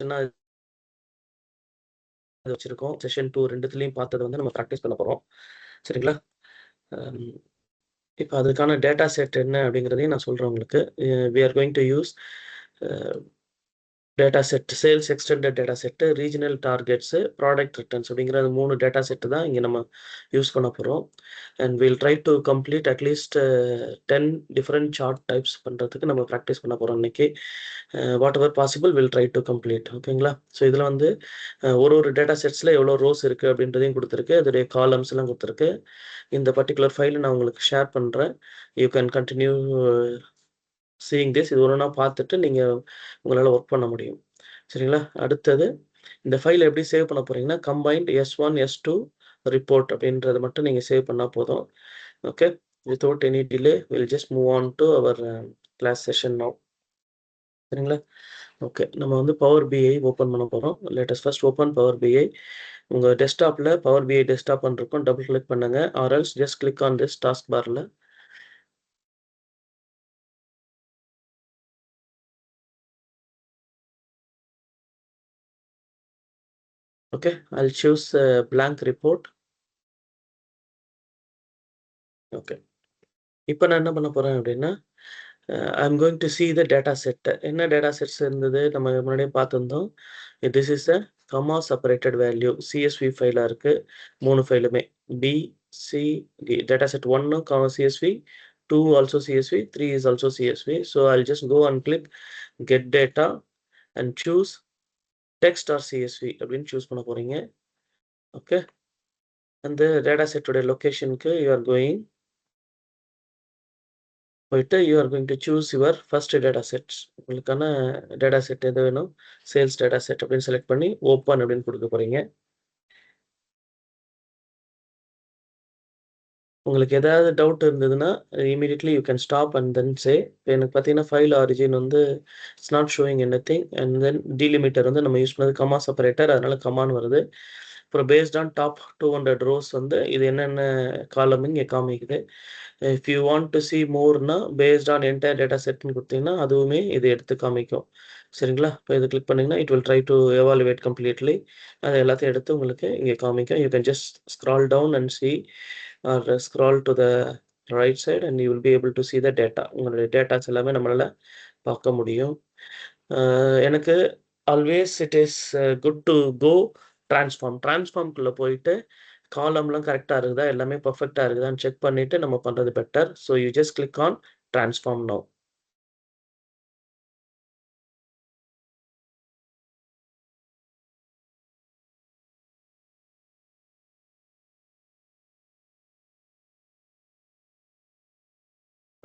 செஷன்னா வச்சிருக்கோம். செஷன் 2 2த்துலயும் பார்த்தத வந்து நம்ம பிராக்டிஸ் பண்ண போறோம். சரிங்களா? இப்ப அதுக்கான டேட்டா செட் என்ன அப்படிங்கிறதையும் நான் சொல்றேன் உங்களுக்கு. We are going to use a data set, sales extended data set, regional targets, product returns அப்படிங்கிற 3 டேட்டா செட்டு தான் இங்க நம்ம யூஸ் பண்ண போறோம். And will try to complete at least 10 different chart types பண்றதுக்கு நம்ம பிராக்டிஸ் பண்ண போறோம் இன்னைக்கு. Whatever possible will try to complete. ஓகேங்களா? ஸோ இதில வந்து ஒரு டேட்டா செட்ஸ்ல எவ்வளோ ரோஸ் இருக்கு அப்படின்றதையும் குடுத்துருக்கு. அதோடைய காலம்ஸ்லாம் குடுத்துருக்கு. இந்த பர்ட்டிகுலர் ஃபைல நான் உங்களுக்கு ஷேர் பண்றேன். You can continue seeing this. இது ஒண்ணா பார்த்துட்டு நீங்க உங்களால ஒர்க் பண்ண முடியும். சரிங்களா? அடுத்தது இந்த ஃபைல எப்படி சேவ் பண்ண போறீங்கன்னா, கம்பைன்ட் S1, S2 ரிப்போர்ட் அப்படின்றத மட்டும் நீங்க சேவ் பண்ணா போதும். Okay. Without any delay will just move on to our class session now. சரிங்களா? ஓகே. நம்ம வந்து பவர் BI ஓப்பன் பண்ண போறோம். Let us first open power BI. உங்க டெஸ்க்டாப்ல பவர் BI டெஸ்க்டாப்ன்னு இருக்கும். டபுள் கிளிக் பண்ணுங்க. Or else just click on this task பார்ல. Okay, I'll choose blank report. Okay. இப்ப நான் என்ன பண்ண போறேன் அப்படின்னா, I'm going to see the data set. என்ன டேட்டா செட்ஸ் இருந்தது நம்ம முன்னாடியே பார்த்துருந்தோம். This is a comma separated value CSV ஃபைலா இருக்கு. 3 ஃபைலுமே B, C, D. Data set 1 comma CSV, 2 also CSV, 3 is also CSV. So I'll just go and click get data and choose text or CSV அப்படின்னு choose பண்ண போறீங்க. Okay. அந்த data செட்டோட லொகேஷனுக்கு you are going. போயிட்டு you are going to choose your first data sets. உங்களுக்கான data set எது வேணும், சேல்ஸ் டேட்டா செட் அப்படின்னு செலக்ட் பண்ணி ஓப்பன் அப்படின்னு கொடுக்க போறீங்க. உங்களுக்கு ஏதாவது டவுட் இருந்ததுன்னா immediately you can stop and then say. எனக்கு பார்த்தீங்கன்னா ஃபைல் ஆரிஜின் வந்து it's not showing anything and then delimiter வந்து நம்ம யூஸ் பண்ணது கமா செப்பரேட்டர், அதனால கமான்னு வருது. அப்புறம் பேஸ்ட் ஆன் டாப் 200 ரோஸ் வந்து இது என்னென்ன காலம் இங்கே காமிக்குது. If you want to see மோர்னா பேஸ்ட் ஆன் என்டையர் டேட்டா செட்னு கொடுத்தீங்கன்னா அதுவுமே இது எடுத்து காமிக்கும். சரிங்களா? இப்போ இது கிளிக் பண்ணீங்கன்னா it will try to evaluate completely. அது எல்லாத்தையும் எடுத்து உங்களுக்கு இங்கே காமிக்கும். You can just scroll down and see or scroll to the right side and you will be able to see the data. உங்களுடைய டேட்டாஸ் எல்லாமே நம்மளால பார்க்க முடியும். எனக்கு always it is good to go டிரான்ஸ்ஃபார்ம்குள்ள போயிட்டு காலம்லாம் கரெக்டா இருக்குதா, எல்லாமே பெர்ஃபெக்ட்டா இருக்குதான்னு செக் பண்ணிட்டு நம்ம பண்றது better. So you just click on transform now.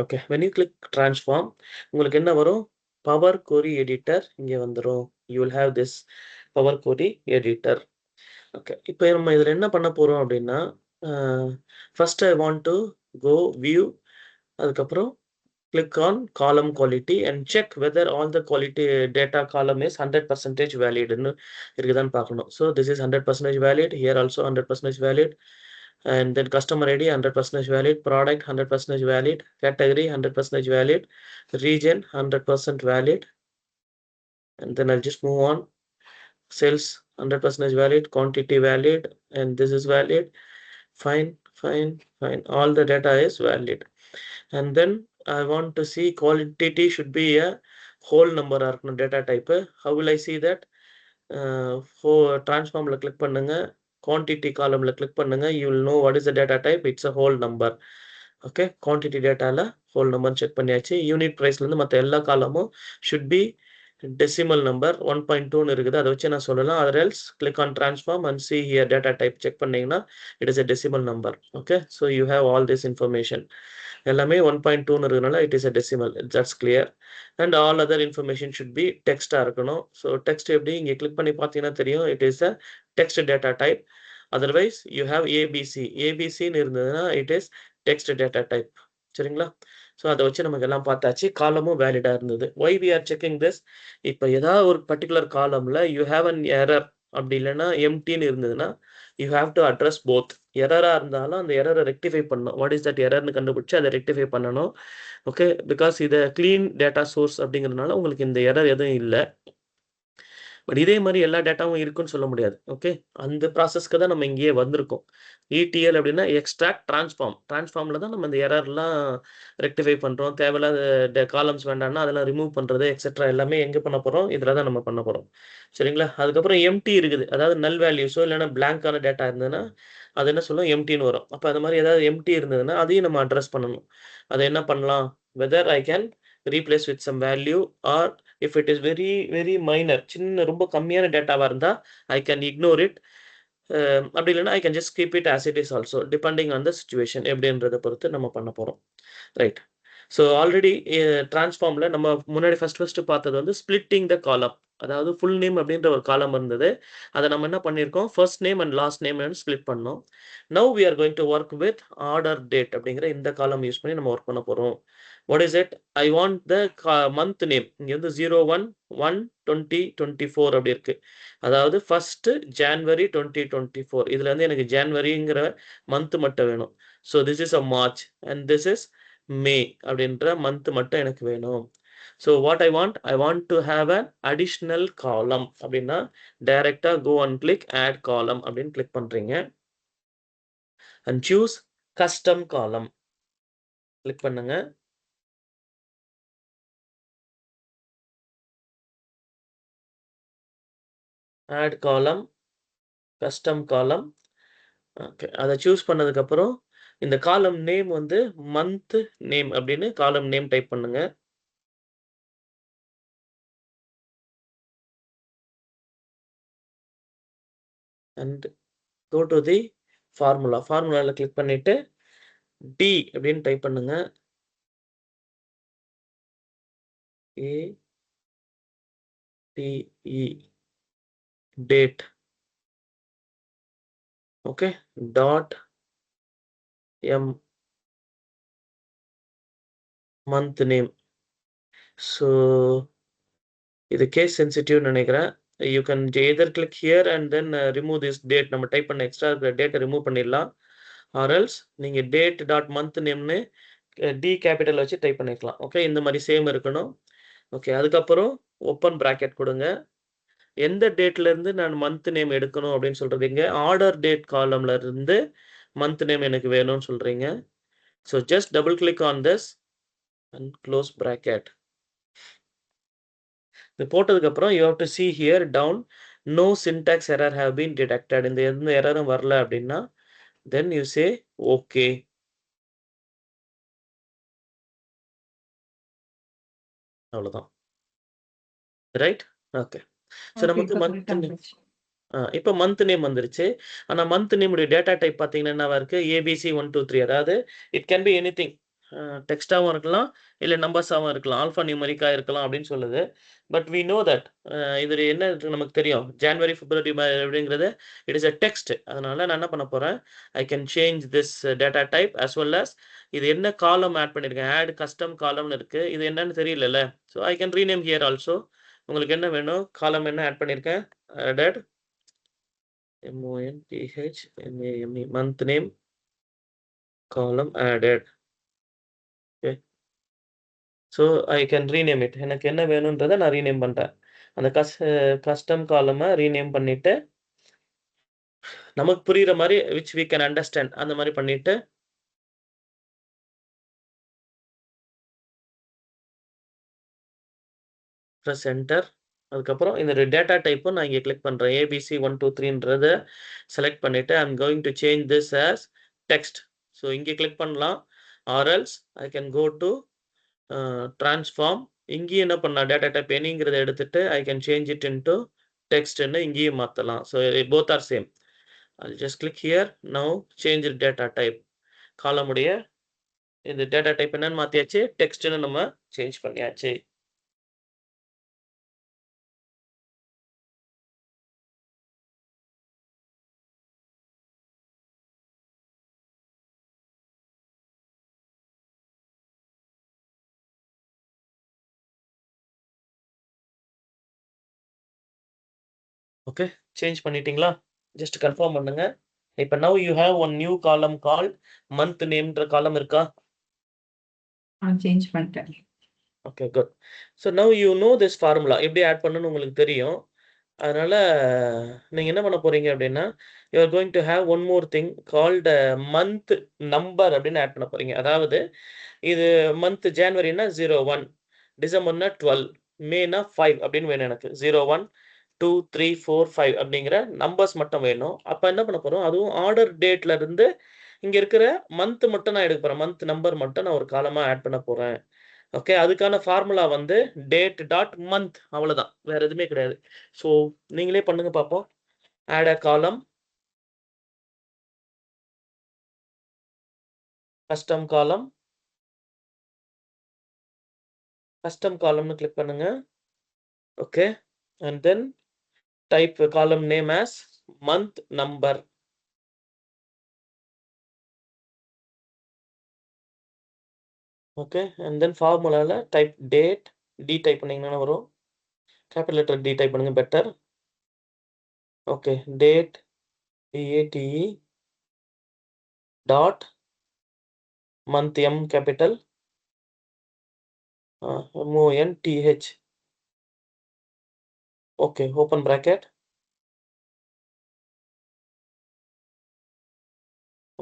Okay. When you click transform உங்களுக்கு என்ன வரும்? பவர் கொரி எடிட்டர் இங்கே வந்துரும். You will have this power query editor. Okay. இப்போ நம்ம இதில் என்ன பண்ண போறோம் அப்படின்னா, first I want to go view, அதுக்கப்புறம் click on column quality and check whether all the quality data column is 100% valid ன்னு இருக்குதான்னு பார்க்கணும். So this is 100% valid. Here also 100% valid. And then customer ID 100% valid. Product 100% valid. Category 100% valid. Region 100% valid. And then I'll just move on. Sales 100% valid. Quantity valid. And this is valid. Fine, fine, fine. All the data is valid. And then I want to see quantity should be a whole number or data type. How will I see that? For transform click பண்ணுங்க, quantity column click பண்ணுங்க, you will know what is the data type. It's a whole number. Okay, quantity dataல whole number check பண்ணியாச்சு. Unit priceல இருந்து மத்த எல்லா காலமும் should be decimal number 1.2 இருக்குது. அதை வச்சு நான் சொல்லலாம். Or else click on transform and see here data type check பண்ணீங்கன்னா it is a decimal number. Okay, so you have all this information. எல்லாமே 1.2 இருக்குனால it is a decimal. That's clear. And all other information should be text இருக்கணும். So text எப்படி இங்க click பண்ணி பார்த்தீங்கன்னா தெரியும். It is a text data type. Otherwise you have ABC. ABC ன்னு இருந்ததுன்னா it is text data type. சரிங்களா? So அதை வச்சு நமக்கு எல்லாம் பார்த்தாச்சு. காலமும் வேலிடா இருந்தது. Why we are checking this? இப்போ ஏதாவது ஒரு பர்டிகுலர் காலம்ல you have an error அப்படி இல்லைன்னா எம்டின்னு இருந்ததுன்னா you have to address both. எரரா இருந்தாலும் அந்த எரரை ரெக்டிஃபை பண்ணணும். வாட் இஸ் தட் எரர்னு கண்டுபிடிச்சு அதை ரெக்டிஃபை பண்ணணும். ஓகே, பிகாஸ் இது கிளீன் டேட்டா சோர்ஸ் அப்படிங்கிறதுனால உங்களுக்கு இந்த எரர் எதுவும் இல்லை. பட் இதே மாதிரி எல்லா டேட்டாவும் இருக்குன்னு சொல்ல முடியாது. ஓகே. அந்த ப்ராசஸ்க்கு தான் நம்ம இங்கேயே வந்திருக்கோம். ETL அப்படின்னா எக்ஸ்ட்ராக்ட் ட்ரான்ஸ்ஃபார்ம். ட்ரான்ஸ்ஃபார்ம்ல தான் நம்ம இந்த எரர்லாம் ரெக்டிஃபை பண்றோம். தேவையில்லாத காலம்ஸ் வேண்டாம்னா அதெல்லாம் ரிமூவ் பண்றது எக்ஸெட்ரா எல்லாமே எங்க பண்ண போறோம்? இதுல தான் நம்ம பண்ண போறோம். சரிங்களா? அதுக்கப்புறம் எம்ப்டி இருக்குது. அதாவது நல் வேல்யூஸோ இல்லைன்னா பிளாங்க்கான டேட்டா இருந்ததுன்னா, அது என்ன சொல்லும்? எம்ப்டின்னு வரும். அப்ப அது மாதிரி ஏதாவது எம்ப்டி இருந்ததுன்னா, அதையும் நம்ம அட்ரஸ் பண்ணணும். அத என்ன பண்ணலாம்? Whether I can replace with some value or if it is very very minor சின்ன ரொம்ப கம்மியான டேட்டாவா இருந்தா, ஐ கேன் இக்னோர் இட். அப்படி இல்லைன்னா I can just keep it as it is also depending on the situation எப்படின்றத பொறுத்து நம்ம பண்ண போறோம். ரைட். ஸோ ஆல்ரெடி ட்ரான்ஸ்ஃபார்ம்ல நம்ம முன்னாடி ஃபர்ஸ்ட் பார்த்தது வந்து ஸ்ப்ளிட்டிங் த காலம். அதாவது ஃபுல் நேம் அப்படின்ற ஒரு காலம் இருந்தது. அத நம்ம என்ன பண்ணியிருக்கோம்? ஃபர்ஸ்ட் நேம் அண்ட் லாஸ்ட் நேம்னு ஸ்ப்ளிட் பண்ணோம். Now we are going to work with order date அப்படிங்கிற இந்த காலம் யூஸ் பண்ணி நம்ம ஒர்க் பண்ண போறோம். What is it? I want the month name. இங்க வந்து 01/1/2024 அப்படி இருக்கு. அதாவது ஃபர்ஸ்ட் ஜான்வரி 2024. இதுல வந்து எனக்கு ஜான்வரிங்கிற மந்த் மட்டும் வேணும். So this is a March and this is May அப்படின்ற மந்த் மட்டும் எனக்கு வேணும். So what I want to have an additional column அப்படின்னா டைரக்டா கோ அண்ட் கிளிக் ஆட் காலம் அப்படின்னு கிளிக் பண்றீங்க அண்ட் சூஸ் கஸ்டம் காலம் கிளிக் பண்ணுங்க. ஆட் காலம், கஸ்டம் காலம். ஓகே. அதை சூஸ் பண்ணதுக்கு அப்புறம் இந்த காலம் நேம் வந்து மந்த் நேம் அப்படின்னு காலம் நேம் டைப் பண்ணுங்க. And go to the formula. ஃபார்முலாவில் கிளிக் பண்ணிட்டு டி அப்படின்னு டைப் பண்ணுங்க. ATE date. Okay. Dot M month name. So இது கேஸ் சென்சிட்டிவ் நினைக்கிறேன். You can either click here and then remove this date. நம்ம type பண்ண extra இருக்கிற டேட்டை ரிமூவ் பண்ணிடலாம். ஆர் எல்ஸ் நீங்க டேட் டாட் மந்த் நேம்னு டி கேபிட்டல் வச்சு டைப் பண்ணிக்கலாம். ஓகே. இந்த மாதிரி சேம் இருக்கணும். ஓகே. அதுக்கப்புறம் ஓப்பன் பிராக்கெட் கொடுங்க. எந்த டேட்ல இருந்து நான் மந்த் நேம் எடுக்கணும் அப்படின்னு சொல்றது இங்க ஆர்டர் டேட் காலம்ல இருந்து மந்த் நேம் எனக்கு வேணும்னு சொல்றீங்க. So just double click on this and close bracket. இது போட்டதுக்கு அப்புறம் you have to see here down no syntax error have been detected. இந்த எந்த எரரும் வரல அப்படின்னா then you say okay. அவ்வளவுதான். ரைட். ஓகே. So okay. நமக்கு இப்ப மந்த் கரெக்ட்டா வந்துருச்சு. இப்போ மந்த் நேம் வந்துருச்சு. ஆனா மந்த் நேமுடைய டேட்டா டைப் பார்த்தீங்கன்னா என்னவா இருக்கு? ABC 1 2 3. அதாவது இட் கேன் பி எனிதிங். டெக்ஸ்ட்டாவும் இருக்கலாம், இல்ல நம்பர்ஸாவும் இருக்கலாம். ஆல்ஃபா நியூமெரிக்கா இருக்கலாம் அப்படின்னு சொல்லுது. பட் வி நோ தட் இதுல என்ன இருக்கு நமக்கு தெரியும். ஜான்வரி, பிப்ரவரி அப்படிங்கிறது இட் இஸ் அ டெக்ஸ்ட். அதனால நான் என்ன பண்ண போறேன்? ஐ can change this data type as well as இது என்ன காலம் ஆட் பண்ணியிருக்கேன். ஆட் கஸ்டம் காலம்னு இருக்கு. இது என்னன்னு தெரியலல்ல. So I can rename here also. உங்களுக்கு என்ன வேணும்? காலம் என்ன ஆட் பண்ணியிருக்கேன்? added MONTHNAME month name column added. Okay. So I can rename it. எனக்கு என்ன வேணும்ன்றதை நான் ரீநேம் பண்றேன். அந்த கஸ்டம் காலமை ரீநேம் பண்ணிட்டு நமக்கு புரியுற மாதிரி which we can understand அந்த மாதிரி பண்ணிட்டு press enter. அதுக்கப்புறம் இந்த டேட்டா டைப்பும் நான் இங்கே கிளிக் பண்றேன். ABC 1 2 3ன்றத செலக்ட் பண்ணிட்டு I am going to change this as text. So இங்கே கிளிக் பண்ணலாம். Or else I can go to transform. இங்கேயும் என்ன பண்ணலாம்? டேட்டா டைப் எனிங்கிறத எடுத்துட்டு I can change it into டெக்ஸ்ட்னு இங்கேயும் மாற்றலாம். So both are same. I'll just click here. Now change the data type. காலம் உடைய இந்த டேட்டா டைப் என்னன்னு மாத்தியாச்சு. டெக்ஸ்ட்னு நம்ம சேஞ்ச் பண்ணியாச்சு. ஓகே. சேஞ்ச் பண்ணிட்டீங்களா? ஜஸ்ட் கன்ஃபார்ம் பண்ணுங்க. இப்போ now you have one new column called month nameன்ற காலம் இருக்கா? சேஞ்ச் பண்ணிட்டேன். Okay good. So now you know this formula எப்படி ஆட் பண்ணணும்னு உங்களுக்கு தெரியும். அதனால நீங்க என்ன பண்ண போறீங்க அப்படின்னா, you are going to have one more thing called month number அப்படின்னு ஆட் பண்ண போறீங்க. அதாவது இது மந்த் ஜான்வரினா 01, டிசம்பர்னா 12, மேனா 5 அப்படின்னு வேணும் எனக்கு. 01, 2, 3, 4, 5 அப்படிங்கிற நம்பர்ஸ் மட்டும் வேணும். அப்ப என்ன பண்ண போறோம், அதுவும் ஆர்டர் டேட்ல இருந்து இங்க இருக்கிற மந்த் மட்டும் நான் எடுக்க போறேன். மந்த் நம்பர் மட்டும் நான் ஒரு காலமா ஆட் பண்ண போறேன். ஓகே. அதுக்கான ஃபார்முலா வந்து டேட் டாட் மந்த் அவ்வளவுதான். வேற எதுவுமே கிடையாது. ஸோ நீங்களே பண்ணுங்க பார்ப்போம். ஆட் அ காலம், கஸ்டம் காலம், கஸ்டம் காலம்னு கிளிக் பண்ணுங்க. Okay. And then type column name as month number. Okay. And then ஃபார்முலால டைப் டேட், டி டைப் பண்ணீங்கன்னா வரும். கேபிட்டல் லெட்டர் டி டைப் பண்ணுங்க better. Okay. Date DATE dot month M capital MONTH. Okay. Open bracket.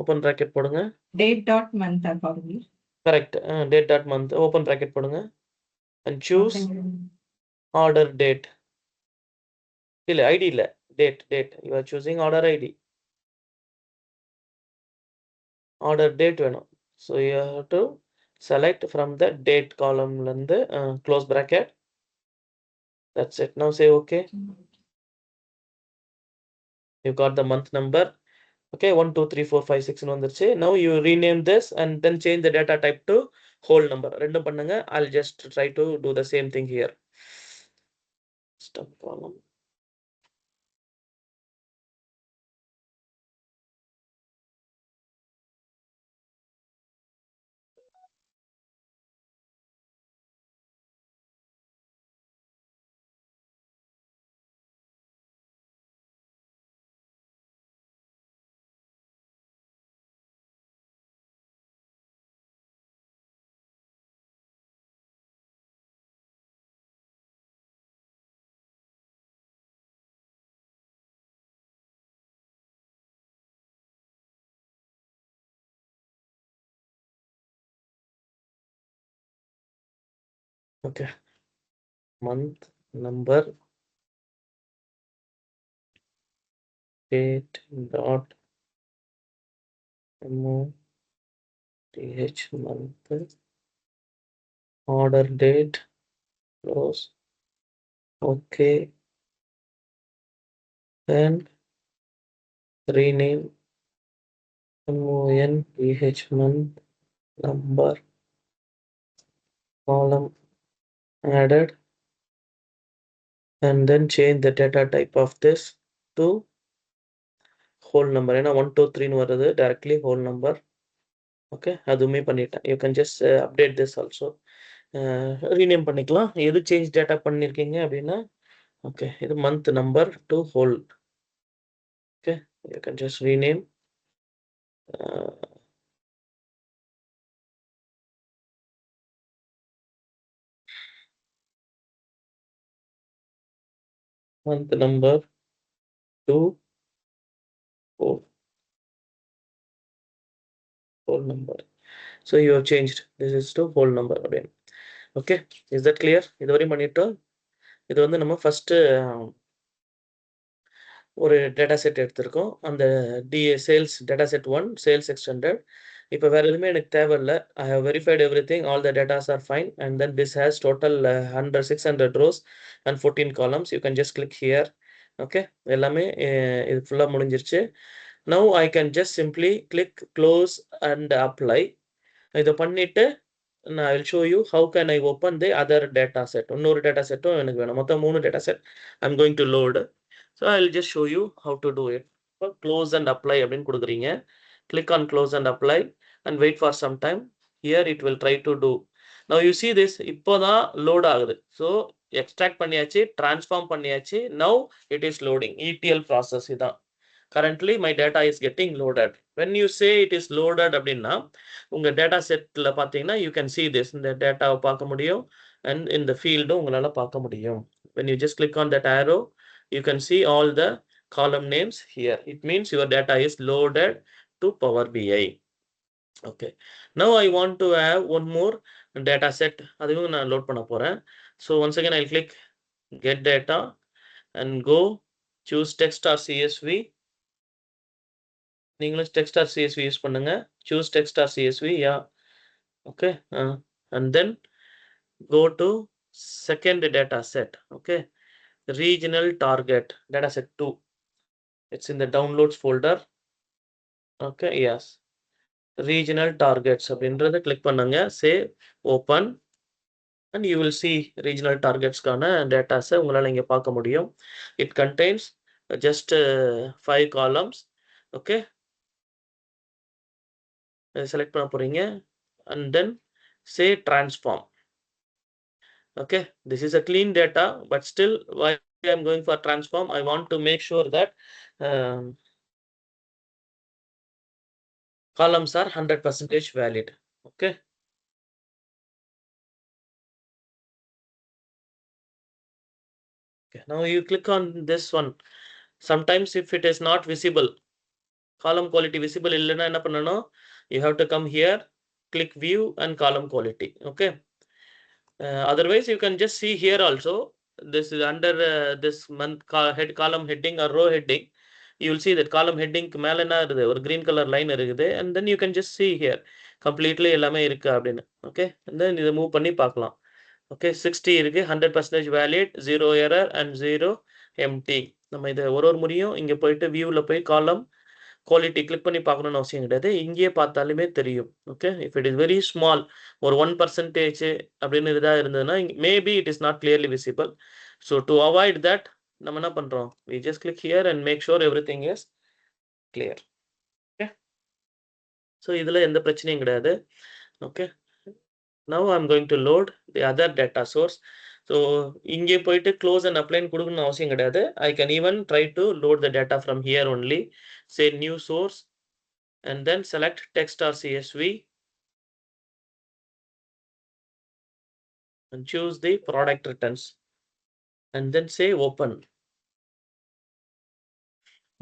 Open bracket போடுங்க. Date dot month probably. Correct. Date dot month open bracket போடுங்க. And choose order date. இல்ல ID இல்ல. Date. You are choosing order ID. Order date வேணும். So you have to select from the date காலம்ல இருந்து close bracket. That's it. Now say okay. You got the month number. Okay, 1, 2, 3, 4, 5, 6 வந்துருச்சு. Now you rename this and then change the data type to whole number. ரெண்டும் பண்ணுங்க. I'll just try to do the same thing here. Stop column. Okay. Month, number, date, dot, MOTH, month, order date, close. Okay. And rename MONTH, month, number, column added. And then change the data type of this to whole number. ஏன்னா 1, 2, 3 வருது directly whole number. Okay. அதுவுமே பண்ணிட்டேன். You can just update this also. Rename பண்ணிக்கலாம். எது change data பண்ணியிருக்கீங்க அப்படின்னா okay இது month number to whole. Okay. You can just rename month number to whole number. So you have changed. This is to whole number அப்படின்னு. Okay. Is that clear? இதுவரையும் பண்ணிட்டோம். இது வந்து நம்ம ஃபர்ஸ்ட் ஒரு டேட்டா செட் எடுத்திருக்கோம். அந்த sales data set 1 sales extended. இப்போ வேற எதுவுமே எனக்கு தேவையில்ல. I have verified everything. All the datas are fine and then this has total 600 rows and 14 columns. You can just click here. Okay. எல்லாமே இது ஃபுல்லாக முடிஞ்சிருச்சு. Now I can just simply click close and apply. இதை பண்ணிட்டு நான் I will show you how can I open the other data set. இன்னொரு data செட்டும் எனக்கு வேணும். மொத்தம் 3 data set I am going to load. So I'll just show you how to do it. இப்போ close and apply அப்படின்னு கொடுக்குறீங்க. Click on close and apply and wait for some time. Here it will try to do. Now you see this. இப்போதான் load ஆகுது. So extract பண்ணியாச்சு, transform பண்ணியாச்சு. Now it is loading. ETL process இதான். Currently my data is getting loaded. When you say it is loaded அப்படின்னா உங்க data செட்ல பார்த்தீங்கன்னா you can see this. இந்த டேட்டாவை பார்க்க முடியும் and இந்த ஃபீல்டும் உங்களால பார்க்க முடியும். When you just click on that arrow you can see all the column names here. It means your data is loaded to Power BI. Okay, now I want to have one more data set. அதுவும் நான் load பண்ண போறேன். So once again I'll click get data and go choose text or CSV. நீங்களும் text or CSV use பண்ணுங்க. Choose text or CSV. Yeah. Okay. And then go to second data set. Okay. Regional target data set 2. It's in the downloads folder. Okay. Yes. Regional targets அப்படின்றத click பண்ணுங்க. Save, open, and you will see regional targets கான datas உங்களால இங்க பார்க்க முடியும். It contains just 5 columns. Okay. Select பண்ண போறீங்க and then say transform. Okay, this is a clean data, but still why I'm going for transform, I want to make sure that columns are 100% valid. Okay. Okay, now you click on this one. Sometimes if it is not visible, column quality visible illana enna pannanum, you have to come here, click view and column quality. Okay. Otherwise you can just see here also, this is under this month head column heading or row heading. You will see that column heading மேல என்ன இருக்குது, ஒரு green color line இருக்குது, and then you can just see here completely எல்லாமே இருக்கு அப்படினு. Okay, and then இத move பண்ணி பார்க்கலாம். Okay, 60 இருக்கு, 100% valid, 0 error and 0 empty. நம்ம இத ஒரு முறையும் இங்க போயிட்டு viewல போய் column quality click பண்ணி பார்க்கணும்னு அவசியம் கிடையாது, இங்கேயே பார்த்தாலுமே தெரியும். Okay, if it is very small or 1% அப்படின்னு இதா இருந்ததுன்னா maybe it is not clearly visible. So to avoid that நம்ம என்ன பண்றோம், we just click here and make sure everything is clear. Okay, so இதுல எந்த பிரச்சனையும் கிடையாது. Okay, now I'm going to load the other data source. So இங்கே போயிட்டு close and apply கொடுக்கணும்னு அவசியம் கிடையாது. I can even try to load the data from here only. Say new source and then select text or CSV and choose the product returns and then say open.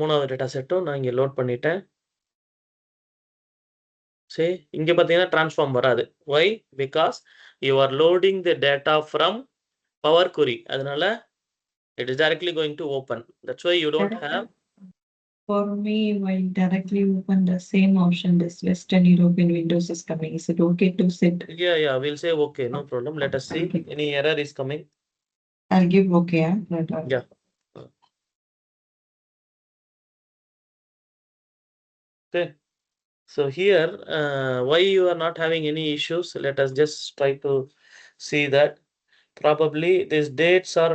மூணாவது data set நான் இங்க load பண்ணிட்டேன். Say இங்க பாத்தீங்கன்னா transform வராது. Why? Because you are loading the data from Power Query. அதனால it is directly going to open. That's why you don't have. For me, I directly open the same option. This Western European Windows is coming. Is it okay to set? Yeah, we'll say okay, no problem. Let us see. Okay. Any error is coming. I'll give okay. Yeah. Okay. So here, why you are not having any issues? Let us just try to see that. Probably these dates are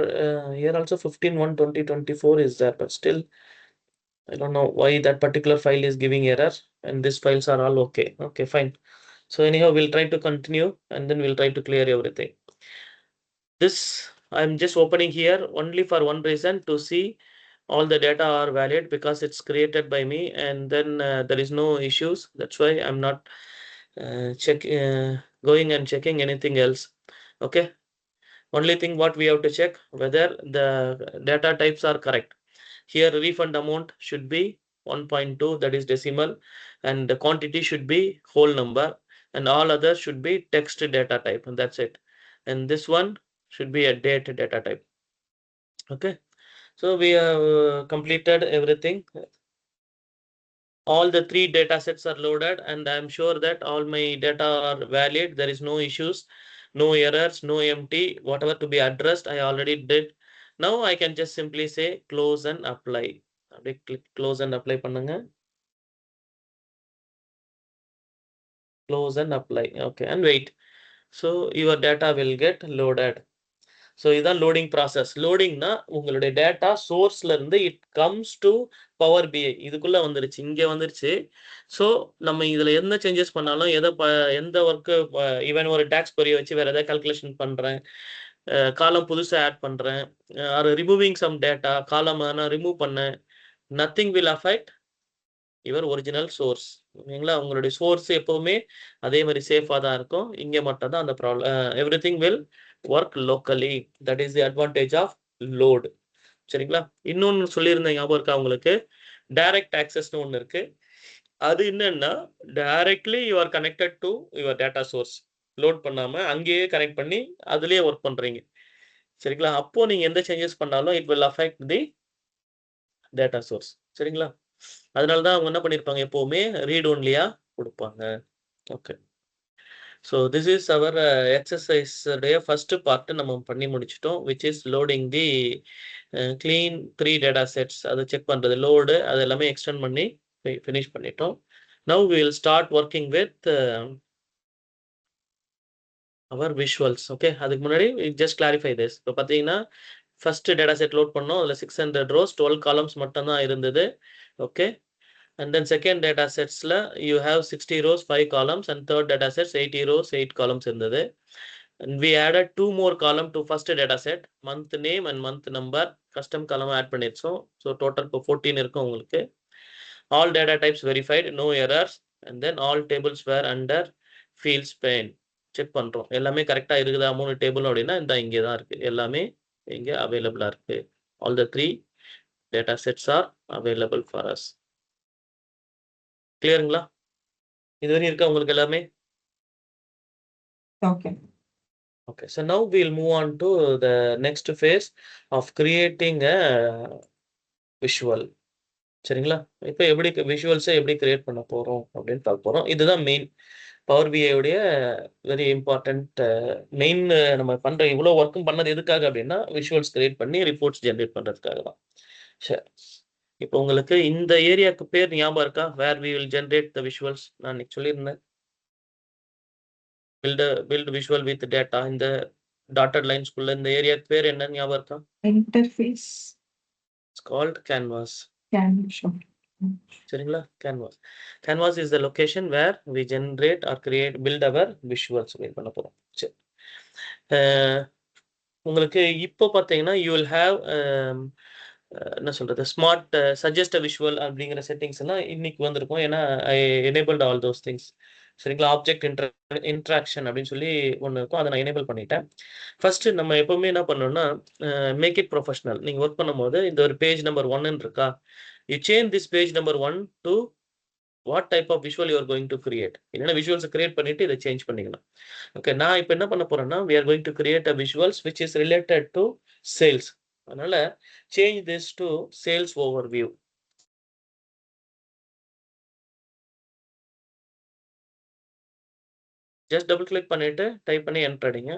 here also 15/1/2024 is there, but still I don't know why that particular file is giving error and these files are all okay. Okay, fine. So anyhow, we'll try to continue and then we'll try to clear everything. This I'm just opening here only for one reason, to see all the data are valid because it's created by me, and then there is no issues. That's why I'm not going and checking anything else. Okay, only thing what we have to check whether the data types are correct. Here refund amount should be 1.2, that is decimal, and the quantity should be whole number, and all others should be text data type, and that's it. And this one should be a date data type. Okay, so we have completed everything. All the 3 data sets are loaded and I'm sure that all my data are valid. There is no issues, no errors, no empty. Whatever to be addressed I already did. Now I can just simply say close and apply. Click close and apply பண்ணுங்க. Close and apply. Okay, and wait. So your data will get loaded. So இதான் loading process. Loading na உங்களுடைய data sourceல இருந்து it comes to Power BI. இதுக்குள்ள வந்துருச்சு, இங்க வந்துருச்சு. So நம்ம இதுல என்ன சேஞ்சஸ் பண்ணாலும் எந்த ஒர்க், ஈவன் ஒரு டாக்ஸ் query வச்சு வேற ஏதாவது கால்குலேஷன் பண்றேன், காலம் புதுசா ஆட் பண்றேன், ஆர் ரிமூவிங் சம் டேட்டா, காலம் நான் ரிமூவ் பண்ணேன், nothing will affect your original source. ஓகேங்களா, உங்களுடைய சோர்ஸ் எப்பவுமே அதே மாதிரி சேஃபா தான் இருக்கும். இங்க மட்டும் தான் அந்த problem. Everything will work locally. That is the advantage of load. சரிங்களா? இன்னொன்னு சொல்லியிருந்தேன் ஞாபகம் இருக்கா உங்களுக்கு? டைரக்ட் ஆக்சஸ்னு ஒண்ணு இருக்கு. அது என்னன்னா, directly you are connected two your data source. Load பண்ணாம அங்கேயே கனெக்ட் பண்ணி அதிலேயே ஒர்க் பண்றீங்க. சரிங்களா? அப்போ நீங்க எந்த சேஞ்சஸ் பண்ணாலும் it will affect the data source. சரிங்களா? அதனால தான் அவங்க என்ன பண்ணியிருப்பாங்க, எப்பவுமே ரீட் ஒன்லியா குடுப்பாங்க. Okay. So this is our exercise உடைய ஃபர்ஸ்ட் பார்ட் நம்ம பண்ணி முடிச்சுட்டோம். Which is loading the clean 3 data sets. அது செக் பண்றது, லோடு அது எல்லாமே எக்ஸ்டெண்ட் பண்ணி ஃபினிஷ் பண்ணிட்டோம். Now we will start working with our visuals. Okay, அதுக்கு முன்னாடி ஜஸ்ட் கிளாரிஃபை திஸ். இப்போ பார்த்தீங்கன்னா ஃபர்ஸ்ட் டேட்டா செட் லோட் பண்ணோம். அதில் 600 ரோஸ் 12 காலம்ஸ் மட்டும் தான் இருந்தது. Okay, and then second data sets la you have 60 rows 5 columns, and third data sets 80 rows 8 columns இருந்தது. And we added 2 more column to first data set, month name and month number. custom column add பண்ணிருச்சோம். so total இப்போ 14 இருக்கும் உங்களுக்கு. all data types verified, no errors, and then all tables were under fields pane. Check பண்றோம் எல்லாமே கரெக்டா இருக்குதா, 3 table அப்படின்னா இந்த இங்கே தான் இருக்கு, எல்லாமே இங்க அவைலபிளா இருக்கு. all the 3 data sets are available for us. கிளியருங்களா? இதுவரை இருக்கா உங்களுக்கு எல்லாமே? Okay. Okay, so now we'll move on to the next phase of creating a visual. சரிங்களா? இப்போ எப்படி விஷுவல்ஸை எப்படி கிரியேட் பண்ண போறோம் அப்படின்னு பார்க்க போறோம். இதுதான் மெயின் பவர் பிஐ உடைய வெரி இம்பார்ட்டன்ட் மெயின். நம்ம பண்ற இவ்வளோ ஒர்க்கும் பண்ணது எதுக்காக அப்படின்னா விஷுவல்ஸ் கிரியேட் பண்ணி ரிப்போர்ட்ஸ் ஜென்ரேட் பண்றதுக்காக தான். சரி, இப்போ உங்களுக்கு இந்த ஏரியாவுக்கு பேர் ஞாபகம் இருக்கா? Where we will generate the visuals. நான் இன்னைக்கு சொல்லியிருந்தேன் build visual with data. இந்த dotted lines குள்ள இந்த ஏரியாக்கு பேர் என்ன ஞாபகம் இருக்கா? Interface. It's called canvas. Canvas. சரிங்களா? canvas. Canvas is the location where we generate or build our visuals. பண்ண போறோம். சரி, உங்களுக்கு இப்போ பார்த்தீங்கன்னா you will have என்ன சொல்றது, ஸ்மார்ட் சஜஸ்ட் விஷுவல் அப்படிங்கிற செட்டிங்ஸ் எல்லாம் இன்னைக்கு வந்திருக்கும். ஏன்னா ஐ எனேபிள்ட் ஆல் தோஸ் திங்ஸ். சரிங்களா? ஆப்ஜெக்ட் இன்ட்ராக்ஷன் அப்படின்னு சொல்லி ஒன்று இருக்கும், அதை நான் எனேபிள் பண்ணிட்டேன். ஃபர்ஸ்ட் நம்ம எப்பவுமே என்ன பண்ணணும்னா மேக் இட் ப்ரொஃபஷனல். நீங்கள் ஒர்க் பண்ணும்போது இந்த ஒரு பேஜ் நம்பர் 1 இருக்கா, you change this page number 1 to what type of visual you are going to create. என்னென்ன விஷுவல்ஸ் கிரியேட் பண்ணிட்டு இதை சேஞ்ச் பண்ணிக்கலாம். ஓகே, நான் இப்போ என்ன பண்ண போறேன்னா we are going to create a visuals which is related to sales. அதனால change this to sales overview. just double click பண்ணிட்டு டைப் பண்ணி enter அடிங்க.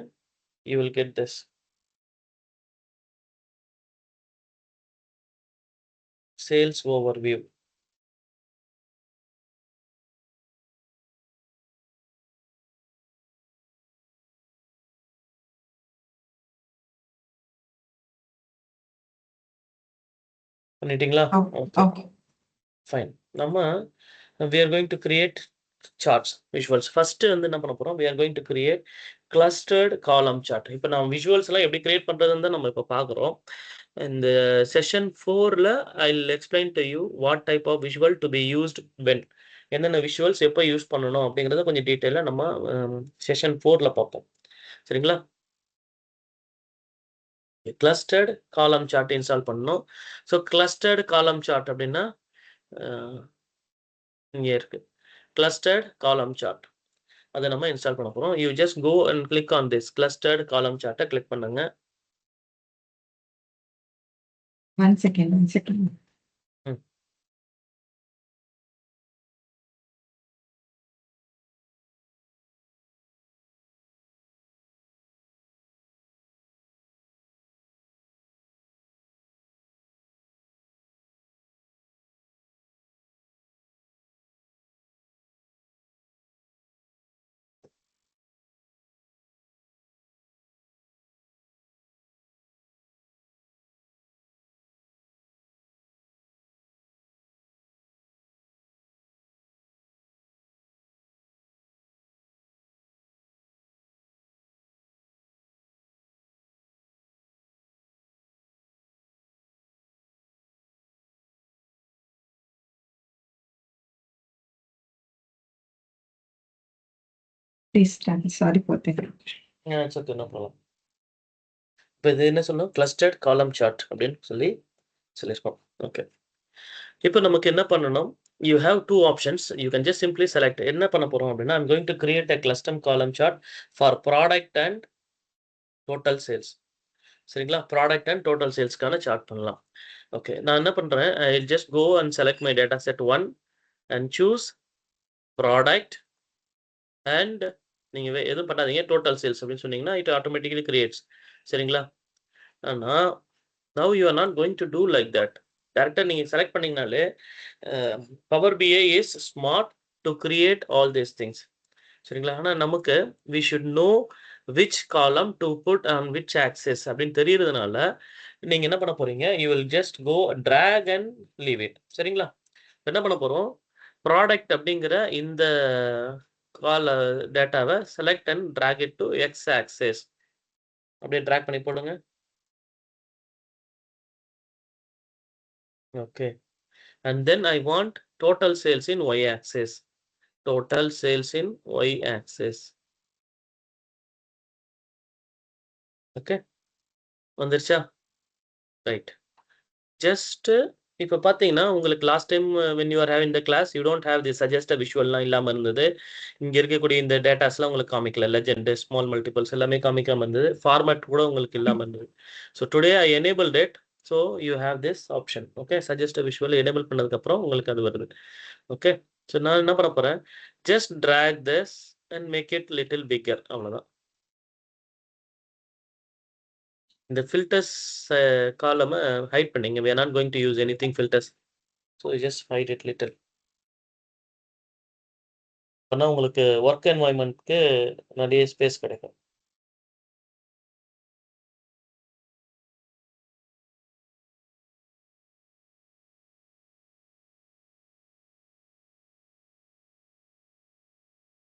you will get this sales overview. பண்ணிட்டீங்களா? Okay. Okay. fine. நம்ம we are going to create charts, visuals. First வந்து என்ன பண்ண போறோம், we are going to create clustered column chart. இப்போ நான் visuals எல்லாம் எப்படி கிரியேட் பண்றதுன்னு தான் நம்ம இப்போ பார்க்குறோம். இந்த session 4ல I'll explain to you what type of visual to be used when. என்னென்ன விஷுவல்ஸ் எப்போ யூஸ் பண்ணணும் அப்படிங்கிறத கொஞ்சம் டீட்டெயிலாக நம்ம செஷன் 4ல பார்ப்போம். சரிங்களா? கிளஸ்டர்ட் காலம் சார்ட் இன்ஸ்டால் பண்ணணும். ஸோ கிளஸ்டர்ட் காலம் சார்ட் அப்படின்னா இங்கே இருக்கு கிளஸ்டர்ட் காலம் சார்ட். அதை நம்ம இன்ஸ்டால் பண்ண போறோம். You just go and click on this clustered column சார்ட்டை கிளிக் பண்ணுங்க. One second. Please stand. Sorry for that. It's okay, no problem. இப்போ இது என்ன சொன்னோம்? கிளஸ்டர்ட் காலம் சார்ட் அப்படின்னு சொல்லியிருக்கோம். ஓகே. இப்போ நமக்கு என்ன பண்ணணும்? You have two options. You can just simply select. என்ன பண்ண போறோம் அப்படின்னா, I'm going to create a custom column chart for product and total sales. சரிங்களா? ப்ராடக்ட் அண்ட் டோட்டல் சேல்ஸ்க்கான சார்ட் பண்ணலாம். ஓகே. நான் என்ன பண்றேன்? I'll just go and select my data set 1 and choose product and நீங்க எதுவும் பண்ணாதீங்க. டோட்டல் சேல்ஸ் அப்படின்னு சொன்னீங்கன்னா, it automatically creates. சரிங்களா? ஆனா, now you are not going to do like that. டைரக்டா நீங்க செலக்ட் பண்ணீங்கனாலே, power BI is smart to create all these things. சரிங்களா? ஆனா நமக்கு we should know which column to put on which axis அப்படின்னு தெரியறதுனால, நீங்க என்ன பண்ண போறீங்க? You will just go drag and leave it. சரிங்களா? என்ன பண்ண போறோம்? ப்ராடக்ட் அப்படிங்கிற இந்த டேட்டாவை select and drag it to x axis. அப்படியே drag பண்ணி போடுங்க. Okay. And then I want total sales in y axis. Total sales in y axis. Okay. வந்துருச்சா? ரைட். ஜஸ்ட் இப்போ பார்த்தீங்கன்னா, உங்களுக்கு last time when you are having the class, you don't have the suggest visualலாம் இல்லாம இருந்தது. இங்க இருக்கக்கூடிய இந்த டேட்டாஸ்லாம் உங்களுக்கு காமிக்கல. லெஜெண்ட், ஸ்மால் மல்டிபிள்ஸ் எல்லாமே காமிக்காம இருந்தது. ஃபார்மேட் கூட உங்களுக்கு இல்லாம இருந்தது. So today I enabled it. So you have this option. Okay. Suggest visual enable பண்ணதுக்கப்புறம் உங்களுக்கு அது வருது. ஓகே. ஸோ நான் என்ன பண்ண போறேன்? Just drag this and make it little bigger. அவ்வளோதான். இந்த ஃபில்டர்ஸ் காலமை ஹைட் பண்ணீங்க. we are not going to use anything filters. So just hide it little. அப்பனா உங்களுக்கு ஒர்க் என்வாயன்மெண்ட்க்கு நிறைய ஸ்பேஸ் கிடைக்கும்.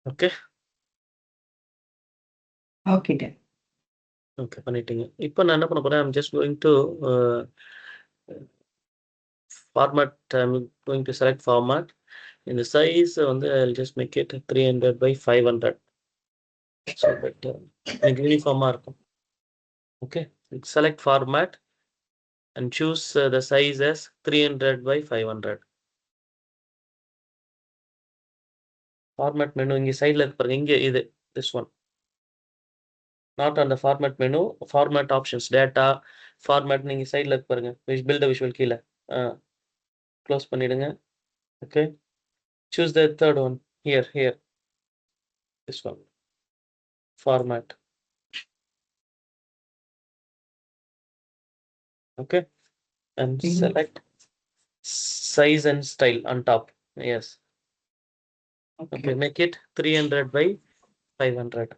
ஓகே. Okay, done. ஓகே பண்ணிட்டீங்க. இப்போ நான் என்ன பண்ண போறேன்? I'm just going to format. I'm going to select format. இந்த சைஸ் வந்து I'll just make it 300 by 500. So that எனக்கு யூனிஃபார்மா இருக்கும். Okay. Select format and choose the size as 300 by 500. Format menu இங்கே சைடில் இருக்கு பாருங்க. இங்கே இது this one. Not on the format menu. Format options, data, format நீங்க சைடில் இருக்கு பாருங்க. build a visual கீழே க்ளோஸ் பண்ணிடுங்க. Okay. choose the third one. Here. This one. Format. Okay. And select size and style on top. Yes. Okay. Make it 300 by 500.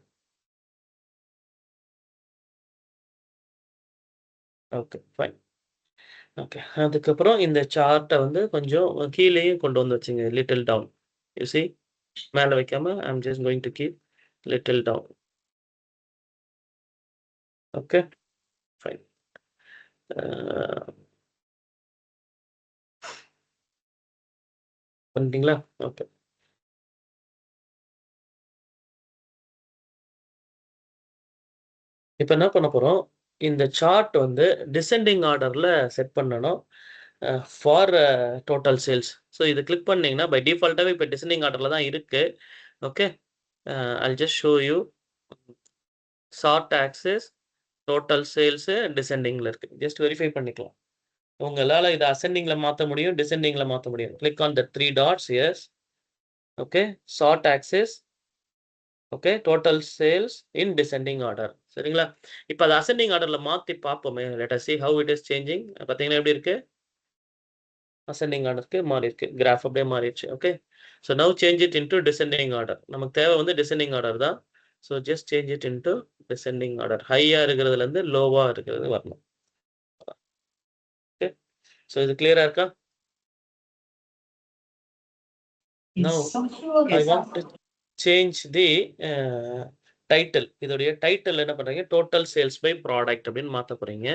Okay. Fine. Okay. அதுக்கப்புறம் இந்த சார்ட்டை வந்து கொஞ்சம் கீழேயும் கொண்டு வந்து வச்சுங்க. Little down. யூ see மேலே வைக்காம I'm just going to keep little down. Okay. Fine. பண்ணிட்டீங்களா? ஓகே. இப்போ என்ன பண்ண போறோம்? இந்த சார்ட் வந்து டிசெண்டிங் ஆர்டர்ல செட் பண்ணணும் ஃபார் டோட்டல் சேல்ஸ். ஸோ இது கிளிக் பண்ணீங்கன்னா பை டிஃபால்ட்டாகவே இப்போ டிசெண்டிங் ஆர்டர்ல தான் இருக்கு. Okay. I'll just show you. Chart axis total sales டிசெண்டிங்ல இருக்கு. ஜஸ்ட் வெரிஃபை பண்ணிக்கலாம். உங்களால இதை அசெண்டிங்ல மாற்ற முடியும், டிசெண்டிங்ல மாற்ற முடியும். Click on the 3 dots. Yes. Okay. Chart axis. Okay. Total sales in descending order. சரிங்களா? இப்போ அது அசெண்டிங் ஆர்டர்ல மாற்றி பார்ப்போமே. Let us see how it is changing. பார்த்தீங்கன்னா எப்படி இருக்கு? அசெண்டிங் ஆர்டருக்கு மாறி இருக்கு. கிராஃப் அப்படியே மாறிடுச்சு. Okay. So now change it into descending order. நமக்கு தேவை வந்து டிசெண்டிங் ஆர்டர் தான். So just change it into descending order. ஹையா இருக்கிறதுல இருந்து லோவா இருக்கிறது வரணும். ஓகே. ஸோ இது கிளியரா இருக்கா? Now I want to change the title, இதோடைய டைட்டில் என்ன பண்றீங்க, டோட்டல் சேல்ஸ் பை ப்ராடக்ட் அப்படின்னு மாத்த போறீங்க.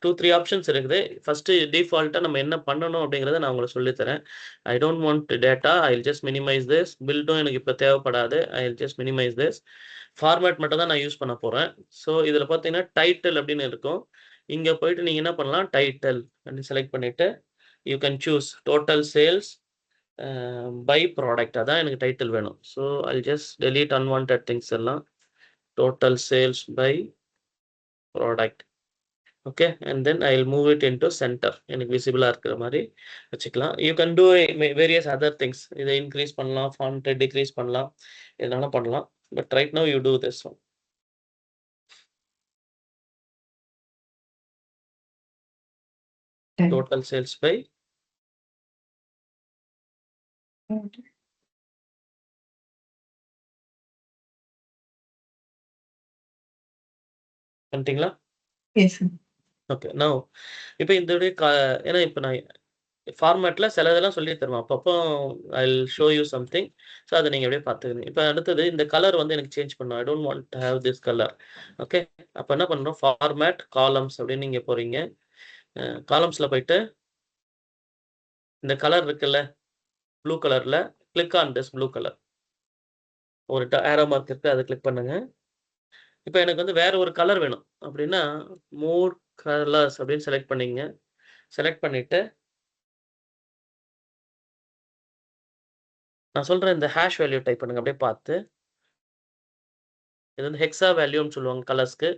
2-3 ஆப்ஷன்ஸ் இருக்குது. ஃபர்ஸ்ட் டிஃபால்ட்டா நம்ம என்ன பண்ணணும் அப்படிங்கிறத நான் உங்களுக்கு சொல்லித் தரேன். I don't want data, I will just minimise this. பில்டும் எனக்கு இப்ப தேவைப்படாது, I will just minimise this. Format மட்டும் தான் நான் யூஸ் பண்ண போறேன். ஸோ இதுல பார்த்தீங்கன்னா டைட்டில் அப்படின்னு இருக்கும். இங்க போயிட்டு நீங்க என்ன பண்ணலாம், டைட்டில் அப்படின்னு செலக்ட் பண்ணிட்டு you can choose total sales by product. அதான் எனக்கு டைட்டில் வேணும். So I just delete unwanted things எல்லாம். Total sales by product. Okay, and then I will move it into centre. எனக்கு விசிபிளா இருக்கிற மாதிரி வச்சுக்கலாம். You can do various other things. இதை இன்க்ரீஸ் பண்ணலாம், ஃபாண்ட் டிக்ரீஸ் பண்ணலாம், எதனாலும் பண்ணலாம். But right now you do this one. Total sales by பண்ணிட்டீங்களா? Yes, sir. ஓகே, நவ் இப்போ இதோடைய ஏன்னா இப்போ நான் ஃபார்மேட்ல சிலதெல்லாம் சொல்லி தருவேன். அப்பப்போ ஐ will show you something. So அதை நீங்கள் அப்படியே பார்த்துக்கணும். இப்போ அடுத்தது இந்த கலர் வந்து எனக்கு சேஞ்ச் பண்ணணும். ஐ don't want to have this colour. Okay, அப்போ என்ன பண்ணுறோம், ஃபார்மேட் காலம்ஸ் அப்படின்னு நீங்கள் போகிறீங்க. காலம்ஸில் போயிட்டு இந்த கலர் இருக்குல்ல, ப்ளூ கலரில் click on this blue colour. ஒரு ஏரோ மார்க் இருக்குது, அதை கிளிக் பண்ணுங்க. இப்போ எனக்கு வந்து வேற ஒரு கலர் வேணும் அப்படின்னா மோர் கலர்ஸ் அப்படின்னு செலக்ட் பண்ணீங்க. செலக்ட் பண்ணிட்டு நான் சொல்றேன் இந்த ஹேஷ் வேல்யூ டைப் பண்ணுங்க அப்படியே பார்த்து. இது வந்து ஹெக்ஸா வேல்யூன்னு சொல்லுவாங்க கலர்ஸ்க்கு,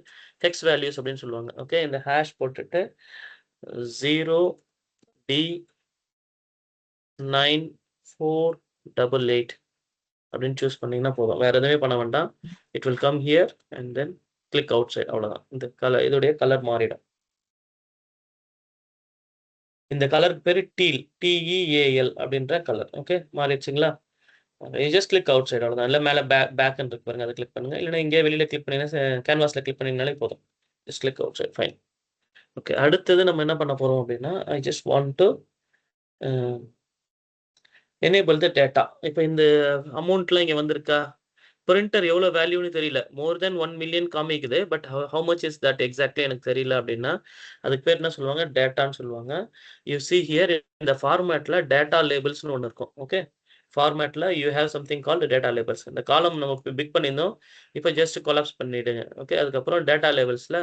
ஹெக்ஸ் வேல்யூஸ் அப்படின்னு சொல்லுவாங்க. ஓகே, இந்த ஹேஷ் போட்டுட்டு 0D9488 அப்படின்னு சூஸ் பண்ணீங்கன்னா போதும். வேற எதுவுமே பண்ண வேண்டாம். It will come here and then click outside. அவ்வளோதான். இந்த கலர், இதோடைய கலர் மாறிடும். இந்த கலருக்கு பேரு TEAL அப்படின்ற கலர். ஓகே, மாறிடுச்சுங்களா? Just click outside. அவ்வளோதான். இல்லை மேலே பேக்னு இருக்கு பாருங்க, அதை கிளிக் பண்ணுங்க. இல்லைன்னா இங்கே வெளியில கிளிக் பண்ணீங்கன்னா கேன்வாஸில் கிளிக் பண்ணிங்கனாலே போதும். Just click outside. Fine. Okay, அடுத்தது நம்ம என்ன பண்ண போறோம் அப்படின்னா I just want to enable the data. இப்போ இந்த அமௌண்ட்லாம் இங்கே வந்திருக்கா, பிரிண்டர் எவ்வளோ வேல்யூன்னு தெரியல. மோர் தென் 1 மில்லியன் காமிக்குது. But how much is that exactly எனக்கு தெரியல அப்படின்னா அதுக்கு பேர் என்ன சொல்லுவாங்க, டேட்டான்னு சொல்லுவாங்க. யூ சி ஹியர் இந்த ஃபார்மேட்ல டேட்டா லேபிள்ஸ்னு ஒன்று இருக்கும். ஓகே, ஃபார்மேட்ல you have something called data labels. இந்த காலம் நம்ம பிக் பண்ணியிருந்தோம், இப்போ ஜஸ்ட் கொலாப்ஸ் பண்ணிடுங்க. ஓகே, அதுக்கப்புறம் டேட்டா லேபிள்ஸ்ல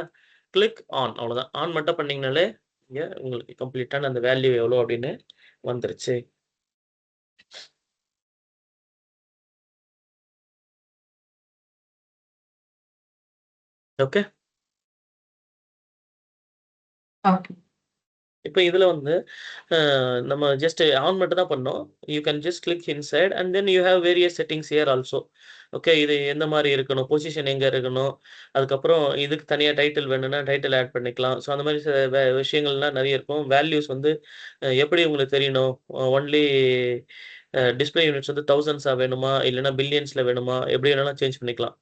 கிளிக் ஆன். அவ்வளோதான். ஆன் மட்டும் பண்ணீங்கனாலே இங்கே உங்களுக்கு கம்ப்ளீட்டான அந்த வேல்யூ எவ்வளோ அப்படின்னு வந்துருச்சு. Okay, Okay. இப்போ இதுல வந்து நம்ம ஜஸ்ட் ஆன் மட்டும் தான் பண்ணோம். You can just click inside and then you have various settings here also. Okay, இது எந்த மாதிரி இருக்கணும், பொசிஷன் எங்க இருக்கணும், அதுக்கப்புறம் இதுக்கு தனியாக டைட்டில் வேணும்னா டைட்டில் ஆட் பண்ணிக்கலாம். ஸோ அந்த மாதிரி விஷயங்கள்லாம் நிறைய இருக்கும். வேல்யூஸ் வந்து எப்படி உங்களுக்கு தெரியணும், ஒன்லி டிஸ்பிளே யூனிட்ஸ் வந்து தௌசண்ட்ஸாக வேணுமா இல்லைன்னா பில்லியன்ஸில் வேணுமா, எப்படி வேணாலும் சேஞ்ச் பண்ணிக்கலாம்.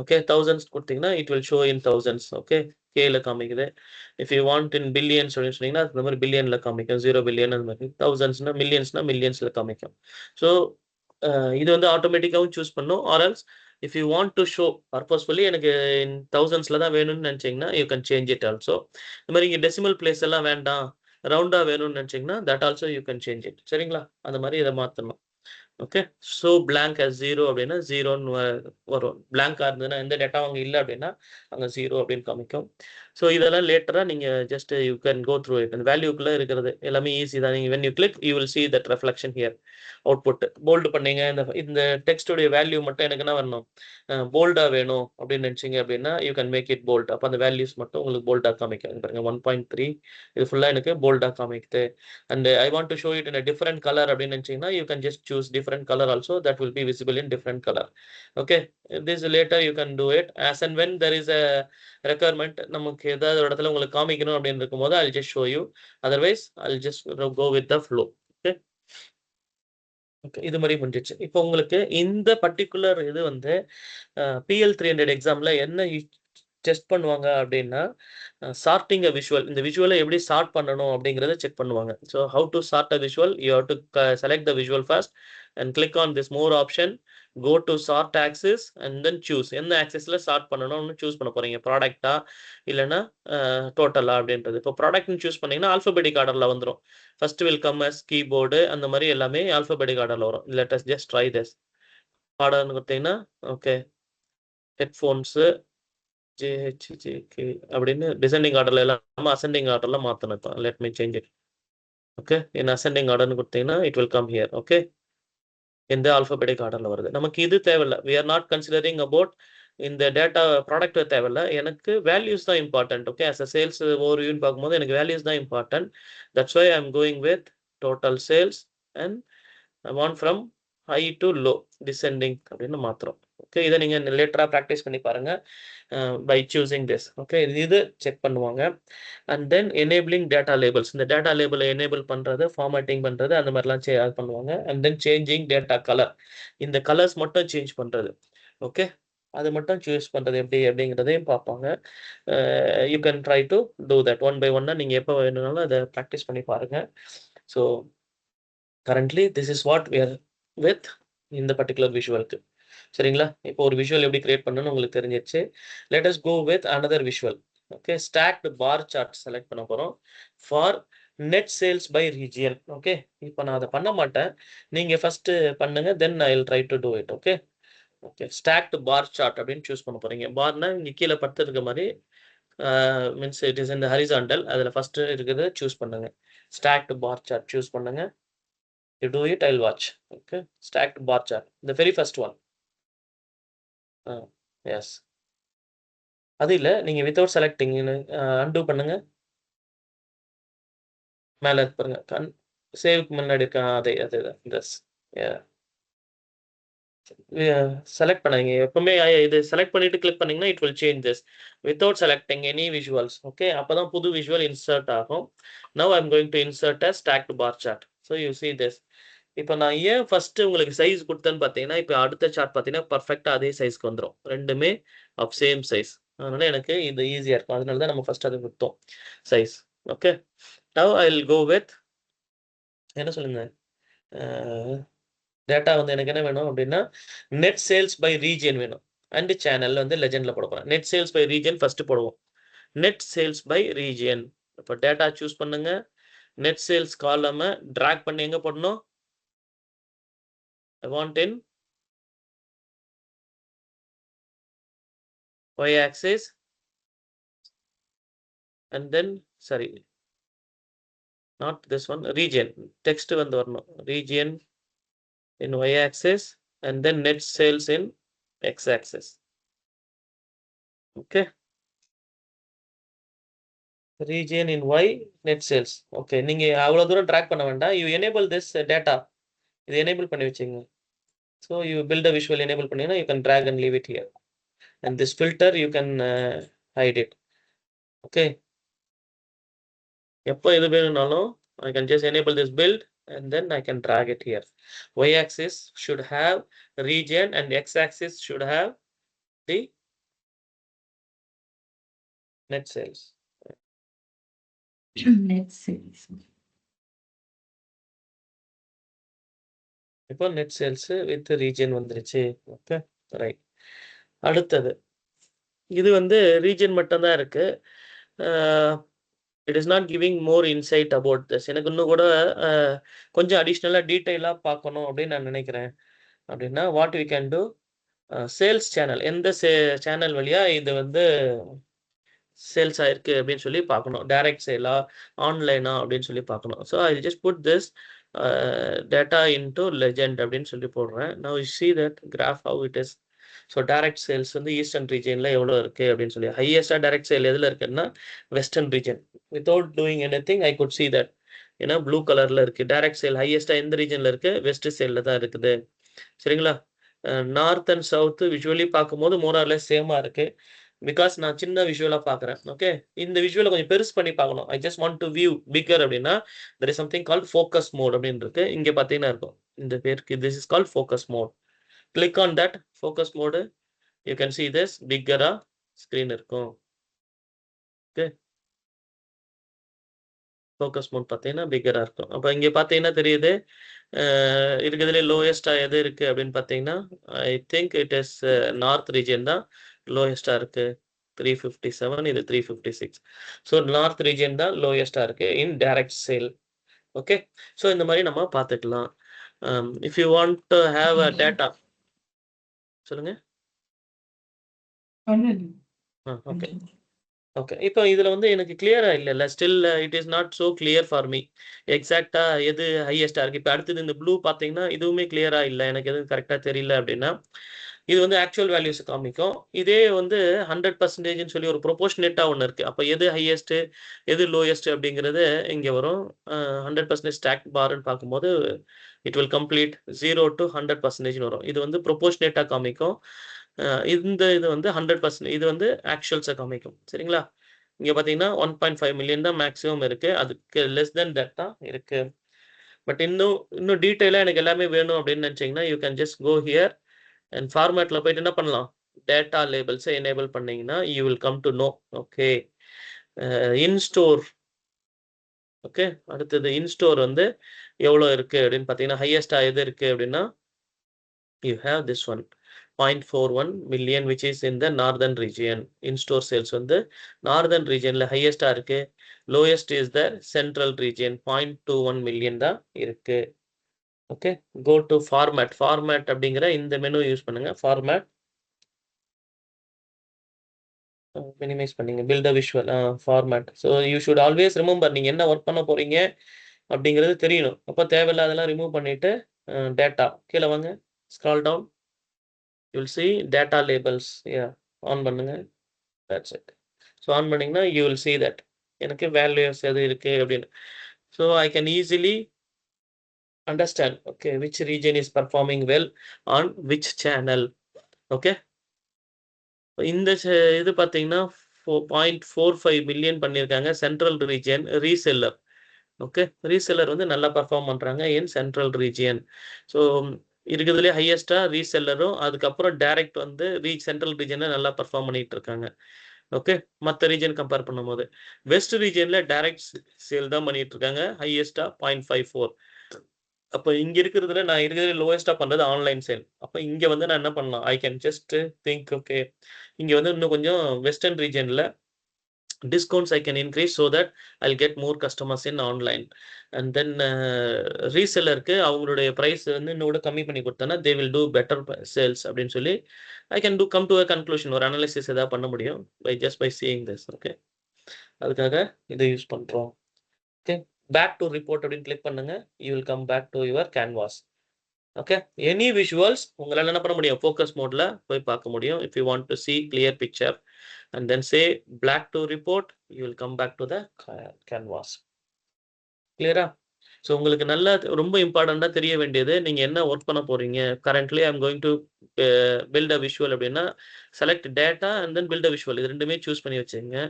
ஓகே, தௌசண்ட்ஸ் கொடுத்தீங்கன்னா it will show in thousands. Okay, கேல காமிக்குது. If you want in billions அப்படின்னு சொன்னீங்கன்னா அந்த மாதிரி பில்லியன்ல காமிக்கும். 0 பில்லியன் அந்த மாதிரி. தௌசண்ட்ஸ்னா மில்லியன்ஸ்னா மில்லியன்ஸ்ல காமிக்கும். ஸோ இது வந்து ஆட்டோமேட்டிக்காகவும் சூஸ் பண்ணும். Or else if you want to show purposefully எனக்கு இன் தௌசண்ட்ஸ்ல தான் வேணும்னு நினைச்சீங்கன்னா you can change it also. இந்த மாதிரி இங்கே டெசிமல் பிளேஸ் எல்லாம் வேண்டாம், ரவுண்டா வேணும்னு நினைச்சீங்கன்னா that also you can change it. சரிங்களா? அந்த மாதிரி இதை மாற்றணும். ஓகே, ஸோ blank as 0 அப்படின்னா 0ன்னு வரும். blank-ஆ இருந்ததுன்னா எந்த டேட்டாவும் அங்கே இல்லை அப்படின்னா அங்கே 0 அப்படின்னு காமிக்கும். ஸோ இதெல்லாம் லேட்டராக நீங்கள் just you can go through it. அந்த வேல்யூக்குள்ளே இருக்கிறது எல்லாமே ஈஸி தான். நீங்கள் when you click you will see that reflection here. Output bold பண்ணீங்க, இந்த டெக்ஸ்டுடைய வேல்யூ மட்டும் எனக்கு என்ன வரணும், போல்டாக வேணும் அப்படின்னு நினச்சிங்க அப்படின்னா you can make it bold. அப்போ அந்த வேல்யூஸ் மட்டும் உங்களுக்கு போல்டாக காமிக்கும். பாருங்க 1.3 இது ஃபுல்லாக எனக்கு போல்டாக காமிக்குது. And I want to show it in different colour அப்படின்னு நினச்சிங்கன்னா you can just choose different color also, that will be visible in different color. Okay, this later you can do it as and when there is a requirement. நமக்கு ஏதாவது ஒரு இடத்துல உங்களுக்கு காமிக்கணும் அப்படின்னு இருக்கும்போது I'll just show you, otherwise I'll just go with the flow. Okay, okay, இது மாதிரி முடிஞ்சிச்சு. இப்போ உங்களுக்கு இந்த பர்டிகுலர் இது வந்து PL 300 எக்ஸாம்ல என்ன டெஸ்ட் பண்ணுவாங்க அப்படின்னா சார்ட்டிங் அ விஷுவல். இந்த விஷுவலை எப்படி சார்ட் பண்ணணும் அப்படிங்கிறத செக் பண்ணுவாங்க. So how to chart a visual, you have to select the visual first and click on this more option go to sort axis and then choose எந்த ஆக்சிஸ்ல chart பண்ணணும்னு choose பண்ண போறீங்க, ப்ராடக்ட்டா இல்லைன்னா டோட்டலா அப்படின்றது. இப்போ ப்ராடக்ட்னு சூஸ் பண்ணீங்கன்னா ஆல்பபெட்டிக் ஆர்டர்ல வந்துடும். First will come as keyboard அந்த மாதிரி எல்லாமே ஆல்பபெட்டிக் ஆர்டர்ல வரும். Let us just try this. ஆர்டர்னு கொடுத்தீங்கன்னா ஓகே ஹெட்ஃபோன்ஸு ஜேஹெச்ஜேகே அப்படின்னு டிசெண்டிங் ஆர்டர்ல இல்லாம அசெண்டிங் ஆர்டர்ல மாற்றணும். இப்போ let me change it. Okay in ascending ஆர்டர்னு கொடுத்தீங்கன்னா it will come here. Okay எந்த ஆல்பபெட்டிக் ஆர்டர்ல வருது. நமக்கு இது தேவையில்லை. We are not considering about இந்த டேட்டா ப்ராடக்ட் தேவையில்லை. எனக்கு வேல்யூஸ் தான் important. Okay as a sales ஓவர்வியூன்னு பார்க்கும்போது எனக்கு வேல்யூஸ் தான் important. That's why I am going with total sales and I want from high to low descending அப்படின்னு மாத்திரம். ஓகே இதை நீங்க லேட்டரா ப்ராக்டிஸ் பண்ணி பாருங்க பை சூசிங் திஸ். ஓகே இது செக் பண்ணுவாங்க. And then enabling data labels, இந்த டேட்டா லேபிளை எனேபிள் பண்றது, ஃபார்மேட்டிங் பண்றது, அந்த மாதிரிலாம் பண்ணுவாங்க. And then changing data colour, இந்த கலர்ஸ் மட்டும் சேஞ்ச் பண்றது. ஓகே அது மட்டும் சூஸ் பண்றது எப்படி அப்படிங்கிறதையும் பார்ப்பாங்க. You can try to do that one by ஒன்னா நீங்க எப்போ வேணும்னாலும் அதை ப்ராக்டிஸ் பண்ணி பாருங்க. So currently this is what we are with இந்த பர்டிகுலர் விஷுவலுக்கு. சரிங்களா? இப்போ ஒரு விஷுவல் எப்படி கிரியேட் பண்ணணும்னு உங்களுக்கு தெரிஞ்சிருச்சு. Let us go with another visual. Okay stacked bar chart select பண்ண போறோம் for net sales by region. Okay இப்போ நான் அதை பண்ண மாட்டேன், நீங்க ஃபர்ஸ்ட் பண்ணுங்க, then I will try to do it. Okay okay stacked bar chart அப்படின்னு சூஸ் பண்ண போறீங்க. பார்னா இங்க கீழே படுத்து இருக்க மாதிரி மீன்ஸ் இட் இஸ் இந்த ஹரிசாண்டல், அதில் ஃபர்ஸ்ட் இருக்கிறத சூஸ் பண்ணுங்க. ஸ்டாக்டு பார் சார்ட் சூஸ் பண்ணுங்க. You do it, I'll watch. Okay stacked bar chart, the very first one. Yes அது இல்ல, நீங்க வித்தவுட் செலக்டிங் அன்டூ பண்ணுங்க. மேல பாருங்க சேவ்க்கு முன்னாடி இருக்க அதே திஸ் செலக்ட் பண்ணாதீங்க எப்பவுமே. இது செலக்ட் பண்ணிட்டு கிளிக் பண்ணீங்கன்னா it will change this without selecting any visuals. Okay அப்பதான் புது விஷுவல் இன்சர்ட் ஆகும். Now I am going to insert a stacked bar chart. So you see this. இப்போ நான் ஏன் ஃபர்ஸ்ட் உங்களுக்கு சைஸ் கொடுத்தேன்னு பார்த்தீங்கன்னா, இப்போ அடுத்த சார்ட் பார்த்தீங்கன்னா பர்ஃபெக்டா அதே சைஸ்க்கு வந்துடும், ரெண்டுமே ஆஃப் சேம் சைஸ். அதனால எனக்கு இது ஈஸியா இருக்கும், அதனால தான் நம்ம ஃபர்ஸ்ட் அது கொடுத்தோம் size. Okay now I will go with என்ன சொல்லுங்க டேட்டா வந்து எனக்கு என்ன வேணும் அப்படின்னா நெட் சேல்ஸ் பை ரீஜியன் வேணும். அண்ட் சேனல் வந்து லெஜெண்ட்ல போட போறேன். Net sales by region first போடுவோம். Net sales by region. இப்போ டேட்டா சூஸ் பண்ணுங்க. நெட் சேல்ஸ் காலமை டிராக் பண்ணி எங்க போடணும்? I want in y axis and then sorry not this one, region text வந்து வரணும். Region in y axis and then net sales in x axis. Okay region in y, net sales. Okay நீங்க அவ்வளவு தூரம் track பண்ண வேண்டாம். You enable this data, இது enable பண்ணி வச்சுங்க. So you build a visual, enable பண்ணீங்கன்னா you can drag and leave it here, and this filter you can hide it. Okay எப்போ எது வேணும்னாலும் I can just enable this build and then I can drag it here. Y axis should have region and x axis should have the net sales. Net sales. இப்போ net sales with region வந்துருச்சு. Okay right. அடுத்தது இது வந்து region மட்டும் தான் இருக்கு. It is not giving more inside about this. எனக்கு இன்னும் கூட கொஞ்சம் அடிஷ்னலாக டீட்டெயிலாக பார்க்கணும் அப்படின்னு நான் நினைக்கிறேன். அப்படின்னா what we can do, sales channel எந்த சேனல் வழியா இது வந்து சேல்ஸ் ஆயிருக்கு அப்படின்னு சொல்லி பார்க்கணும். டைரக்ட் சேலா ஆன்லைனா அப்படின்னு சொல்லி பார்க்கணும். So I just put this data into legend அப்படின்னு சொல்லி போடுறேன். Now you see that graph how it is. So direct sales வந்து ஈஸ்டர்ன் ரீஜன்ல எவ்வளோ இருக்கு அப்படின்னு சொல்லி, ஹையஸ்டா டைரக்ட் சேல் எதுல இருக்குன்னா western region. Without doing any thing I could see that. ஏன்னா ப்ளூ கலர்ல இருக்கு. டைரக்ட் சேல் ஹையஸ்டா எந்த ரீஜன்ல இருக்கு? வெஸ்ட் சேல்ல தான் இருக்குது. சரிங்களா? நார்த் அண்ட் சவுத் விஷுவலி பார்க்கும்போது மோரார்லெஸ் சேமா இருக்கு. பிகாஸ் நான் சின்ன விஷுவலா பார்க்குறேன். ஓகே இந்த விஷுவலை கொஞ்சம் பெருசு பண்ணி பார்க்கணும். ஐ just want to view bigger அப்படின்னா there is something called focus mode அப்படின்னு இருக்கு. இங்க பார்த்தீங்கன்னா இருக்கும் இந்த பேருக்கு. this is called focus mode. click on that focus mode. you can see this bigger screen இருக்கும். ஓகே ஃபோக்கஸ் மோட் பார்த்தீங்கன்னா பிக்கரா இருக்கும். அப்ப இங்க பார்த்தீங்கன்னா தெரியுது. இருக்கிறதுலே லோயஸ்ட்டா எது இருக்கு அப்படின்னு பார்த்தீங்கன்னா, I think it is north region தான் லோயஸ்ட்டா இருக்கு. 357 இது 356. ஸோ நார்த் ரீஜியன் தான் லோயஸ்ட்டா இருக்கு in direct sale. Okay. So இந்த மாரி நம்ம பார்த்துக்கலாம். If you want to have a data சொல்லுங்க. ஓகே. ஓகே. இப்போ இதுல வந்து எனக்கு கிளியரா இல்லல்ல. Still it is not so clear for me. எக்ஸாக்ட்டா எது ஹையஸ்ட்டா இருக்கு. இப்ப அடுத்தது இந்த ப்ளூ பார்த்தீங்கன்னா, இதுவுமே கிளியரா இல்ல. எனக்கு எதுவும் கரெக்ட்டா தெரியல அப்டின்னா, இது வந்து ஆக்சுவல் வேல்யூஸ் காமிக்கும். இதே வந்து 100%ன்னு சொல்லி ஒரு ப்ரொபோர்ஷனேட்டா ஒண்ணு இருக்கு. அப்ப எது ஹையஸ்ட், எது லோயஸ்ட் அப்டிங்கிறது இங்க வரும். 100% ஸ்டாக்ட் பார்ன்னு பார்க்கும்போது, இட் வில் கம்ப்ளீட் 0 டூ 100%ன்னு வரும். இது வந்து ப்ரொபோர்ஷனேட்டா காமிக்கும். இந்த இது வந்து 100% இது வந்து ஆக்சுவல்ஸ காமிக்கும். சரிங்களா? இங்க பார்த்தீங்கன்னா, 1.5 மில்லியன் தான் மேக்ஸிமம் இருக்கு. அதுக்கு லெஸ் தென் தட் தான் இருக்கு. பட் இன்னும் டீட்டெயிலா எனக்கு எல்லாமே வேணும் அப்படின்னு நினைச்சீங்கன்னா, you can just go here and ஃபார்மேட்ல போயிட்டு என்ன பண்ணலாம்? டேட்டா லேபல்ஸ எனேபிள் பண்ணீங்கன்னா, you will come to know. Okay. In store. Okay. அடுத்தது இன் ஸ்டோர் வந்து எவ்வளோ இருக்கு அப்படின்னு பார்த்தீங்கன்னா, ஹையஸ்ட்டா எது இருக்கு அப்படின்னா, you have this one 0.41 million which is in the northern region. In-store sales வந்து northern regionல highest இருக்கு. Lowest is the central region 0.21 million தான் இருக்கு. Okay. Go to format. Format அப்படிங்கிற இந்த மெனு யூஸ் பண்ணுங்க. Format மினிமைஸ் பண்ணீங்க. Build a visual format. So you should always remember நீங்க என்ன ஒர்க் பண்ண போறீங்க அப்படிங்கிறது தெரியணும். அப்ப தேவையில்லாதெல்லாம் ரிமூவ் பண்ணிட்டு டேட்டா கீழ வாங்க. Scroll down. You will see data labels. Yeah. On பண்ணுங்க. That's it. ஸோ ஆன் பண்ணீங்கன்னா யூ வில் see that எனக்கு வேல்யூஸ் எது இருக்கு அப்படின்னு. So I can easily understand okay which region is performing well on which channel. Okay. இந்த இது பார்த்தீங்கன்னா 0.45 million பண்ணியிருக்காங்க central region reseller. Okay. Reseller வந்து நல்லா பர்ஃபார்ம் பண்றாங்க இன் சென்ட்ரல் ரீஜியன். ஸோ இருக்கிறதுலே ஹையஸ்டா ரீசெல்லரும் அதுக்கப்புறம் டைரக்ட் வந்து சென்ட்ரல் ரீஜன்ல நல்லா பர்ஃபார்ம் பண்ணிட்டு இருக்காங்க. ஓகே. மத்த ரீஜன் கம்பேர் பண்ணும்போது. வெஸ்ட் ரீஜன்ல டைரக்ட் சேல் தான் பண்ணிட்டு இருக்காங்க. ஹையஸ்ட்டா 0.54. அப்ப இங்க இருக்கிறதுல நான் இருக்கிறதுல லோயஸ்ட்டா பண்றது ஆன்லைன் சேல். அப்ப இங்க வந்து நான் என்ன பண்ணலாம்? ஐ கேன் ஜஸ்ட் திங்க் ஓகே. இங்க வந்து இன்னும் கொஞ்சம் western ரீஜன்ல discounts I can increase so that I'll get more customers in online. And then ரீசெல்லருக்கு அவங்களுடைய பிரைஸ் வந்து இன்னும் கூட கம்மி பண்ணி கொடுத்தேன்னா they will do better sales அப்படின்னு சொல்லி I can come to a conclusion. ஒரு அனாலிசிஸ் ஏதாவது பண்ண முடியும் by seeing this. ஓகே. அதுக்காக இதை யூஸ் பண்றோம். ஓகே. பேக் டு ரிப்போர்ட் அப்படின்னு கிளிக் பண்ணுங்க. You will come back to your canvas. Okay. Any visuals உங்களால என்ன பண்ண முடியும்? ஃபோக்கஸ் மோட்ல போய் பார்க்க முடியும். If you want to see clear picture and then say black to report, you will come back to the canvas. கிளியரா? So உங்களுக்கு நல்லா ரொம்ப இம்பார்ட்டன்ட்டா தெரிய வேண்டியது, நீங்க என்ன ஒர்க் பண்ண போறீங்க? Currently I am going to build a visual அப்படின்னா, select data and then build a visual இது 2மே சூஸ் பண்ணி வச்சுக்கங்க.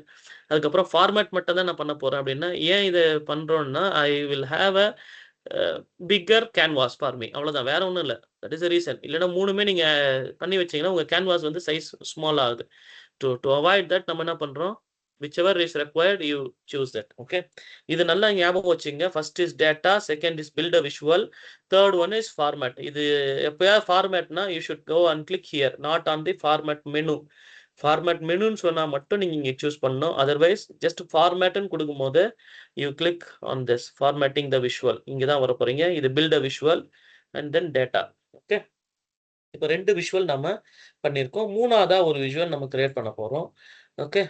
அதுக்கப்புறம் ஃபார்மேட் மட்டும் தான் நான் பண்ண போறேன் அப்படின்னா, ஏன் இத பண்றோம்னா, ஐ will have a bigger canvas for me. அவ்வளோதான். வேற ஒண்ணும் இல்ல. That is the reason. இல்லன்னா 3மே நீங்க பண்ணி வச்சீங்கன்னா, உங்க கேன்வாஸ் வந்து சைஸ் ஸ்மால் ஆகுது. to avoid that நம்ம என்ன பண்றோம்? whichever is required you choose that. okay. இது நல்லா ஞாபகம் வச்சுங்க. first is data, second is build a visual, third one is format. இது எப்பயா ஃபார்மேட்னா you should go and click here, not on the format menu. Format மெனுன்னு சொன்னா மட்டும் நீங்க இங்க சூஸ் பண்ணணும். அதர்வைஸ் ஜஸ்ட் ஃபார்மேட்னு கொடுக்கும்போது you click on this formatting the visual. இங்க தான் வர போறீங்க. இது build a visual and then data. Okay. இப்போ 2 விஷுவல் நம்ம பண்ணியிருக்கோம். 3வதா ஒரு விஷுவல் நம்ம கிரியேட் பண்ண போறோம். ஓகே.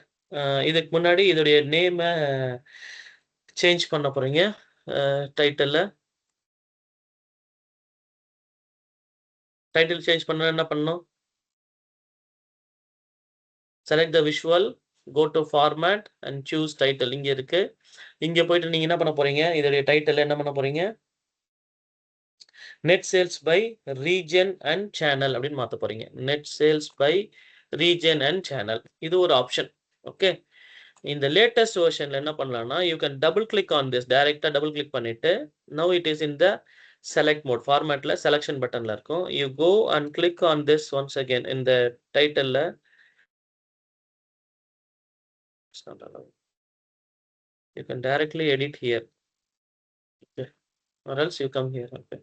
இதுக்கு முன்னாடி இதோடைய நேம சேஞ்ச் பண்ண போறீங்க. டைட்டில் சேஞ்ச் பண்ணா என்ன பண்ணணும்? Select the visual, go to format and choose title இங்க இருக்கு. இங்க போயிட்டு நீங்க என்ன பண்ண போறீங்க? இதோடைய டைட்டில் என்ன பண்ண போறீங்க? Net sales by region and channel அப்படின்னு மாத்த போறீங்க. Net sales by region and channel. இது ஒரு ஆப்ஷன். ஓகே. இந்த லேட்டஸ்ட் வெர்ஷன்ல என்ன பண்ணலாம்னா you can double click on this. டைரக்டா டபுள் கிளிக் பண்ணிட்டு now it is in the select mode. ஃபார்மேட்ல செலக்ஷன் பட்டன்ல இருக்கும். You go and click on this once again. இந்த டைட்டில்ல you can directly edit here. Okay. Or else you come here. Okay.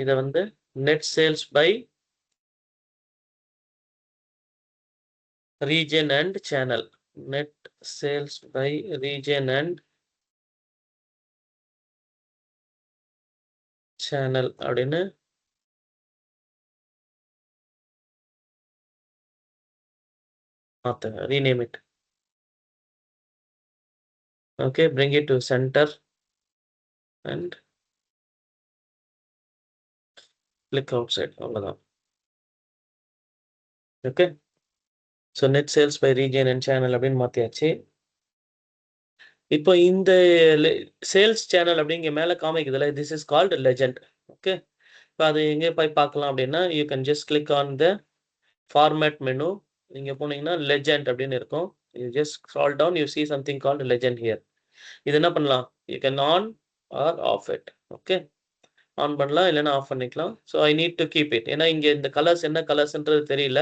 இதை வந்து net sales by region and channel. Net sales by region and channel அப்படின்னு மாத்துங்க. Rename it. Okay, bring it to center and click outside. அவ்வளவுதான். Okay. So net sales by region and channel அப்படின்னு மாத்தியாச்சு. இப்போ இந்த sales channel அப்படிங்க மேல காமிக்குதுல, this is called legend. Okay. இப்போ அது எங்க போய் பார்க்கலாம் அப்படின்னா, you can just click on the format menu. நீங்க போனீங்கன்னா legend அப்படின்னு இருக்கும். You just scroll down, you see something called legend here. இது என்ன பண்ணலாம்? You can on or off it. Okay. On பண்ணலாம், இல்லைன்னா ஆஃப் பண்ணிக்கலாம். So I need to keep it. ஏன்னா இங்கே இந்த கலர்ஸ் என்ன கலர்ஸ்ன்றது தெரியல.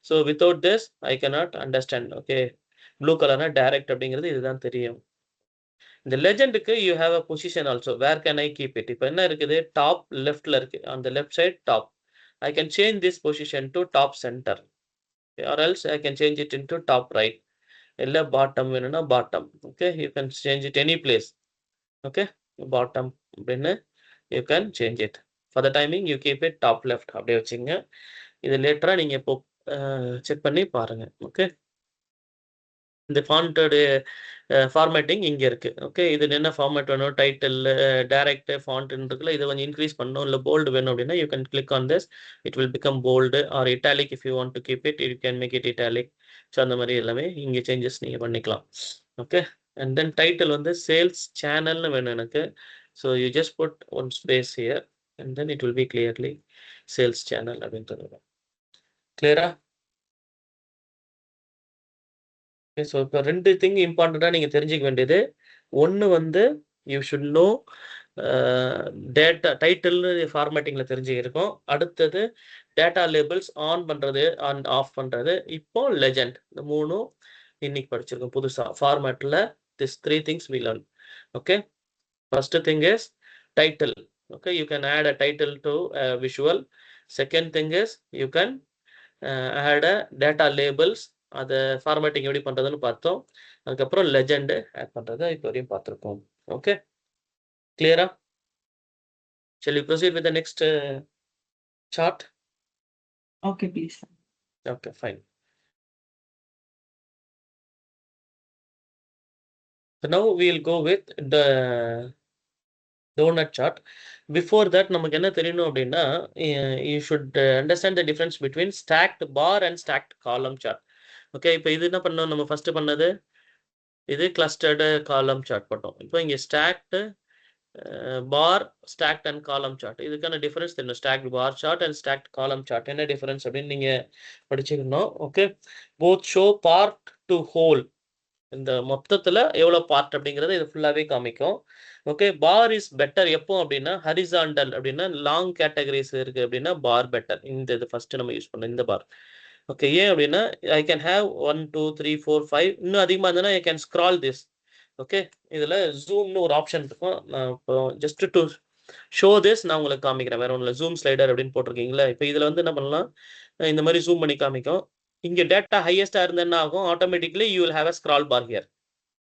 ஸோ without this I cannot understand. Okay, blue கலர்னா டைரக்ட் அப்படிங்கிறது இதுதான் தெரியும். இந்த லெஜெண்டுக்கு you have a position also. Where can I keep it? இப்போ என்ன இருக்குது? டாப் லெஃப்ட்ல இருக்கு. அந்த left side top. I can change this position to top centre, or else I can change it in to top right. இல்லை bottom வேணும்னா bottom. Okay, you can change it any place. Okay, bottom அப்படின்னு you can change it. For the timing you keep it top left அப்படியே வச்சுங்க. இது லேட்டரா நீங்க இப்போ check பண்ணி பாருங்க. ஓகே, இந்த ஃபாண்டட் ஃபார்மேட்டிங் இங்க இருக்கு. ஓகே, இது என்ன ஃபார்மேட் வேணும்? டைட்டில், டைரக்ட், ஃபாண்ட்னு இருக்குல்ல, இதை கொஞ்சம் இன்க்ரீஸ் பண்ணணும், இல்லை போல்டு வேணும் அப்படின்னா you can click on this. It will become bold or italic. If you want to keep it, you can make it italic. So அந்த மாதிரி எல்லாமே இங்கே சேஞ்சஸ் நீங்க பண்ணிக்கலாம். ஓகே, and then title வந்து சேல்ஸ் சேனல்னு வேணும் எனக்கு. So you just put one space here and then it will be clearly sales channel அப்படின்றது. கிளியரா? ஸோ இப்போ ரெண்டு திங் இம்பார்ட்டண்ட்டாக நீங்கள் தெரிஞ்சுக்க வேண்டியது. ஒன்று வந்து யூ ஷுட் நோ டேட்டா டைட்டில்னு ஃபார்மேட்டிங்கில் தெரிஞ்சுக்கிருக்கோம். அடுத்தது டேட்டா லேபிள்ஸ் ஆன் பண்ணுறது அண்ட் ஆஃப் பண்ணுறது. இப்போ லெஜண்ட். இந்த மூணும் இன்னைக்கு படிச்சிருக்கோம் புதுசாக ஃபார்மேட்டில். This 3 things we learn. Okay. First thing is title. Okay, you can add a title to a visual. Second thing is you can add a data labels. அது ஃபார்மேட்டிங் எப்படி பண்றதுன்னு பார்த்தோம். அதுக்கப்புறம் லெஜெண்ட் ஆட் பண்றதை இப்போ வரையும் பார்த்துருக்கோம். ஓகே, கிளியரா? Shall we proceed with the next chart? Okay, please. Okay, fine. So now we'll go with the donut chart. Before that நமக்கு என்ன தெரியணும் அப்படின்னா, you should understand the difference between stacked bar and stacked column chart. Okay, இப்போ இது என்ன பண்ணோம்? நம்ம first பண்ணது இது கிளஸ்டர்டு காலம் சார்ட் பண்ணோம். இப்போ இங்கே stacked bar, stacked and column chart. இதுக்கான டிஃபரன்ஸ் தெரியும். Stacked bar chart and stacked column chart என்ன டிஃபரன்ஸ் அப்படின்னு நீங்க படிச்சுக்கணும். Okay, both show part to whole. இந்த மொத்தத்துல எவ்வளவு பார்ட் அப்படிங்கறது இது ஃபுல்லாவே காமிக்கும். ஓகே, பார் இஸ் பெட்டர் எப்போ அப்படின்னா ஹரிசாண்டல் அப்படின்னா லாங் கேட்டகரிஸ் இருக்கு அப்படின்னா பார் பெட்டர். இந்த இது ஃபர்ஸ்ட் நம்ம யூஸ் பண்ணோம் இந்த பார். ஓகே, ஏன் அப்படின்னா ஐ கேன் ஹேவ் 1 2 3 4 5 இன்னும் அதிகமாக இருந்ததுன்னா I can scroll this. Okay, இதில் ஜூம்னு ஒரு ஆப்ஷன் இருக்கும். நான் இப்போ ஜஸ்ட் டு ஷோ திஸ் நான் உங்களுக்கு காமிக்கிறேன். வேற ஒன்றும் இல்லை, ஜூம் ஸ்லைடர் அப்படின்னு போட்டிருக்கீங்களா? இப்போ இதில் வந்து என்ன பண்ணலாம், இந்த மாதிரி ஜூம் பண்ணி காமிக்கும். இங்கே டேட்டா ஹையஸ்டாக இருந்தா என்ன ஆகும்? Automatically you will have a scroll bar here.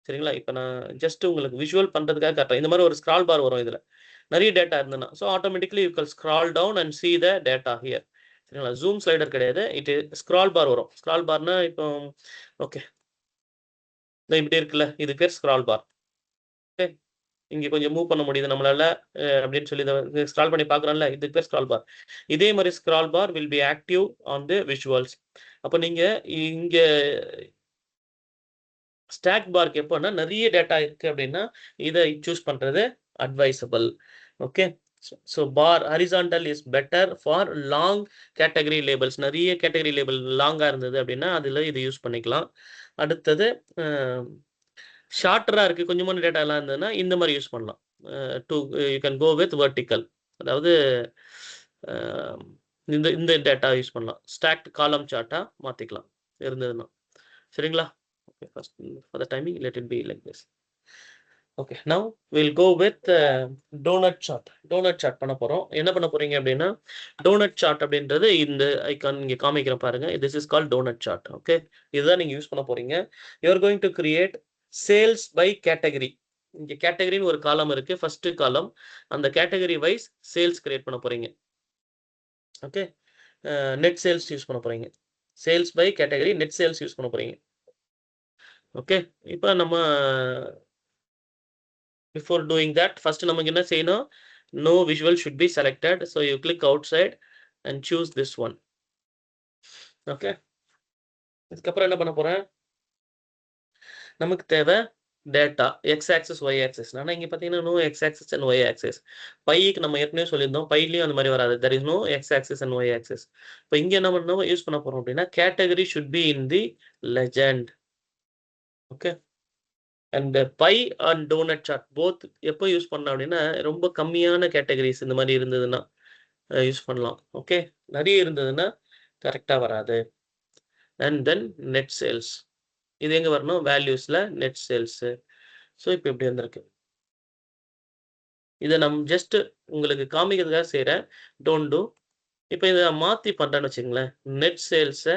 சரிங்களா? இப்போ நான் ஜஸ்ட் உங்களுக்கு விஷுவல் பண்ணுறதுக்காக காட்டுறேன். இந்த மாதிரி ஒரு ஸ்க்ரால் பார் வரும் இதில் நிறைய டேட்டா இருந்ததுன்னா. So automatically you can scroll down and see the data here. சரிங்களா? ஜூம் ஸ்லைடர் கிடையாது, இது ஸ்க்ரால் பார் வரும். ஸ்க்ரால் பார்னா இப்போ ஓகே இப்படி இருக்குல்ல, இது பேர் ஸ்க்ரால் பார். ஓகே, இங்கே கொஞ்சம் மூவ் பண்ண முடியுது நம்மளால அப்படின்னு சொல்லி இதை ஸ்க்ரால் பண்ணி பார்க்குறோம்ல, இதுக்கு பேர் ஸ்க்ரால் பார். இதே மாதிரி scroll bar will be active on the visuals. அப்போ நீங்கள் இங்கே ஸ்டாக் பார்க்கு எப்போன்னா நிறைய டேட்டா இருக்கு அப்படின்னா இதை சூஸ் பண்ணுறது advisable. Okay, so bar horizontal is better for long category labels. நிறைய கேட்டகரி லேபிள் லாங்காக இருந்தது அப்படின்னா அதில் இது யூஸ் பண்ணிக்கலாம். அடுத்தது ஷார்ட்டராக இருக்குது, கொஞ்சமான டேட்டா எல்லாம் இருந்ததுன்னா இந்த மாதிரி யூஸ் பண்ணலாம். You can go with vertical, அதாவது இந்த டேட்டா யூஸ் பண்ணலாம். ஸ்டாக்ட் காலம் சார்ட்டாக மாற்றிக்கலாம் இருந்ததுன்னா. சரிங்களா? First, for the timing, let it be like this. Okay, now we'll go with donut chart. Donut chart பண்ண போறோம். என்ன பண்ண போறீங்க அப்படின்னா donut chart அப்படின்றது இந்த ஐகான் இங்க காமிக்கிறேன் பாருங்க. This is called donut chart. Okay, இதுதான் நீங்க யூஸ் பண்ண போறீங்க. You are going to create sales by category. இங்க கேட்டகரின்னு ஒரு காலம் இருக்கு. ஃபர்ஸ்ட் காலம் அந்த கேட்டகரி வைஸ் சேல்ஸ் கிரியேட் பண்ண போறீங்க. ஓகே, நெட் சேல்ஸ் யூஸ் பண்ண போறீங்க. Sales by category net sales use பண்ண போறீங்க. ஓகே, இப்போ நம்ம before doing that, first நமக்கு என்ன செய்யணும்? No visual should be selected. So you click outside and choose this one. Okay, இதுக்கப்புறம் என்ன பண்ண போறேன்? நமக்கு தேவை data X axis Y axis. ஆனால் இங்கே பார்த்தீங்கன்னா no X axis and Y axis. பைக்கு நம்ம ஏற்கனவே சொல்லியிருந்தோம், பைலையும் அந்த மாதிரி வராது. There is no X axis and Y axis. இப்போ இங்கே என்ன பண்ணணும் யூஸ் பண்ண போறோம் அப்படின்னா category should be in the legend. Okay, and pie and donut chart both எப்போ யூஸ் பண்ணலாம் அப்படின்னா ரொம்ப கம்மியான கேட்டகரிஸ் இந்த மாதிரி இருந்ததுன்னா யூஸ் பண்ணலாம். ஓகே, நிறைய இருந்ததுன்னா கரெக்டாக வராது. அண்ட் தென் நெட் சேல்ஸ், இது எங்கே வரணும்? வேல்யூஸில் நெட் சேல்ஸு. ஸோ இப்போ இப்படி வந்திருக்கு. இதை நம்ம ஜஸ்ட் உங்களுக்கு காமிக்கிறதுக்காக செய்கிறேன், டோன்ட் டூ. இப்போ இதை மாற்றி பண்ணுறேன்னு வச்சுங்களேன். நெட் சேல்ஸை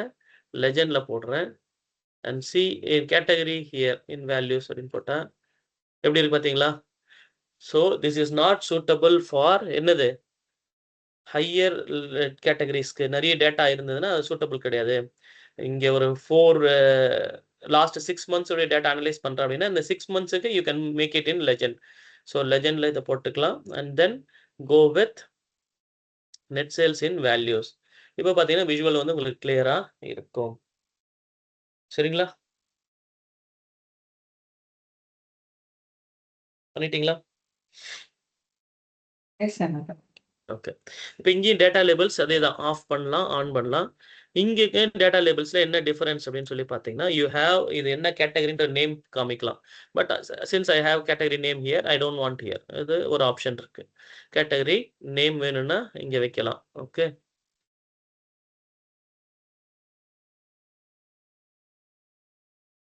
லெஜெண்டில் போடுறேன் and see in category here in values அப்படின்னு போட்டால் எப்படி இருக்கு பார்த்தீங்களா? So this is not suitable for என்னது ஹையர் கேட்டகரிஸ்க்கு. நிறைய டேட்டா இருந்ததுன்னா அது சூட்டபிள் கிடையாது. இங்கே ஒரு 4 லாஸ்ட் 6 months உடைய டேட்டா அனலைஸ் பண்ணுறேன் அப்படின்னா இந்த 6 monthsக்கு you can make it in legend. So லெஜெண்டில் இதை போட்டுக்கலாம் and then go with net sales in values. இப்போ பார்த்தீங்கன்னா விஷுவல் வந்து உங்களுக்கு கிளியராக இருக்கும். சரிங்களா? பண்ணிட்டீங்களா? Yes, sir. ஓகே, இப்போ இங்கேயும் டேட்டா லேபிள்ஸ் அதே தான், ஆஃப் பண்ணலாம் ஆன் பண்ணலாம். இங்கே டேட்டா லேபிள்ஸில் என்ன டிஃபரன்ஸ் அப்படின்னு சொல்லி பார்த்தீங்கன்னா யூ ஹேவ் இது என்ன கேட்டகரின்ற நேம் காமிக்கலாம். But since I have category name here, I don't want hear. இது ஒரு ஆப்ஷன் இருக்கு. கேட்டகரி நேம் வேணும்னா இங்கே வைக்கலாம். ஓகே,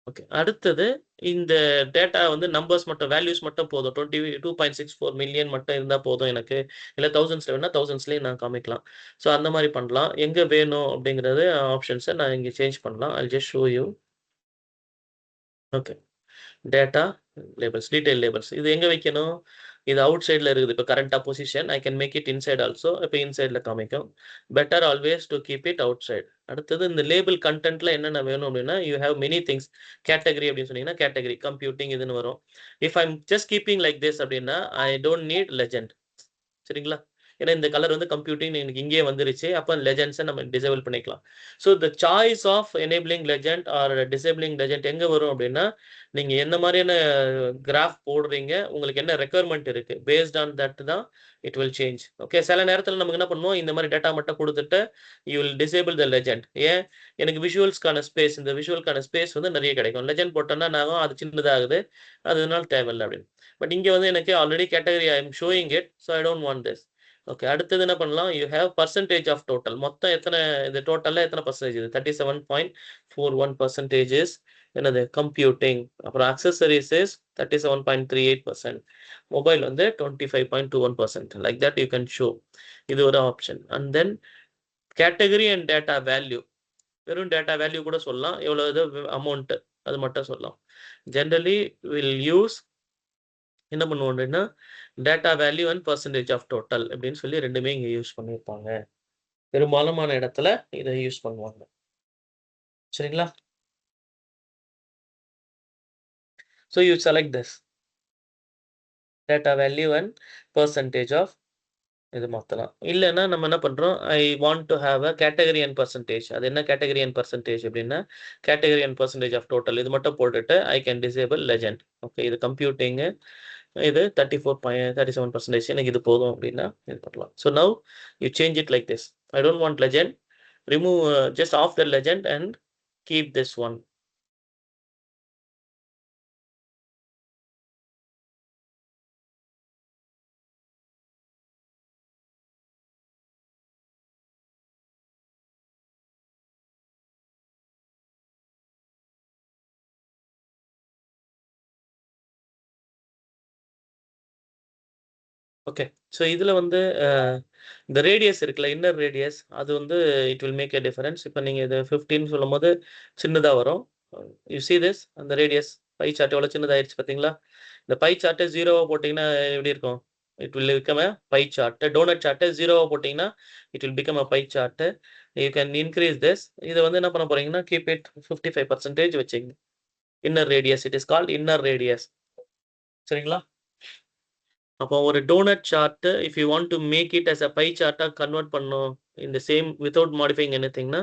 ஓகே, அடுத்தது இந்த டேட்டா வந்து நம்பர்ஸ் மட்டும் வேல்யூஸ் மட்டும் போதும். 22.64 மில்லியன் மட்டும் இருந்தால் போதும் எனக்கு. இல்லை தௌசண்ட்ஸில் வேணா தௌசண்ட்ஸ்லேயும் நான் காமிக்கலாம். ஸோ அந்த மாதிரி பண்ணலாம். எங்கே வேணும் அப்படிங்கிறது ஆப்ஷன்ஸை நான் இங்கே சேஞ்ச் பண்ணலாம். I just show you. Okay, data labels, detail labels இது எங்கே வைக்கணும்? இது அவுட் சைடில் இருக்குது. இப்போ கரண்டாக position I can make it inside also. இப்போ இன்சைடில் காமிக்கும். Better always to keep it outside. அடுத்தது இந்த லேபிள் கண்டென்ட்ல என்னென்ன வேணும் அப்படின்னா you have many things. Category அப்படின்னு சொன்னீங்கன்னா கேட்டகரி கம்ப்யூட்டிங் இதுன்னு வரும். If I'm just keeping like this அப்படின்னா ஐ டோன்ட் நீட் லெஜெண்ட். சரிங்களா? ஏன்னா இந்த கலர் வந்து கம்ப்யூட்டிங் எனக்கு இங்கே வந்துருச்சு. அப்போ லெஜெண்ட்ஸை நம்ம டிசேபிள் பண்ணிக்கலாம். So the choice of enabling legend or disabling legend எங்கே வரும் அப்படின்னா நீங்கள் என்ன மாதிரியான கிராஃப் போடுறீங்க, உங்களுக்கு என்ன ரெக்குயர்மெண்ட் இருக்குது, பேஸ்ட் ஆன் தட் தான் இட் வில் சேஞ்ச். ஓகே, சில நேரத்தில் நமக்கு என்ன பண்ணுவோம், இந்த மாதிரி டேட்டா மட்டும் கொடுத்துட்டு you will disable the legend. ஏன்? எனக்கு விஷுவல்ஸ்க்கான ஸ்பேஸ், இந்த விஷுவல்கான ஸ்பேஸ் வந்து நிறைய கிடைக்கும். லெஜெண்ட் போட்டோன்னா நான் அது சின்னதாகுது, அதனால தேவையில்லை அப்படின்னு. பட் இங்கே வந்து எனக்கு already category I am showing it, so I don't want this. Okay, அடுத்தது என்ன பண்ணலாம்? You have percentage of total. மொத்தம் எத்தனை, இது டோட்டலில் எத்தனை பர்சன்டேஜ்? இது 37.41% என்னது கம்ப்யூட்டிங். அப்புறம் அக்சசரிஸ் இஸ் 37.38%. மொபைல் வந்து 25.21%. Like that you can show. இது ஒரு option. And then category and data value, வெறும் டேட்டா வேல்யூ கூட சொல்லலாம். எவ்வளோ இது அமௌண்ட் அது மட்டும் சொல்லலாம். ஜென்ரலி வில் யூஸ் என்ன பண்ணுவோம் அப்படின்னா data value and percentage of total அப்படின்னு சொல்லி ரெண்டுமே இங்கே யூஸ் பண்ணியிருப்பாங்க. பெரும்பாலான இடத்துல இதை யூஸ் பண்ணுவாங்க. சரிங்களா? So you select this data value and percentage of இது மாற்றலாம். இல்லைன்னா நம்ம என்ன பண்ணுறோம், I want to have a category and percentage. அது என்ன கேட்டகரி அண்ட் பர்சன்டேஜ் அப்படின்னா category and percentage of total இது மட்டும் போட்டுட்டு I can disable legend. Okay, இது கம்ப்யூட்டிங்கு, இது 37% எனக்கு இது போதும் அப்படின்னா இது பண்ணலாம். So now you change it like this. I don't want legend, remove just off the legend and keep this one. Okay. So இதுல வந்து இந்த ரேடியஸ் இருக்குல்ல, இன்னர் ரேடியஸ் அது வந்து it will make a difference. இப்போ நீங்க இது 15 சொல்லும்போது சின்னதா வரும். யூ see this அந்த ரேடியஸ் பை சார்ட் எவ்வளோ சின்னதாயிருச்சு பார்த்தீங்களா? இந்த பை சார்ட்ட 0வா போட்டீங்கன்னா எப்படி இருக்கும்? It will become a pie chart. Donut சார்ட்ட 0வா போட்டீங்கன்னா it will become a pie chart. You can increase this. இத வந்து என்ன பண்ண போறீங்கன்னா, கீப் இட் 55% வச்சுக்கங்க. Inner radius it is called inner radius. சரிங்களா? அப்போ ஒரு donut chart if you want to make it as a pie chart convert பண்ணணும் in the same without modifying anything na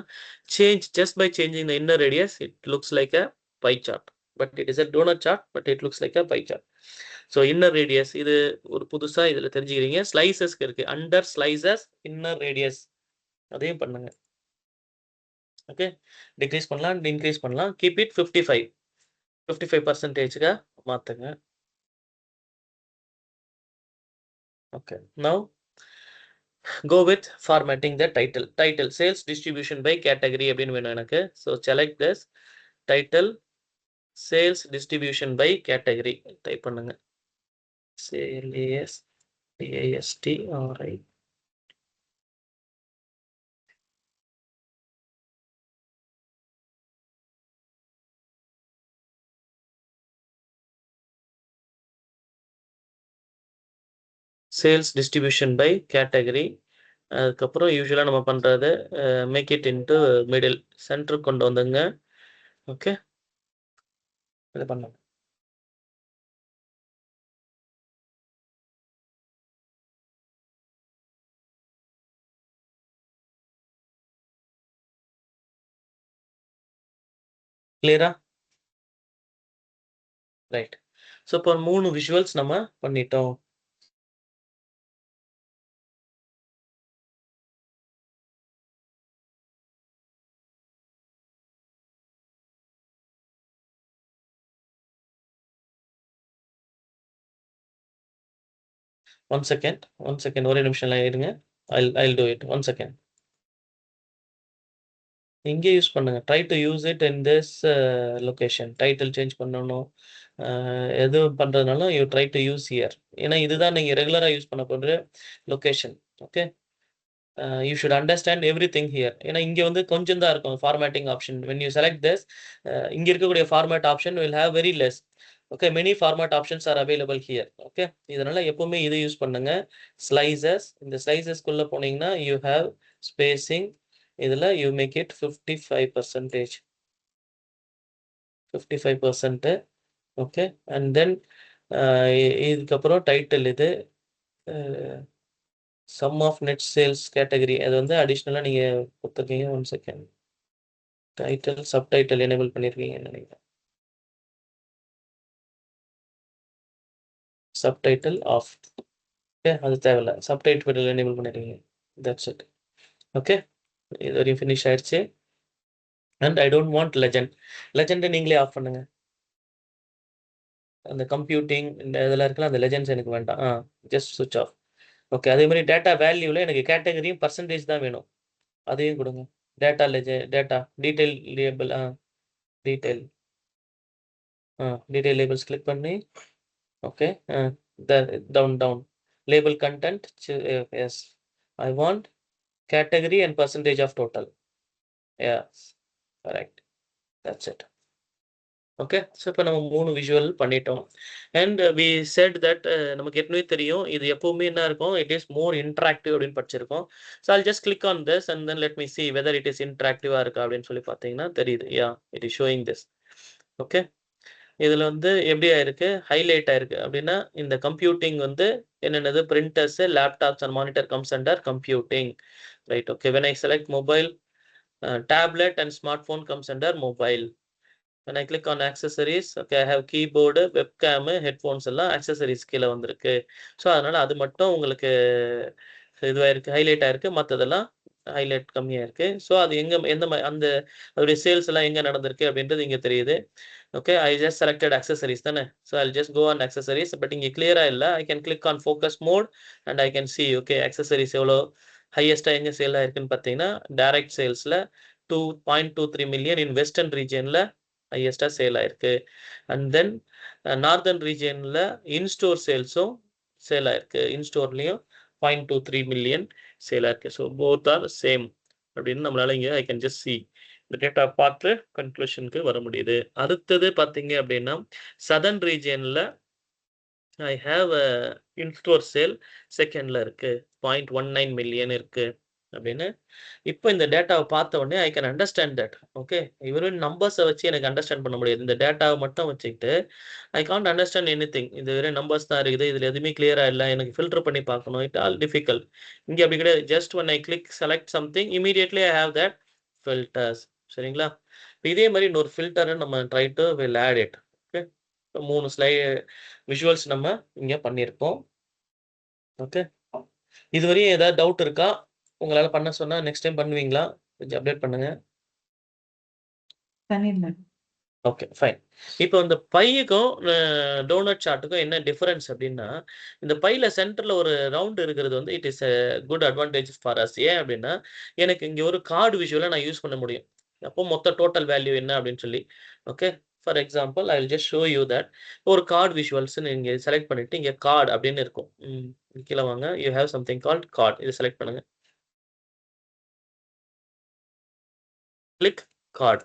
change just by changing the inner radius it looks like a pie chart, but it is a donut chart but it looks like a pie chart. So inner radius இது ஒரு புதுசா இதுல தெரிஞ்சுக்கிறீங்க. slices இருக்கு, under slices inner radius அதையும் பண்ணுங்க. Okay, degrees பண்ணலாம் increase பண்ணலாம். keep it 55% மாத்துங்க. Okay, now go with formatting the title. Title sales distribution by category அப்படின்னு வேணும் எனக்கு. So select this title sales distribution by category type பண்ணுங்க. sales DASTRI sales distribution by category. அதுக்கப்புறம் யூஸ்வலா நம்ம பண்றது make it into middle centre கொண்டு வந்துங்க. ஓகே, இது பண்ணுங்க. கிளியரா? ரைட். ஸோ இப்போ 3 விஷுவல்ஸ் நம்ம பண்ணிட்டோம். ஒன் செகண்ட் ஒரே நிமிஷம் இருங்க. I'll do it. 1 second. இங்கே யூஸ் பண்ணுங்க. Try to use it in this location. Title change பண்ணணும். எது பண்றதுனாலும் you try to use here. ஏன்னா இதுதான் நீங்க ரெகுலரா யூஸ் பண்ண போற location. Okay, you should understand everything here. ஏன்னா இங்க வந்து கொஞ்சம் தான் இருக்கும் ஃபார்மேட்டிங் option. when you select this இங்க இருக்கக்கூடிய format option will have very less. Okay, many format options are available here. Okay, இதனால எப்பவுமே இதை யூஸ் பண்ணுங்க. ஸ்லைசஸ், இந்த ஸ்லைசஸ்க்குள்ள போனீங்கன்னா you have spacing. இதுல you make it 55%. 55%. Okay, and then இதுக்கப்புறம் டைட்டில் இது sum of net sales category அது வந்து அடிஷனலா நீங்க கொடுத்துருக்கீங்க. 1 செகண்ட். டைட்டில் சப்டைட்டில் எனேபிள் பண்ணிருக்கீங்கன்னு நினைக்கிறேன். Subtitle off. ஓகே, அது தேவையில்ல. சப்டைட்டில் எனேபிள் பண்ணிருக்கீங்க. That's it. ஓகே, இது வரையும் ஃபினிஷ் ஆயிடுச்சு. And I don't want legend நீங்களே ஆஃப் பண்ணுங்க. அந்த கம்ப்யூட்டிங் இந்த இதெல்லாம் இருக்கலாம், அந்த லெஜெண்ட்ஸ் எனக்கு வேண்டாம். ஜஸ்ட் சுவிட்ச் ஆஃப். ஓகே, அதே மாதிரி டேட்டா வேல்யூவில் எனக்கு கேட்டகரியும் பர்சன்டேஜ் தான் வேணும். அதையும் கொடுங்க. Data detail label. Detail labels click பண்ணி okay, down label content. Yes, I want category and percentage of total. Yes, correct. That's it. Okay, so இப்போ நம்ம 3 விஷுவல் பண்ணிட்டோம். அண்ட் வி செட் தட் நமக்கு ஏற்கனவே தெரியும் இது எப்பவுமே என்ன இருக்கும், இட் இஸ் மோர் இன்ட்ராக்டிவ் அப்படின்னு படிச்சிருக்கோம். So I'll just click on this and then let me see whether it is இன்ட்ராக்டிவா இருக்கா அப்படின்னு சொல்லி பார்த்தீங்கன்னா தெரியுது. Yeah, it is showing this. Okay, இதில் வந்து எப்படி ஆயிருக்கு, ஹைலைட் ஆயிருக்கு அப்படின்னா இந்த கம்ப்யூட்டிங் வந்து என்னென்னது printers, laptops and monitor comes under computing. Right. Okay, when I select mobile, tablet and smartphone comes under mobile. when I click on accessories, okay, I have keyboard, webcam, headphones எல்லாம் accessories கீழே வந்திருக்கு. So அதனால அது மட்டும் உங்களுக்கு இதுவாக இருக்கு, highlight ஆயிருக்கு. மற்றதெல்லாம் ஹைலைட் கம்மியாக இருக்கு. ஸோ அது எங்க எந்த அந்த அதோடைய சேல்ஸ் எல்லாம் எங்க நடந்திருக்கு அப்படின்றது இங்க தெரியுது. Okay, I just selected accessories தானே. So I'll just go on accessories. But இங்க கிளியரா இல்லை. I can click on focus mode and I can see okay accessories எவ்வளோ ஹையஸ்டா எங்க சேல் ஆயிருக்குன்னு பார்த்தீங்கன்னா டைரக்ட் சேல்ஸ்ல 2.23 million இன் வெஸ்டர்ன் ரீஜியன்ல ஹையஸ்டா சேல் ஆயிருக்கு. அண்ட் தென் நார்தர்ன் ரீஜியன்ல இன்ஸ்டோர் சேல்ஸும் சேல் ஆயிருக்கு. இன்ஸ்டோர்லயும் 0.23 மில்லியன் சேல் ஆயிருக்கு. ஸோ போத் ஆர் சேம் அப்படின்னு நம்மளால இங்க ஐ கேன் ஜஸ்ட் சி இந்த டேட்டா பார்த்து கன்க்ளூஷனுக்கு வர முடியுது. அடுத்தது பார்த்தீங்க அப்படின்னா சதர்ன் ரீஜியன்ல I have a instore sale செகண்ட்ல இருக்கு 0.19 மில்லியன் இருக்கு அப்படின்னு. இப்போ இந்த டேட்டாவை பார்த்த உடனே I can understand that. Okay, இவரும் நம்பர்ஸை வச்சு எனக்கு அண்டர்ஸ்டாண்ட் பண்ண முடியாது. இந்த டேட்டாவை மட்டும் வச்சுக்கிட்டு I can't understand any thing. இது வெறும் நம்பர்ஸ் தான் இருக்குது, இதில் எதுவுமே கிளியரா இல்லை, எனக்கு ஃபில்டர் பண்ணி பார்க்கணும், இட் ஆல் டிஃபிகல்ட். இங்கே அப்படி கிடையாது. Just one I click select something immediately I have that filters. சரிங்களா? இதே மாதிரி இன்னொரு ஃபில்டரை நம்ம try to will add it. Okay, 3 visuals நம்ம இங்கே பண்ணியிருக்கோம். ஓகே, இதுவரையும் ஏதாவது டவுட் இருக்கா? உங்களால பண்ண சொன்னா நெக்ஸ்ட் டைம் பண்ணுவீங்களா? கொஞ்சம் அப்டேட் பண்ணுங்க. பண்ணிடலாம். Okay, fine. இப்போ இந்த பையுக்கும் டோனட் சார்ட்டுக்கும் என்ன டிஃபரன்ஸ் அப்படின்னா, இந்த பையில சென்டர்ல ஒரு ரவுண்ட் இருக்கிறது வந்து it is a good advantage for us. ஏன் அப்படின்னா, எனக்கு இங்க ஒரு கார்டு விஷுவலா நான் யூஸ் பண்ண முடியும். அப்போ மொத்த டோட்டல் வேல்யூ என்ன அப்படின்னு சொல்லி. Okay, for example I will just show you that. ஒரு கார்டு விஷுவல்ஸ் நீங்க செலக்ட் பண்ணிட்டு இங்க கார்டு அப்படின்னு இருக்கும். கீழே வாங்க. You have something called card. இதை செலக்ட் பண்ணுங்க. Click card.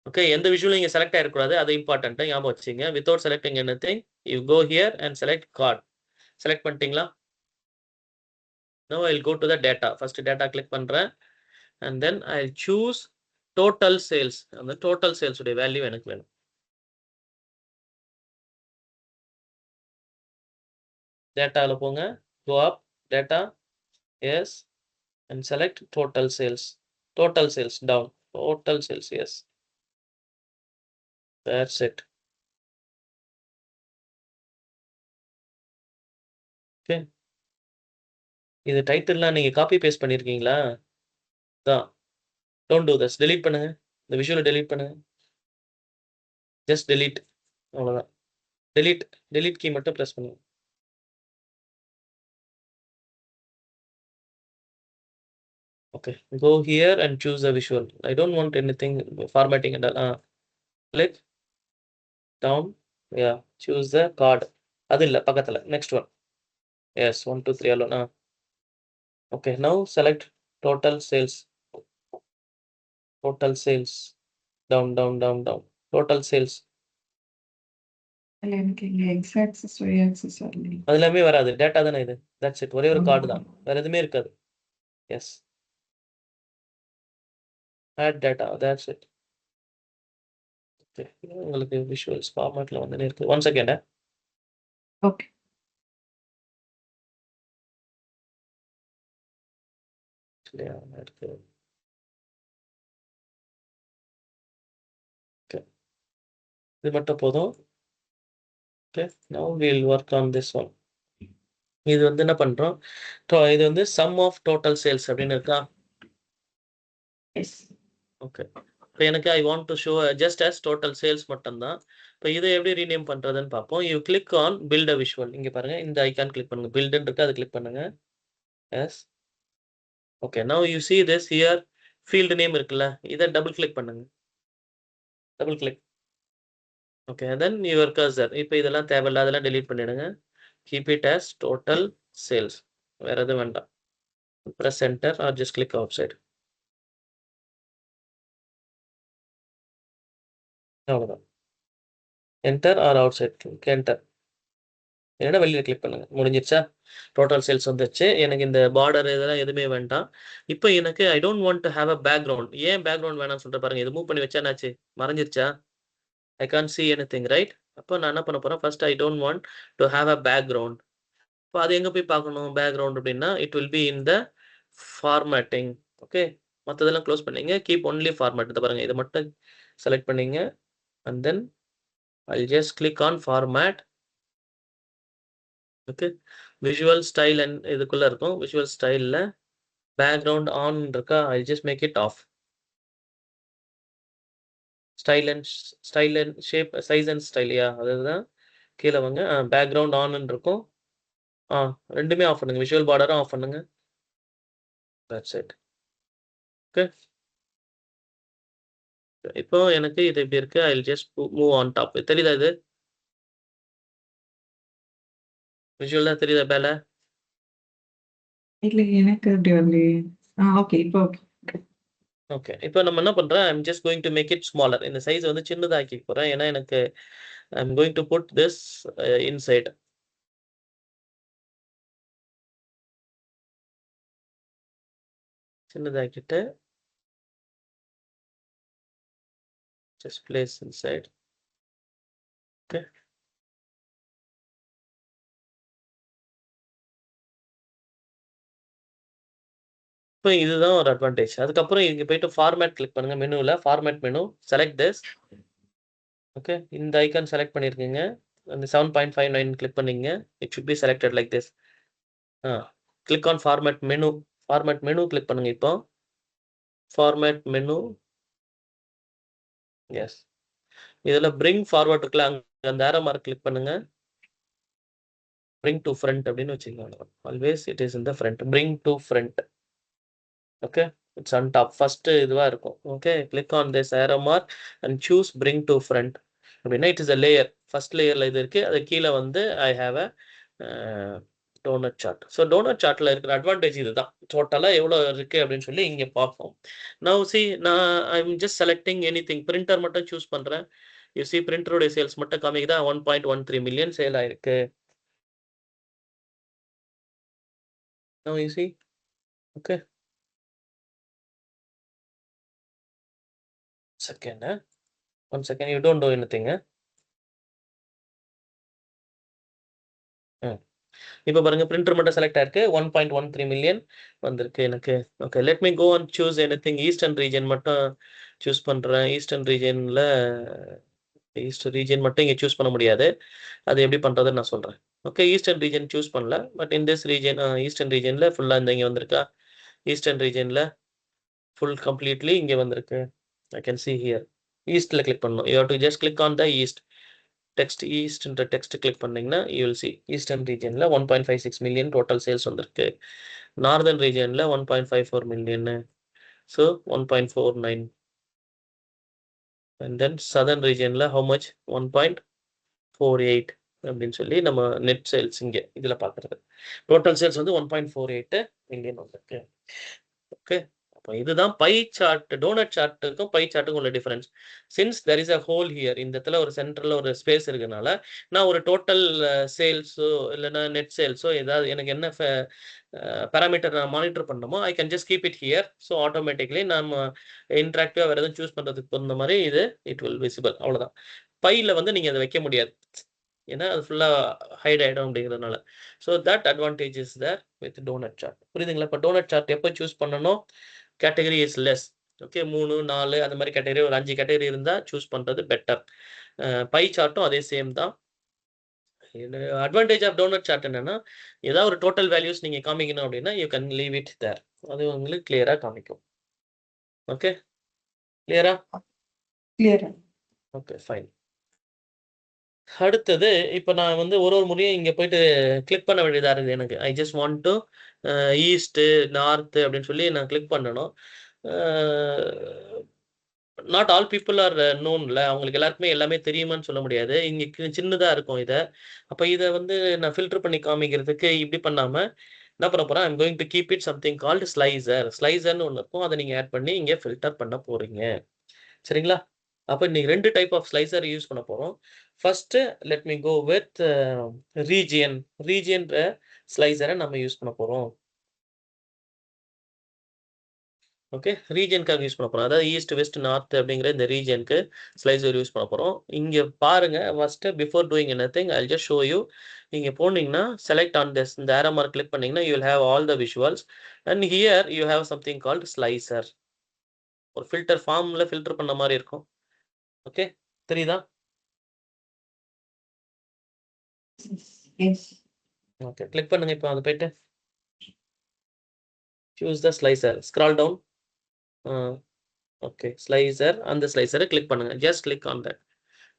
ஓகே, எந்த விஷுவலும் இங்க செலக்ட் ஆயிடக்கூடாது. அது இம்பார்ட்டன்ட், ஞாபகம் வச்சுங்க. Without selecting anything you go here and select card. Select பண்ணிட்டீங்களா? No I will go to the data. First data click பண்றேன் and then I will choose total sales. அந்த டோட்டல் சேல்ஸ் உடைய value எனக்கு வேணும். டேட்டால போங்க, go up, data, yes, and select total sales. Total sales down, total sales, yes, that's it. Okay, இது டைட்டில்லாம் நீங்க காப்பி பேஸ்ட் பண்ணிருக்கீங்களா? தான். Don't do this. டெலீட் பண்ணுங்க. இந்த விஷுவலை டெலீட் பண்ணுங்க. ஜஸ்ட் டெலீட், அவ்வளவுதான். டெலீட் கீ மட்டும் பிரஸ் பண்ணுங்க. Okay, go here and choose a visual. I don't want anything formatting and all. Click down. Yeah, choose the card. அது இல்ல, பக்கத்துல next one. Yes, 1 2 3 alone. Okay, now select total sales. Total sales. Down, down, down, down. Total sales. இல்ல எனக்கு இங்க X axis Y axis வரல. அது எல்லாமே வராது. டேட்டா தானே இது. That's it. ஒரே ஒரு கார்டு தான், வேற எதுவுமே இருக்காது. Yes. Add data. That's it. Okay, உங்களுக்கு visuals formatல வந்து இருக்கு. Once again. ஓகே. இருக்கு. Okay, இது மட்டும் போதும். Okay, now we'll work on this one. இது வந்து என்ன பண்றோம்? இது வந்து sum of total sales அப்படின்னு இருக்கா? எஸ். ஓகே, இப்போ எனக்கு ஐ want to show just as total sales மட்டும்தான். இப்போ இதை எப்படி ரீநேம் பண்றதுன்னு பார்ப்போம். You click on build a visual. இங்க பாருங்க, இந்த ஐகான் கிளிக் பண்ணுங்க. பில்டுன்னு இருக்கு, அதை கிளிக் பண்ணுங்க. Yes. Okay, now you see this here field name இருக்குல்ல, இதை டபுள் கிளிக் பண்ணுங்க. Double click. Okay, then your cursor. இப்போ இதெல்லாம் தேவையில்ல, அதெல்லாம் டெலீட் பண்ணிடுங்க. Keep it as total sales. வேற எதுவும் வேண்டாம். press enter or just click outside. அவ்வளவுதான். Enter or outside. Enter. இல்லைன்னா வெளியில கிளிக் பண்ணுங்க. முடிஞ்சிருச்சா? டோட்டல் சேல்ஸ் வந்துச்சு. எனக்கு இந்த பார்டர் இதெல்லாம் எதுவுமே வேண்டாம். இப்போ எனக்கு I don't want to have a background. ஏன் பேக்ரவுண்ட் வேணாம்னு சொல்லிட்டு பாருங்க. இது மூவ் பண்ணி வச்சா என்னாச்சு? மறைஞ்சிருச்சா? I can't see anything, right? அப்போ நான் என்ன பண்ண போறேன்? First I don't want to have a background. இப்போ அது எங்க போய் பார்க்கணும் பேக்ரவுண்ட் அப்படின்னா? It will be in the formatting. Okay, மற்றதெல்லாம் க்ளோஸ் பண்ணீங்க. Keep only format. இதை பாருங்க, இதை மட்டும் செலக்ட் பண்ணீங்க and then I'll just click on format. Okay, visual style and இதுக்குள்ள இருக்கும். visual styleல background on இருக்கா? I'll just make it off. style and shape, size and style. அதுதான் கீழே வாங்க. பேக்ரவுண்ட் ஆன் இருக்கும். ரெண்டுமே ஆஃப் பண்ணுங்க. விஷுவல் பார்டரும் ஆஃப் பண்ணுங்க. That's it. ஓகே, இப்போ எனக்கு இது எப்படி இருக்கு? ஐ will just move on top. தெரியுதா இது? விஷுவல் தான் தெரியுதா மேல? இல்ல எனக்கு அப்படி வரலையே. ஓகே, இப்போ ஓகே. ஓகே. இப்போ நம்ம என்ன பண்றோம், I'm just going to make it smaller. இந்த சைஸ் வந்து சின்னதாக்கி போறேன். ஏன்னா எனக்கு I'm going to put this inside. சின்னதாக்கிட்டு just place inside. Okay. இப்போ இதுதான் ஒரு அட்வான்டேஜ். அதுக்கப்புறம் இங்க போயிட்டு ஃபார்மேட் கிளிக் பண்ணுங்க. மெனுல format menu, select this. Okay. இந்த ஐகான் செலக்ட் பண்ணிருக்கீங்க. அந்த 7.59 கிளிக் பண்ணீங்க. It should be selected like this. Click on format menu. Format menu click பண்ணுங்க இப்போ. Format menu. எஸ். இதுல பிரிங் ஃபார்வர்ட் இருக்குல்ல, அங்க அந்த ஏரோ மார்க் கிளிக் பண்ணுங்க. பிரிங் டு ஃப்ரண்ட் அப்படின்னு வச்சுக்கோங்க. Always it is in the front. Bring to front. Okay. It's on top. First இதுவா இருக்கும். Okay. Click on this arrow mark and choose bring to front. அப்படின்னா it is a layer. First லேயர்ல இது இருக்கு. அது கீழே வந்து I have a donut chart. So donut சார்ட்ல இருக்கிற அட்வான்டேஜ் இதுதான். டோட்டலா எவ்வளோ இருக்கு அப்படின்னு சொல்லி இங்க பார்ப்போம். நவ் சி நான் I'm just selecting any thing. Printer மட்டும் சூஸ் பண்றேன். யூ சி பிரிண்டருடைய சேல்ஸ் மட்டும் காமிக்குதா? 1.13 மில்லியன் சேல் ஆயிருக்கு. Now you see. Okay. Second. 1 second. You don't do anything. இப்போ பாருங்க பிரிண்டர் மட்டும் செலக்ட் ஆயிருக்கு. 1.13 மில்லியன் வந்திருக்கு எனக்கு. Okay. Let me go and choose anything. Eastern region மட்டும் சூஸ் பண்றேன். ஈஸ்டர்ன் ரீஜன் மட்டும் இங்க சூஸ் பண்ண முடியாது. அது எப்படி பண்றதுன்னு நான் சொல்றேன். ஓகே. ஈஸ்டர்ன் ரீஜன் சூஸ் பண்ணல. But in this region eastern ரீஜன்ல ஃபுல்லா இந்த இங்க வந்திருக்கா? ஈஸ்டர்ன் ரீஜன்ல ஃபுல் கம்ப்ளீட்லி இங்க வந்திருக்கு. I can see here. ஈஸ்ட்ல கிளிக் பண்ணணும். You have to just click on the east. Text ஈஸ்ட்ன்ற டெக்ஸ்ட் கிளிக் பண்ணீங்கன்னா யூ வில் see ஈஸ்டர்ன் ரீஜன்ல 1.56 மில்லியன் டோட்டல் சேல்ஸ் வந்திருக்கு. நார்தர்ன் ரீஜன்ல 1.54 million. So 1.49. And then southern ரீஜன்ல how much? 1.48 அப்படின்னு சொல்லி நம்ம நெட் சேல்ஸ் இங்க இதுல பாக்குறது. டோட்டல் சேல்ஸ் வந்து 1.48 மில்லியன் வந்திருக்கு. ஓகே. அப்போ இதுதான் பை சார்ட். டோனட் சார்ட்டுக்கும் பை சார்ட்டுக்கும் உள்ள difference. Since there is a whole here. இந்த இடத்துல ஒரு சென்டர்ல ஒரு ஸ்பேஸ் இருக்கனால நான் ஒரு டோட்டல் சேல்ஸோ இல்லைன்னா நெட் சேல்ஸோ ஏதாவது எனக்கு என்ன பேராமீட்டர் நான் மானிட்டர் பண்ணணுமோ ஐ can just keep it here. So automatically நம்ம இன்ட்ராக்டிவா வேற எதுவும் சூஸ் பண்றதுக்கு தகுந்த மாதிரி இது இட் வில் விசிபிள். அவ்வளவுதான். பையில வந்து நீங்க அதை வைக்க முடியாது. ஏன்னா அது ஃபுல்லா ஹைட் ஆயிடும் அப்படிங்கிறதுனால. So that advantage is there with donut chart. புரியுதுங்களா? இப்போ டோனட் சார்ட் எப்போ சூஸ் பண்ணணும்? Category is less. ஓகே. 3, 4 அந்த மாதிரி கேட்டகரி ஒரு 5 கேட்டகரி இருந்தா சூஸ் பண்றது பெட்டர். பை சார்ட்டும் அதே சேம் தான். அட்வான்டேஜ் ஆஃப் டோனட் சார்ட் என்னன்னா ஏதாவது ஒரு டோட்டல் வேல்யூஸ் நீங்க காமிக்கணும் அப்படின்னா யூ கேன் லீவ் இட் தேர். அது உங்களுக்கு கிளியரா காமிக்கும். ஓகே. கிளியரா? கிளியர். Okay fine. அடுத்தது இப்போ நான் வந்து ஒரு முறையும் இங்க போயிட்டு கிளிக் பண்ண வேண்டியதா இருக்குது எனக்கு. I just want to east, north அப்படின்னு சொல்லி நான் கிளிக் பண்ணணும். நாட் ஆல் பீப்புள் ஆர் நோன்ல. அவங்களுக்கு எல்லாருக்குமே எல்லாமே தெரியுமான்னு சொல்ல முடியாது. இங்க சின்னதா இருக்கும் இத. அப்ப இத வந்து நான் ஃபில்டர் பண்ணி காமிக்கிறதுக்கு இப்படி பண்ணாம என்ன பண்ண போறேன், I'm going to keep it something called slicer. ஸ்லைசர்ன்னு ஒண்ணு இருக்கும். அத நீங்க ஆட் பண்ணி இங்க ஃபில்டர் பண்ண போறீங்க. சரிங்களா? அப்ப இன்னைக்கு 2 டைப் ஆஃப் ஸ்லைசர் யூஸ் பண்ண போறோம். First let me go with region. ரீஜியன்ற ஸ்லைசரை நம்ம யூஸ் பண்ண போறோம். ஓகே. ரீஜியனுக்காக யூஸ் பண்ண போறோம். அதாவது ஈஸ்ட், வெஸ்ட், நார்த் அப்படிங்கிற இந்த ரீஜியனுக்கு ஸ்லைசர் யூஸ் பண்ண போறோம். இங்க பாருங்க first before doing anything I will just show you. இங்க போனீங்கன்னா செலக்ட் ஆன் திஸ் இந்த ஏரோ மார்க் கிளிக் பண்ணீங்கன்னா you will have all the visuals and here you have something called slicer. ஒரு ஃபில்டர் ஃபார்ம்ல ஃபில்டர் பண்ண மாதிரி இருக்கும். ஓகே. தெரியுதா? எஸ். ஓகே. கிளிக் பண்ணுங்க இப்போ அது போயிட்டு choose the slicer. Scroll down. Okay. Slicer. அந்த ஸ்லைசரை கிளிக் பண்ணுங்க. Just click on that.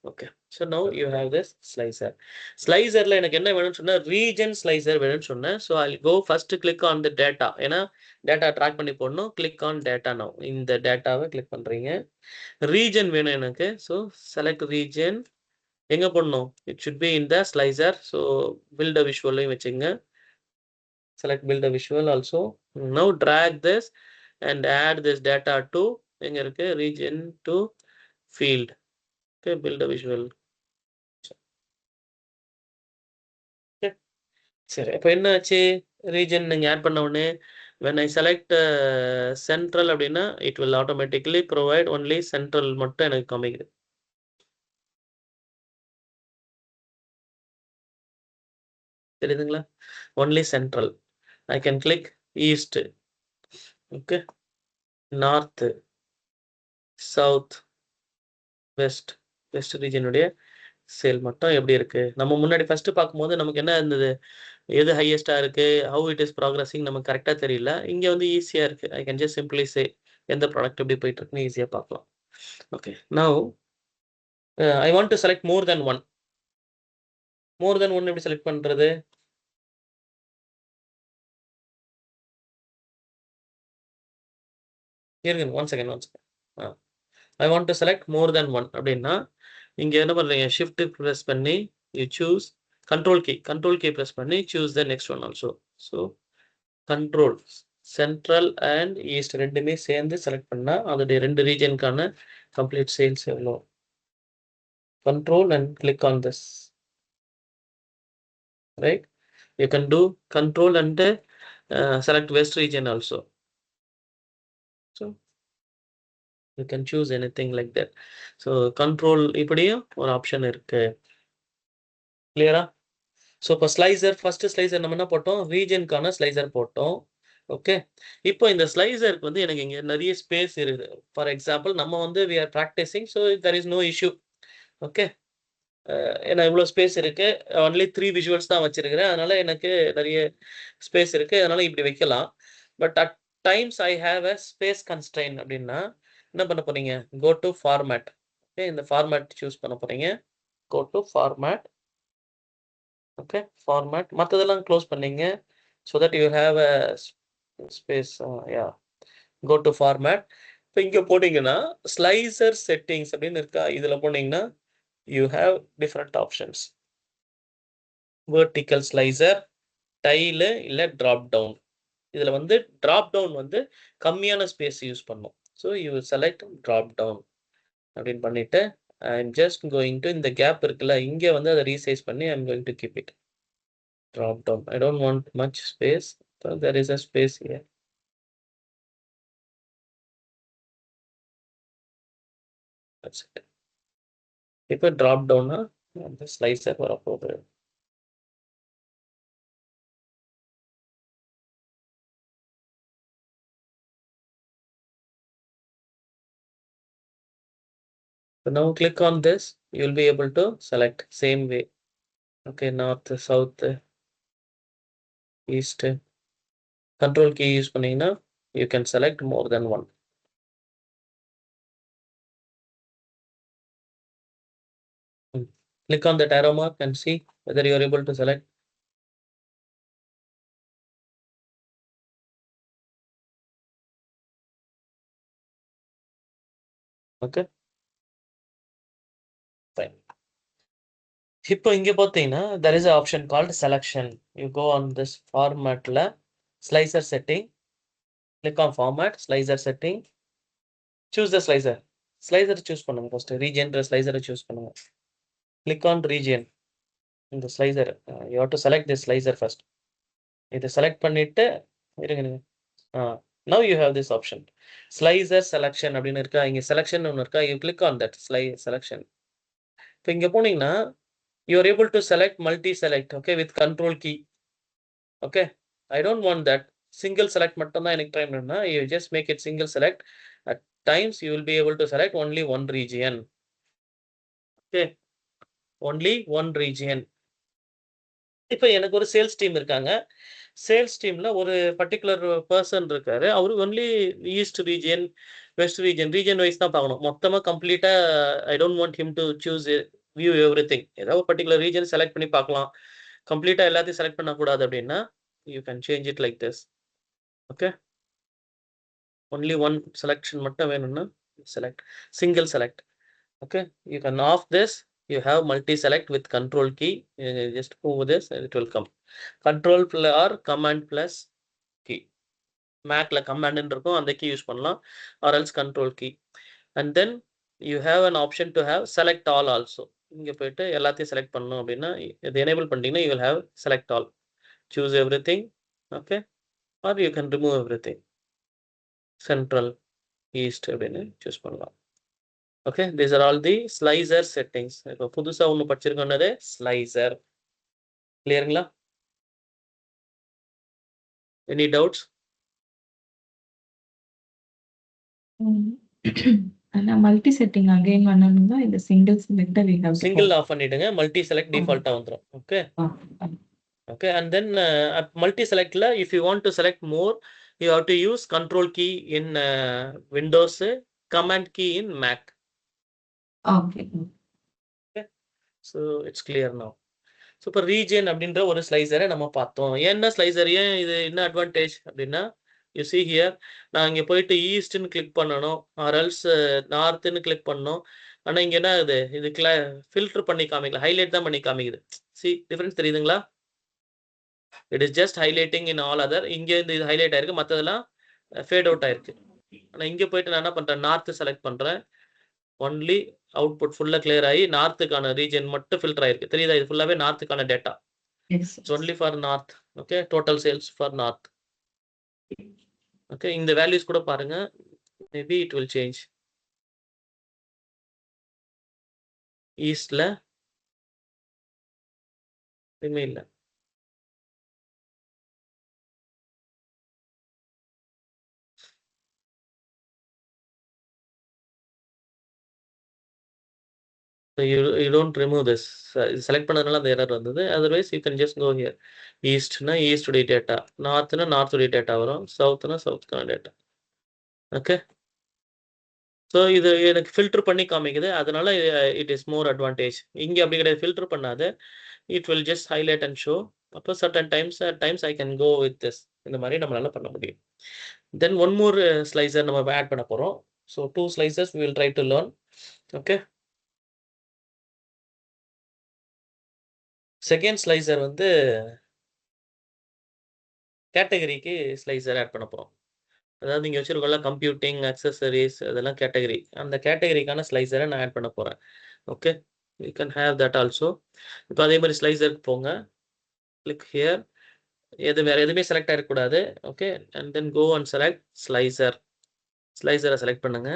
Okay. So now you have this slicer. Slicerல எனக்கு என்ன வேணும்னு சொன்னா region slicer வேணும்னு சொன்னேன். So I'll go first click on the data. ஏன்னா data track பண்ணி போடணும். Click on data now. இந்த டேட்டாவை கிளிக் பண்றீங்க. Region வேணும் எனக்கு. So select region. எங்க போடணும்? It should be in the slicer. So build a visual வச்சுங்க. Select build a visual also. Now drag this and add this data to எங்க இருக்கு? Region to field. Okay, build a visual. Okay. சரி, அப்ப என்ன ஆச்சு? Region நீங்க add பண்ண உடனே when I select central அப்படின்னா it will automatically provide only central மட்டும் எனக்கு காமிக்குது. தெரியுதுங்களா? only central. I can click east, okay, north, south, west. West ரீஜனுடைய சேல் மட்டும் எப்படி இருக்கு? நம்ம முன்னாடி ஃபர்ஸ்ட் பார்க்கும்போது நமக்கு என்ன இருந்தது? எது ஹையஸ்டா இருக்கு, ஹவு இட் இஸ் ப்ராக்ரஸிங் நமக்கு கரெக்டா தெரியல. இங்க வந்து ஈஸியா இருக்கு. I can just simply say எந்த ப்ராடக்ட் எப்படி போயிட்டு இருக்குன்னு ஈஸியா பார்க்கலாம். Okay, now I want to select more than one. More than one எப்படி செலக்ட் பண்றது? இருங்க, one second. I want to select more than one அப்படின்னா இங்க என்ன பண்றீங்க? ஷிஃப்ட் ப்ரெஸ் பண்ணி you choose control key press பண்ணி choose the next one also. So control central and east ரெண்டுமே சேர்ந்து செலக்ட் பண்ணா அதோடைய ரெண்டு ரீஜனுக்கான கம்ப்ளீட் சேல்ஸ் எவ்வளோ? control and click on this, right? You can do control and select west region also. So you can choose anything like that. So control இப்படியும் ஒரு option இருக்கு. கிளியரா? ஸோ இப்போ ஸ்லைசர் ஃபர்ஸ்ட் ஸ்லைசர் நம்ம என்ன போட்டோம்? ரீஜனுக்கான slicer போட்டோம். ஓகே, இப்போ இந்த ஸ்லைசருக்கு வந்து எனக்கு இங்க நிறைய ஸ்பேஸ் இருக்குது. ஃபார் எக்ஸாம்பிள் நம்ம வந்து we are practicing, so there is no issue. Okay, ஏன்னா இவ்வளோ ஸ்பேஸ் இருக்கு. ஒன்லி 3 விஷுவல்ஸ் தான் வச்சிருக்கிறேன். அதனால எனக்கு நிறைய ஸ்பேஸ் இருக்கு. அதனால இப்படி வைக்கலாம். But at times I have a space constrain அப்படின்னா என்ன பண்ண போறீங்க? Go to format. ஓகே, இந்த ஃபார்மேட் சூஸ் பண்ண போறீங்க. Go to format. Okay, format மற்றதெல்லாம் க்ளோஸ் பண்ணீங்க. So that you have a space. Yeah, go to format. இப்போ இங்கே போனீங்கன்னா ஸ்லைசர் செட்டிங்ஸ் அப்படின்னு இருக்கா? இதில் போனீங்கன்னா you have different options. vertical slicer, tile இல்ல drop down. இதுல வந்து drop down வந்து கம்மியான ஸ்பேஸ் யூஸ் பண்ணும். So you will select drop down அப்படின்னு பண்ணிட்டு I'm just going to இந்த கேப் இருக்குல்ல, இங்க வந்து அதை ரீசைஸ் பண்ணி I'm going to keep it drop down. I don't want much space, so there is a space here. That's it. இப்போ drop down அந்த ஸ்லைசர் வரப்போகுது. So now click on this, you will be able to select same way. Okay, north, south, east. Control key use பண்ணீங்கன்னா you can select more than one. Click on that arrow mark and see whether you are able to select. Okay, fine. இப்போ இங்க பார்த்தீங்கன்னா there is an option called selection. You go on this formatல slicer setting, click on format, slicer setting, choose the slicer. Slicer choose பண்ணுங்க first. Region slicer choose பண்ணுங்க. Click on region. இந்த slicer you have to select this slicer first. இதை select பண்ணிட்டு இருங்க. Now you have this option. Slicer selection அப்படின்னு இருக்கா? இங்க selection ஒன்று இருக்கா? You click on that selection. இப்போ இங்க போனீங்கன்னா you are able to select multi-select, okay, with control key. Okay, I don't want that. Single select மட்டும் தான் எனக்கு டைம் வேணும்னா you just make it single select. At times you will be able to select only one region. Okay, only one region. இப்போ எனக்கு ஒரு sales team இருக்காங்க. Sales டீம்ல ஒரு பர்டிகுலர் பர்சன் இருக்காரு. அவரு only east region, west region wise தான் பார்க்கணும். மொத்தமா கம்ப்ளீட்டா I don't want him to choose view everything. ஏதாவது ஒரு பர்டிகுலர் ரீஜன் செலக்ட் பண்ணி பார்க்கலாம். கம்ப்ளீட்டா எல்லாத்தையும் செலக்ட் பண்ணக்கூடாது அப்படின்னா you can change it like this. Okay, only one selection மட்டும் வேணும்னா select single select. Okay, you can off this you have multi-select with control key. Just move this and it will come. Control or command plus key. Macல command இருக்கும் அந்த key use பண்ணலாம் or else control key. And then you have an option to have select all also. இங்க போயிட்டு எல்லாத்தையும் select பண்ணணும் அப்படின்னா இது enable பண்ணிட்டீங்கன்னா you will have select all. Choose everything. Okay. Or you can remove everything. Central, east அப்படின்னு choose பண்ணலாம். Okay, these are all the slicer settings. இப்போ புதுசா ஒன்று படிச்சிருக்கோன்னது slicer. கிளியருங்களா? Any doubts? ஆனா மல்டி செட்டிங் அகைன் பண்ணணும்னா இந்த single select we have to Single off பண்ணிடுங்க. multi select default வந்துரும். Okay. Okay, and then multi select la if you want to select more, you have to use control key in Windows, command key in Mac. Okay. Okay, so it's clear now. So இப்போ region அப்படின்ற ஒரு ஸ்லைசரை நம்ம பார்த்தோம். என்ன slicer, ஏன் இது என்ன advantage அப்படின்னா, யூ see here நான் இங்க போயிட்டு ஈஸ்ட்னு கிளிக் பண்ணணும் ஆர் எல்ஸ் நார்த்னு கிளிக் பண்ணணும். ஆனா இங்க என்ன ஆகுது, இது ஃபில்டர் பண்ணி காமிக்கல, ஹைலைட் தான் பண்ணி காமிக்குது. see டிஃபரன்ஸ் தெரியுதுங்களா? It is just highlighting in all other. இங்க இது ஹைலைட் ஆயிருக்கு, மற்றதெல்லாம் ஃபேட் அவுட் ஆயிருக்கு. ஆனா இங்க போயிட்டு நான் என்ன பண்றேன், நார்த் செலக்ட் பண்றேன். ஒன்லி அவுட்புட் ஃபுல்லா கிளியர் ஆகி நார்த்துக்கான ரீஜன் மட்டும் ஃபில்டர் ஆயிருக்கு. தெரியுதா? இது ஃபுல்லாவே நார்த்துக்கான data. Yes. It's only for north. Okay, total sales for north. Okay, இந்த வேல்யூஸ் கூட பாருங்க, maybe it will change. ஈஸ்ட்ல எதுவுமே இல்லை. So you don't remove this. Select பண்ணதுனால அந்த எரர் வந்தது. Otherwise you can just go here. ஈஸ்ட்னா ஈஸ்ட் உடைய டேட்டா, நார்த்னா நார்த் உடைய டேட்டா வரும், சவுத்னா சவுத்துக்கான டேட்டா. ஓகே, ஸோ இது எனக்கு ஃபில்டர் பண்ணி காமிக்குது, அதனால இட் இஸ் மோர் அட்வான்டேஜ். இங்கே அப்படி கிடையாது, ஃபில்டர் பண்ணாது, it will just highlight and show. அப்போ certain times I can go with this. இந்த மாதிரி நம்மளால பண்ண முடியும். தென் ஒன் மோர் ஸ்லைசர் நம்ம ஆட் பண்ண போகிறோம். So 2 slices we will try to learn. Okay, second slicer வந்து கேட்டகரிக்கு ஸ்லைசர் ஆட் பண்ண போகிறோம். அதாவது நீங்கள் வச்சுருக்கோம்ல கம்ப்யூட்டிங், அக்சசரிஸ், அதெல்லாம் கேட்டகரி, அந்த கேட்டகரிக்கான ஸ்லைசரை நான் ஆட் பண்ண போகிறேன். Okay, you can have that also. இப்போ அதே மாதிரி ஸ்லைசருக்கு போங்க, கிளிக் ஹியர், வேறு எதுவுமே செலக்ட் ஆகிடக்கூடாது. Okay, and then go and select slicer. ஸ்லைசரை செலக்ட் பண்ணுங்க.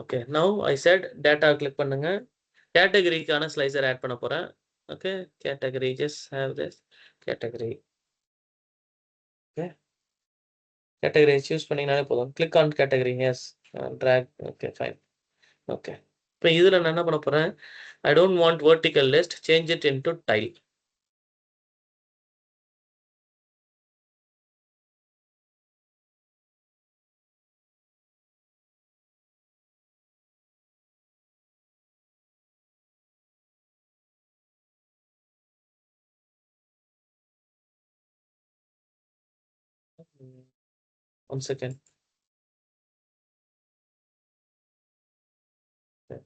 Okay, now I set data click பண்ணுங்க, கேட்டகரிக்கான ஸ்லைசர் ஆட் பண்ண போகிறேன். Okay, category, just have this category. Okay, category choose பண்ணிங்கனாலே போதும். Click on category, yes, drag. Okay, fine. Okay, இப்போ இதில் நான் என்ன பண்ண போகிறேன், I don't want vertical list, change it into tile. One second. Okay.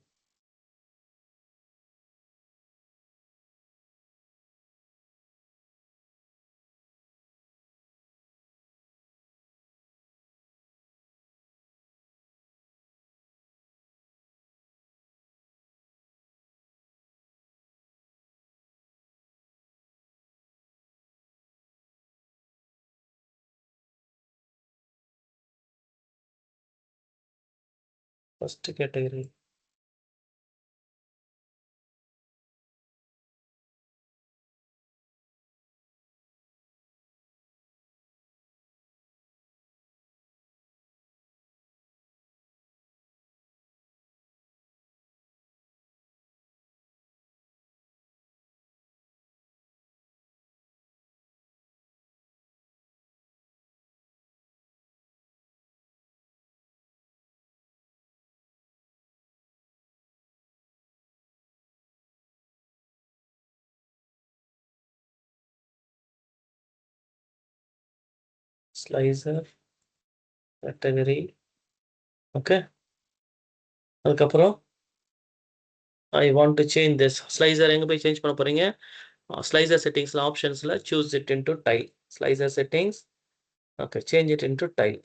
First category. Slicer category. ஓகே, அதுக்கப்புறம் I want to change this. Slicer எங்க போய் change பண்ண போறீங்க? Slicer settings optionsல choose it into tile. Slicer settings. Okay, change it into tile.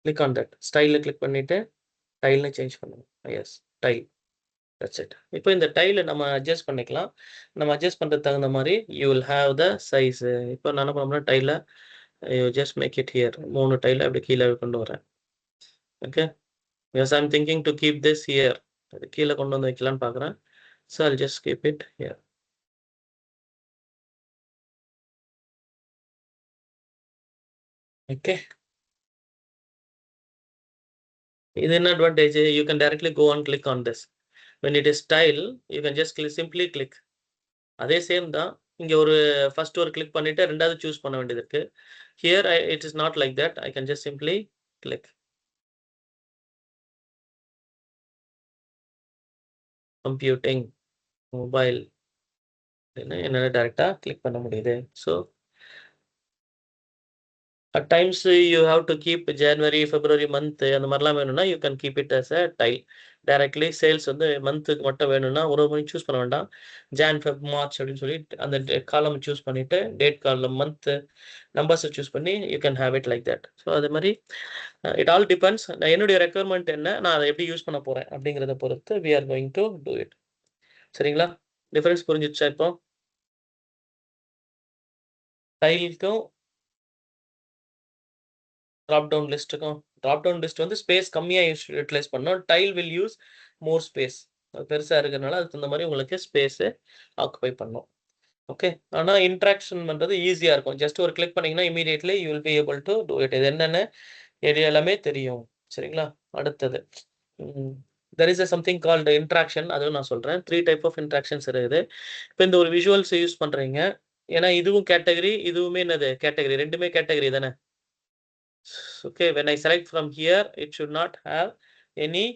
Click on that. Style click பண்ணிட்டு tile change பண்ணுங்க. Yes, tile. That's it. இப்போ இந்த tile நம்ம adjust பண்ணிக்கலாம். நம்ம adjust பண்றதுக்கு தகுந்த மாதிரி you will have the size. இப்போ நான் என்ன பண்ணறேன் tile you just make it here. மூணு tile அப்படி கீழே கொண்டு வரேன். Okay. Yes, I'm thinking to keep this here. அது கீழே கொண்டு வந்து வைக்கலாம்னு பார்க்கறேன். So I'll just keep it here. Okay. இது என்ன advantage? You can directly go and click on this. When it is tile, you can just simply click. அதே same தான். இங்க ஒரு first ஒரு click பண்ணிட்டு ரெண்டாவது choose பண்ண வேண்டியது இருக்கு. Here it is not like that. I can just simply click. Computing, mobile. என்னால டைரக்டா கிளிக் பண்ண முடியுது. So at times you have to keep January, February month அந்த மாதிரிலாம் வேணும்னா you can keep it as a tile. Directly sales வந்து மந்த்துக்கு மட்டும் வேணும்னா ஒரு சூஸ் பண்ண வேண்டாம். Jan, Feb, March அப்படின்னு சொல்லி அந்த காலம் சூஸ் பண்ணிட்டு டேட் காலம் மந்த் நம்பர்ஸ் சூஸ் பண்ணி you can have it like that. So அது மாதிரி it all depends. என்னுடைய ரெக்குயர்மெண்ட் என்ன, நான் அதை எப்படி யூஸ் பண்ண போறேன் அப்படிங்கிறத பொறுத்து we are going to do it. சரிங்களா? டிஃபரன்ஸ் புரிஞ்சிடுச்சா இப்போ? டைலுக்கும் drop down லிஸ்ட்டுக்கும் drop down லிஸ்ட் வந்து ஸ்பேஸ் கம்மியா யூட்டிலைஸ் பண்ணோம். Tile will use more space. அது பெருசா இருக்கிறதுனால அதுக்கு தகுந்த மாதிரி உங்களுக்கு ஸ்பேஸ் ஆக்குபை பண்ணும். ஓகே. ஆனா இன்ட்ராக்ஷன் பண்றது ஈஸியா இருக்கும். ஜஸ்ட் ஒரு கிளிக் பண்ணீங்கன்னா immediately you will be able to do it. இது என்னன்னு எல்லாமே தெரியும். சரிங்களா? அடுத்தது there is a something called interaction. அதுவும் நான் சொல்றேன். 3 type of interactions இருக்குது. இப்போ இந்த ஒரு விஷுவல்ஸ் யூஸ் பண்றீங்க. ஏன்னா இதுவும் கேட்டகரி, இதுவுமே என்னது கேட்டகரி, ரெண்டுமே கேட்டகரி தானே. Okay, when I select from here, it should not have any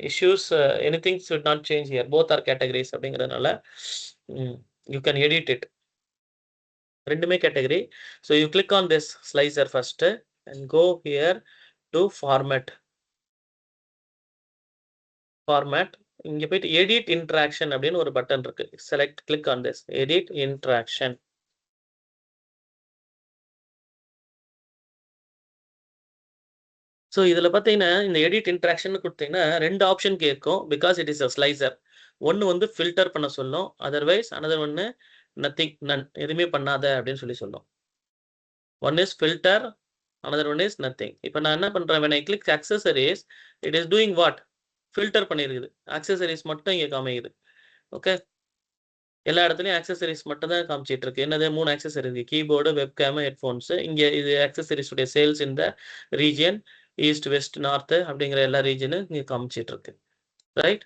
issues. Anything should not change here. Both are categories அப்படிங்கிறதுனால you can edit it. ரெண்டுமே category. So you click on this slicer first and go here to format. இங்க போயிட்டு edit interaction அப்படின்னு ஒரு button இருக்கு. Select, click on this edit interaction. So இதில் பார்த்தீங்கன்னா இந்த எடிட் இன்ட்ராக்ஷன் கொடுத்தீங்கன்னா 2 ஆப்ஷன் கேட்கும். Because it is a slicer. ஒன்று வந்து ஃபில்டர் பண்ண சொல்லும். அதர்வைஸ் அனதர் ஒன்று நத்திங், நன், எதுவுமே பண்ணாத அப்படின்னு சொல்லும். One is filter, another one is nothing. இப்போ நான் என்ன பண்ணுறேன், when I click accessories, it is doing what? Filter பண்ணியிருக்குது. ஆக்சசரிஸ் மட்டும் இங்கே காமிக்குது. ஓகே. எல்லா இடத்துலையும் ஆக்சசரிஸ் மட்டும் தான் காமிச்சிட்டு இருக்கு. என்னது 3 ஆக்சசரி இருக்கு. Keyboard, webcam, headphones. இங்கே இது ஆக்சசரிஸ் உடைய சேல்ஸ் இந்த ரீஜியன் ஈஸ்ட், வெஸ்ட், நார்த் அப்படிங்கிற எல்லா ரீஜனும் இங்கே காமிச்சிட்டு இருக்கு. ரைட்.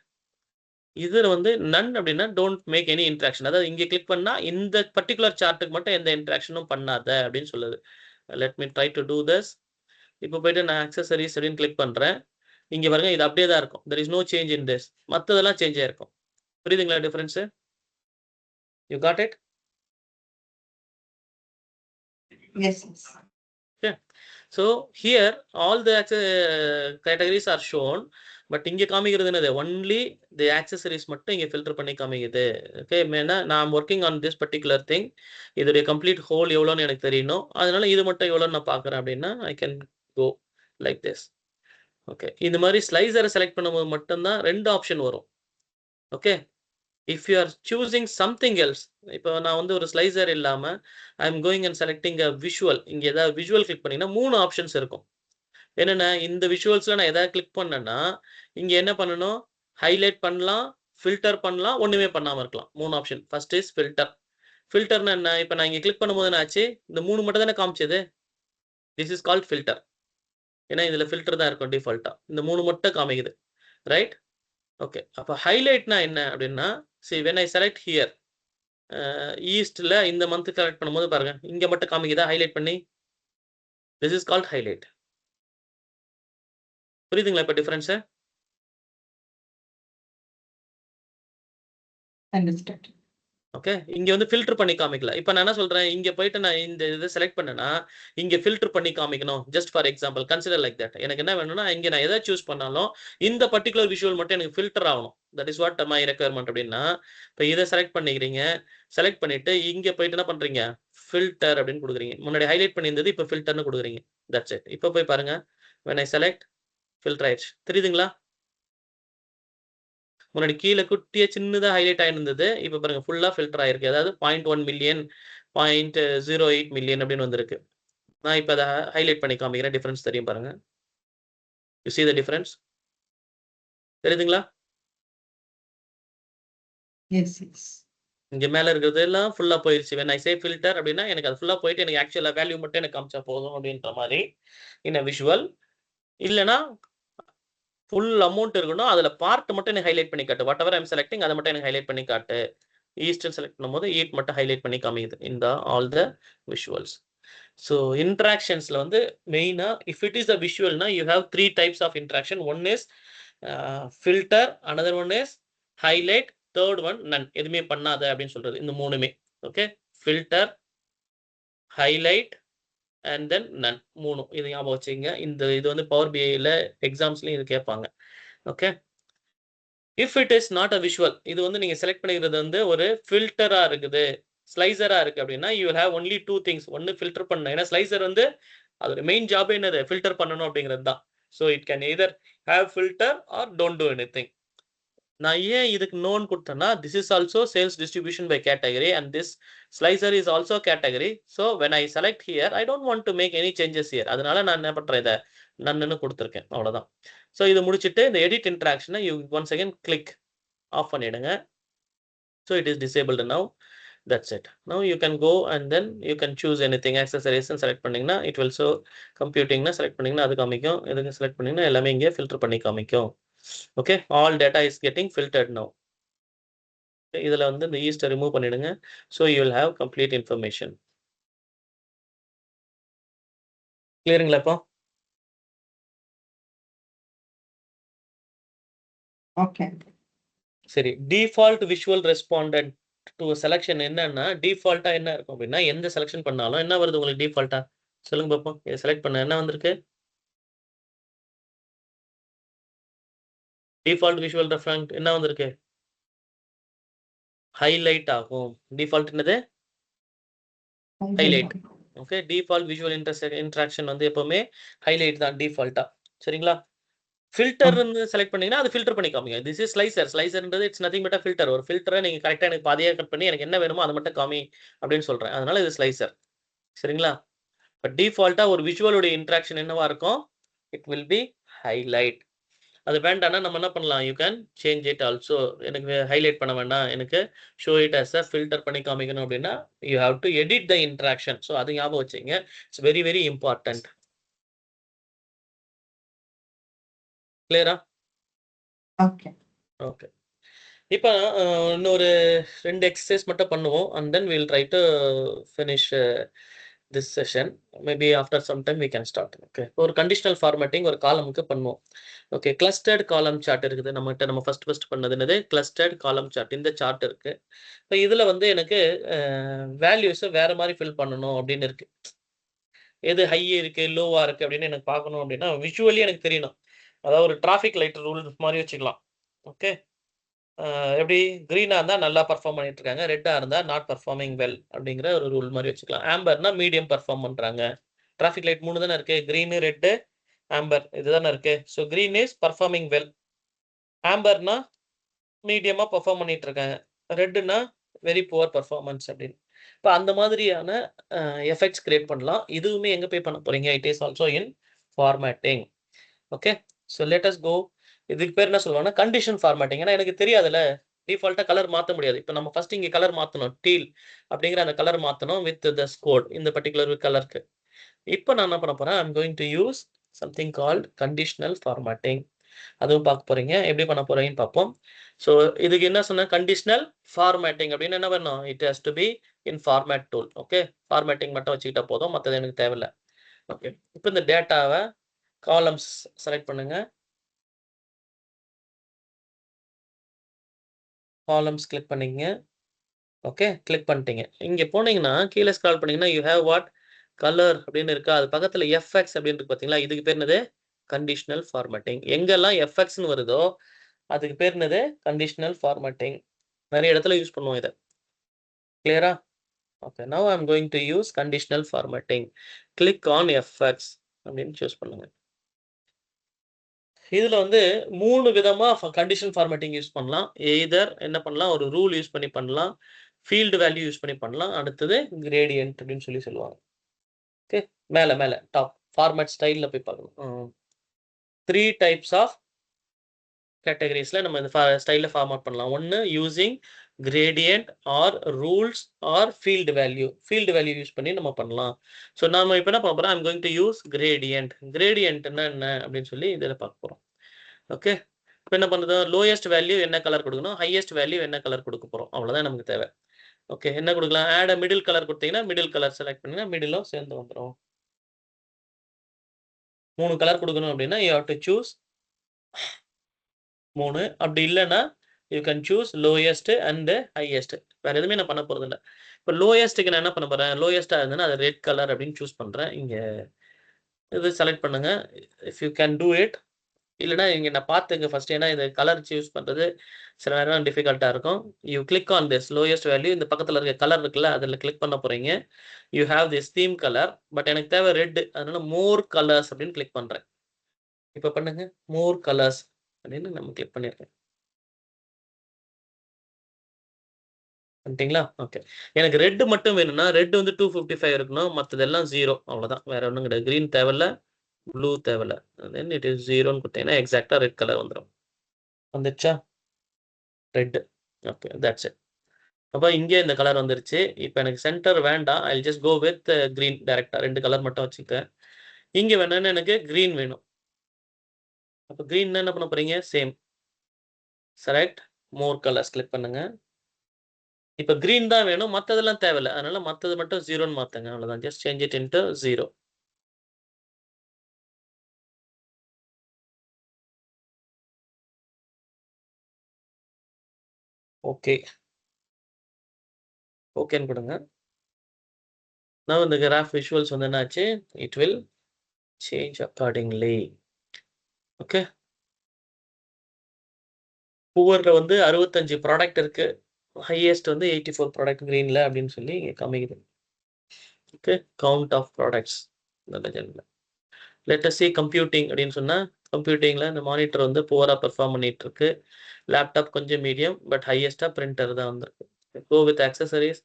இதில் வந்து நன் அப்படின்னா டோன்ட் மேக் எனி இன்ட்ராக்ஷன். அதாவது இங்கே கிளிக் பண்ணா இந்த பர்டிகுலர் சார்ட்டுக்கு மட்டும் எந்த இன்ட்ராக்ஷனும் பண்ணாத அப்படின்னு சொல்லுது. Let me try to do this. இப்போ போயிட்டு நான் ஆக்சசரிஸ் அப்படின்னு கிளிக் பண்றேன். இங்க பாருங்க இது அப்படியே தான் இருக்கும். there is no change in this. மற்றதெல்லாம் சேஞ்ச் ஆயிருக்கும். புரியுதுங்களா difference? You got it? Yes. Okay. So here all the categories are shown. But இங்கே காமிக்கிறது என்னது, ஒன்லி தி ஆக்சசரிஸ் மட்டும் இங்கே ஃபில்டர் பண்ணி காமிக்குது. ஓகே. ஏன்னா நான் working on this particular thing. இதோடைய கம்ப்ளீட் ஹோல் எவ்வளோன்னு எனக்கு தெரியணும். அதனால இது மட்டும் எவ்வளோன்னு நான் பார்க்குறேன் அப்படின்னா I can go like this. Okay. இந்த மாதிரி ஸ்லைசரை செலக்ட் பண்ணும்போது மட்டும்தான் 2 ஆப்ஷன் வரும். Okay. If you are choosing something else, இப்போ நான் வந்து ஒரு ஸ்லைசர் இல்லாமல் I am going and selecting a visual, இங்கே ஏதாவது விஷுவல் கிளிக் பண்ணிங்கன்னா 3 ஆப்ஷன்ஸ் இருக்கும். என்னென்ன, இந்த விஷுவல்ஸில் நான் எதாவது கிளிக் பண்ணேன்னா இங்கே என்ன பண்ணணும், ஹைலைட் பண்ணலாம், ஃபில்டர் பண்ணலாம், ஒன்றுமே பண்ணாமல் இருக்கலாம். 3 ஆப்ஷன். First is filter. ஃபில்டர்னா என்ன, இப்போ நான் இங்கே கிளிக் பண்ணும்போது என்ன ஆச்சு, இந்த 3 மட்டும் தானே காமிச்சது. This is called filter. ஏன்னா இதில் ஃபில்டர் தான் இருக்கும் டிஃபால்ட்டாக. இந்த 3 மட்டும் காமிக்குது. ரைட். ஓகே. அப்போ ஹைலைட்னா என்ன அப்படின்னா, see when I select here ஈஸ்ட்ல இந்த மந்த் செலக்ட் பண்ணும்போது பாருங்க இங்க மட்டும் காமிக்குதா ஹைலைட் பண்ணி. This is called highlight. புரியுதுங்களா இப்போ டிஃபரன்ஸ்? Understood. ஓகே, இங்க வந்து ஃபில்டர் பண்ணி காமிக்கல. இப்ப நான் என்ன சொல்றேன், இங்க போயிட்டு நான் இந்த இதை செலக்ட் பண்ணேன்னா இங்க ஃபில்டர் பண்ணி காமிக்கணும். Just for example consider like that. எனக்கு என்ன வேணும்னா இங்க நான் எதை சூஸ் பண்ணாலும் இந்த பர்டிகுலர் விஷுவல் மட்டும் எனக்கு ஃபில்டர் ஆகணும். That is what my requirement. அப்படின்னா இப்போ இதை செலக்ட் பண்ணிக்கிறீங்க. செலக்ட் பண்ணிட்டு இங்க போயிட்டு என்ன பண்றீங்க, ஃபில்டர் அப்படின்னு கொடுக்குறீங்க. முன்னாடி ஹைலைட் பண்ணியிருந்தது இப்போ ஃபில்டர்னு கொடுக்குறீங்க. That's it. இப்போ போய் பாருங்க, when I select ஃபில்டர் ஆயிடுச்சு. தெரியுதுங்களா? முன்னாடி கீழே குட்டியா சின்னதா ஹைலைட் ஆயிருந்தது. இப்ப பாருங்க ஃபுல்லா ஃபில்டர் ஆயிருக்கு. அதாவது 0.1 மில்லியன், 0.08 மில்லியன் அப்படின்னு வந்திருக்கு. நான் இப்ப அதை ஹைலைட் பண்ணி காமிக்கிறேன். டிஃபரன்ஸ் தெரியும் பாருங்க. You see the difference? தெரியுதுங்களா? Yes yes. இங்க மேல இருக்கிறது எல்லாம் ஃபுல்லா போயிருச்சு. when I say filter அப்படின்னா எனக்கு அது ஃபுல்லா போயிட்டு எனக்கு ஆக்சுவலா வேல்யூ மட்டும் எனக்கு காமிச்சா போதும் அப்படின்ற மாதிரி இன் விஷுவல். இல்லைன்னா ஃபுல் அமௌண்ட் இருக்கணும். அதுல பார்ட் மட்டும் எனக்கு ஹைலைட் பண்ணி காட்டு. வாட் எவர் ஐம் செலக்டிங் அதை மட்டும் எனக்கு ஹைலைட் பண்ணி காட்டு. ஈஸ்டர்ன் செலக்ட் பண்ணும்போது ஈட் மட்டும் ஹைலைட் பண்ணி காமிக்குது இந்த ஆல் த விஷுவல்ஸ். ஸோ இன்ட்ராக்ஷன்ஸ்ல வந்து மெயினா இஃப் இட் இஸ் அ விஷுவல்னா you have 3 types of interaction. One is filter, another one is highlight, third one none. எதுவுமே பண்ணாத அப்படின்னு சொல்றது. இந்த மூணுமே. Okay, filter, highlight and then none. மூணும் இது ஞாபகம் வச்சுங்க. இந்த இது வந்து பவர் பிஐல எக்ஸாம்ஸ்லயும் இது கேட்பாங்க. Okay, if it is not a visual, இது வந்து நீங்க செலக்ட் பண்ணிக்கிறது வந்து ஒரு ஃபில்டரா இருக்குது, ஸ்லைசரா இருக்கு அப்படின்னா you will have only 2 things. ஒன்னு ஃபில்டர் பண்ண. ஏன்னா ஸ்லைசர் வந்து அதோட மெயின் ஜாப் என்னது, ஃபில்டர் பண்ணணும் அப்படிங்கிறது தான். So it can either have filter or don't do anything. நான் ஏன் இதுக்கு நோன் கொடுத்தேன்னா this is also sales distribution by category and this slicer is also category. So when I select here I don't want to make any changes here. அதனால நான் என்ன பண்றேன், இதை நன்னு கொடுத்துருக்கேன். அவ்வளவுதான். ஸோ இது முடிச்சுட்டு இந்த எடிட் இன்ட்ராக்ஷனை you once again click off பண்ணிடுங்க. So it is disabled now. That's it. Now you can go and then you can choose anything. Accessories select பண்ணீங்கன்னா it will show computing னா select பண்ணீங்கன்னா அது காமிக்கும். எதுக்கு select பண்ணீங்கன்னா எல்லாமே இங்கே filter பண்ணி காமிக்கும். Okay, all data is getting filtered now. இதுல வந்து இந்த east remove பண்ணிடுங்க. So you will have complete information. கிளியருங்களா இப்போ? ஓகே. சரி, default visual respondent to selection என்னன்னா டிஃபால்ட்டா என்ன இருக்கும் அப்படின்னா எந்த செலக்ஷன் பண்ணாலும் என்ன வருது உங்களுக்கு டிஃபால்ட்டா சொல்லுங்க பாப்போம். இதை செலக்ட் பண்ண என்ன வந்திருக்கு? டிஃபால்ட் விஷுவல் ரெஃபரன்ட் என்ன வந்திருக்கு? ஹைலைட் ஆகும். டிஃபால்ட் என்னது? Highlight. Okay, default visual interaction வந்து எப்பவுமே ஹைலைட் தான் டிஃபால்ட்டா. சரிங்களா? ஃபில்டர் செலக்ட் பண்ணீங்கன்னா அது ஃபில்டர் பண்ணி காமிங்க. This is slicer. ஸ்லைசர்ன்றது it's nothing but a filter. ஒரு ஃபில்டரை நீங்க கரெக்டா எனக்கு பாதியா கட் பண்ணி எனக்கு என்ன வேணுமோ அதை மட்டும் காமி அப்படின்னு சொல்றேன். அதனால இது ஸ்லைசர். சரிங்களா? பட் டிஃபால்ட்டா ஒரு விஷுவலோட இன்டராக்ஷன் என்னவா இருக்கும்? It will be highlight. அது வேண்டாம்னா நம்ம என்ன பண்ணலாம், you can change it also. எனக்கு ஹைலைட் பண்ண வேண்டாம், எனக்கு show it as a filter பண்ணி காமிக்கணும் அப்படின்னா you have to edit the interaction. So அது ஞாபகம் வச்சுங்க. It's very very important. கிளியரா? ஓகே. ஓகே, இப்போ இன்னொரு 2 எக்ஸசைஸ் மட்டும் பண்ணுவோம் and then will try to finish this session. Maybe after some time we can start. Okay, ஒரு கண்டிஷனல் ஃபார்மேட்டிங் ஒரு காலமுக்கு பண்ணுவோம். ஓகே, கிளஸ்டர்ட் காலம் சார்ட் இருக்குது நம்மகிட்ட. நம்ம ஃபர்ஸ்ட் பண்ணது என்னது? கிளஸ்டர்ட் காலம் சார்ட். இந்த சார்ட் இருக்கு. இப்போ இதுல வந்து எனக்கு வேல்யூஸை வேற மாதிரி ஃபில் பண்ணணும் அப்படின்னு இருக்கு. எது ஹை இருக்கு லோவா இருக்கு அப்படின்னு எனக்கு பார்க்கணும் அப்படின்னா விஷுவலி எனக்கு தெரியணும். அதாவது ஒரு டிராஃபிக் லைட் ரூல் மாதிரி வச்சுக்கலாம். ஓகே, எப்படி கிரீனா இருந்தா நல்லா பர்ஃபார்ம் பண்ணிட்டு இருக்காங்க, ரெட்டா இருந்தா நாட் பர்ஃபார்மிங் வெல் அப்படிங்கிற ஒரு ரூல் மாதிரி வச்சுக்கலாம். ஆம்பர்னா மீடியம் பர்ஃபார்ம் பண்றாங்க. டிராஃபிக் லைட் 3 தானே இருக்கு, கிரீனு, ரெட்டு, ஆம்பர். இதுதானே இருக்கு. So green is performing well, ஆம்பர்னா மீடியமா பர்ஃபார்ம் பண்ணிட்டு இருக்காங்க, ரெட்டுனா வெரி புவர் பர்ஃபார்மன்ஸ் அப்படின்னு. இப்போ அந்த மாதிரியான எஃபெக்ட்ஸ் கிரியேட் பண்ணலாம். இதுவுமே எங்க போய் பண்ண போறீங்க? It is also in formatting. Okay, so let us go. இதுக்கு பேர் என்ன சொல்லுவாங்கன்னா கண்டிஷன் ஃபார்மேட்டிங். ஏன்னா எனக்கு தெரியாதுல்ல, டிஃபால்ட்டா கலர் மாற்ற முடியாது. இப்போ நம்ம ஃபர்ஸ்ட் இங்கே கலர் மாற்றணும், டீல் அப்படிங்கிற அந்த கலர் மாற்றணும் வித் த கோட் இந்த பர்டிகுலர் கலருக்கு. இப்போ நான் என்ன பண்ண போறேன், I'm going to use something called conditional formatting. அதுவும் பார்க்க போறீங்க, எப்படி பண்ண போறீங்கன்னு பார்ப்போம். ஸோ இதுக்கு என்ன சொன்ன, கண்டிஷனல் ஃபார்மேட்டிங் அப்படின்னு என்ன பண்ணணும், it has to be in format tool. Okay, formatting மட்டும் வச்சுக்கிட்டா போதும், மற்றது எனக்கு தேவையில்லை. ஓகே, இப்போ இந்த டேட்டாவை காலம்ஸ் செலக்ட் பண்ணுங்க. காலம்ஸ் கிளிக் பண்ணிக்கங்க. ஓகே, கிளிக் பண்ணிட்டீங்க. இங்க போனீங்கன்னா கீழே ஸ்க்ரால் பண்ணீங்கன்னா யூ ஹேவ் வாட் கலர் அப்படின்னு இருக்கா, அது பக்கத்துல எஃப்எக்ஸ் அப்படின்னு இருக்கு பாத்தீங்களா, இதுக்கு பேர் என்னது கண்டிஷனல் ஃபார்மேட்டிங். எங்கெல்லாம் எஃப்எக்ஸ்னு வருதோ அதுக்கு பேர் என்னது கண்டிஷனல் ஃபார்மேட்டிங். நிறைய இடத்துல யூஸ் பண்ணுவோம் இதை. கிளியரா? Okay, now I am going to use conditional formatting. Click on FX அப்படின்னு சூஸ் பண்ணுங்க. இதுல வந்து 3 விதமா கண்டிஷன் ஃபார்மேட்டிங் யூஸ் பண்ணலாம். எய்தர் என்ன பண்ணலாம், ஒரு ரூல் யூஸ் பண்ணி பண்ணலாம், ஃபீல்டு வேல்யூ யூஸ் பண்ணி பண்ணலாம், அடுத்தது கிரேடியன்ட் அப்படின்னு சொல்லுவாங்க. ஓகே, மேல மேல டாப் ஃபார்மேட் ஸ்டைல்ல போய் பார்க்கணும். 3 டைப்ஸ் ஆஃப் கேட்டகரிஸ்ல நம்ம இந்த ஸ்டைல்ல ஃபார்மேட் பண்ணலாம். ஒன்னு using gradient or rules or field value. Field value use பண்ணி நம்ம பண்ணலாம். ஸோ நாம இப்போ என்ன பண்ண போறோம், I'm going to use gradient. கிரேடியன்ட்னா என்ன அப்படின்னு சொல்லி இதில் பார்க்க போறோம். ஓகே, இப்போ என்ன பண்ணுறது, லோயஸ்ட் வேல்யூ என்ன கலர் கொடுக்கணும், ஹையஸ்ட் வேல்யூ என்ன கலர் கொடுக்க போறோம், அவ்வளோதான் நமக்கு தேவை. ஓகே, என்ன கொடுக்கலாம், ஆட் மிடில் கலர் கொடுத்தீங்கன்னா மிடில் கலர் செலக்ட் பண்ணீங்கன்னா மிடிலும் சேர்ந்து வந்துடும். 3 கலர் கொடுக்கணும் அப்படின்னா யூ ஹேவ் டு சூஸ் 3. அப்படி இல்லைன்னா you can choose lowest and highest. வேற எதுவுமே நான் பண்ண போறது இல்லை. இப்போ லோயஸ்ட்டுக்கு நான் என்ன பண்ண போறேன், லோயஸ்டா இருந்ததுன்னா அது ரெட் கலர் அப்படின்னு சூஸ் பண்றேன். இங்க இது செலக்ட் பண்ணுங்க if you can do it. இல்லைன்னா இங்க நான் பார்த்துங்க ஃபர்ஸ்ட், ஏன்னா இந்த கலர் சூஸ் பண்றது சில நேரம் டிஃபிகல்ட்டா இருக்கும். You click on this lowest value. இந்த பக்கத்துல இருக்க கலர் இருக்குல்ல, அதில் கிளிக் பண்ண போறீங்க. You have this theme colour, but எனக்கு தேவை ரெட், அதனால மோர் கலர்ஸ் அப்படின்னு கிளிக் பண்றேன். இப்போ பண்ணுங்க, மோர் கலர்ஸ் அப்படின்னு நம்ம கிளிக் பண்ணிருக்கேன். பண்ணிட்டீங்களா? ஓகே, எனக்கு ரெட் மட்டும் வேணும்னா ரெட் வந்து 255 இருக்கணும், மற்றதெல்லாம் 0. அவ்வளோதான், வேற ஒன்றும் கிடையாது. கிரீன் தேவையில்ல, ப்ளூ தேவையில்ல. தென் இட் இஸ் 0ன்னு கொடுத்தீங்கன்னா எக்ஸாக்டா ரெட் கலர் வந்துடும். வந்துச்சா ரெட்? Okay, that's it. அப்போ இங்கே இந்த கலர் வந்துருச்சு. இப்போ எனக்கு சென்டர் வேண்டாம், I just go with green டைரக்டா. 2 கலர் மட்டும் வச்சுக்கேன். இங்க வேணும்னா எனக்கு கிரீன் வேணும். அப்போ கிரீன் என்ன பண்ண போறீங்க, சேம் செலக்ட் மோர் கலர்ஸ் கிளிக் பண்ணுங்க. இப்போ கிரீன் தான் வேணும், மற்றதெல்லாம் தேவையில்லை. அதனால மற்றது மட்டும் 0ன்னு மாத்துங்க, அவ்வளோதான். Just change it into 0. Okay, ஓகேன்னு கொடுங்க. நான் இந்த கிராஃப் விஷுவல்ஸ் வந்து என்னாச்சு, it will change accordingly. Okay, புவர்ல வந்து 65 ப்ராடக்ட் இருக்கு, ஹையஸ்ட் வந்து 84 ப்ராடக்ட் கிரீன்ல அப்படின்னு சொல்லி காமிக்குது. ஓகே, கவுண்ட் ஆஃப் ப்ராடக்ட்ஸ் இந்த லெஜெண்ட்ல. லெட் அஸ் see கம்ப்யூட்டிங் அப்படின்னு சொன்னா, கம்ப்யூட்டிங்ல இந்த மானிட்டர் வந்து புவரா பெர்ஃபார்ம் பண்ணிட்டு இருக்கு. லேப்டாப் கொஞ்சம் மீடியம், பட் ஹையஸ்டா பிரிண்டர் தான் வந்திருக்கு. Go with accessories.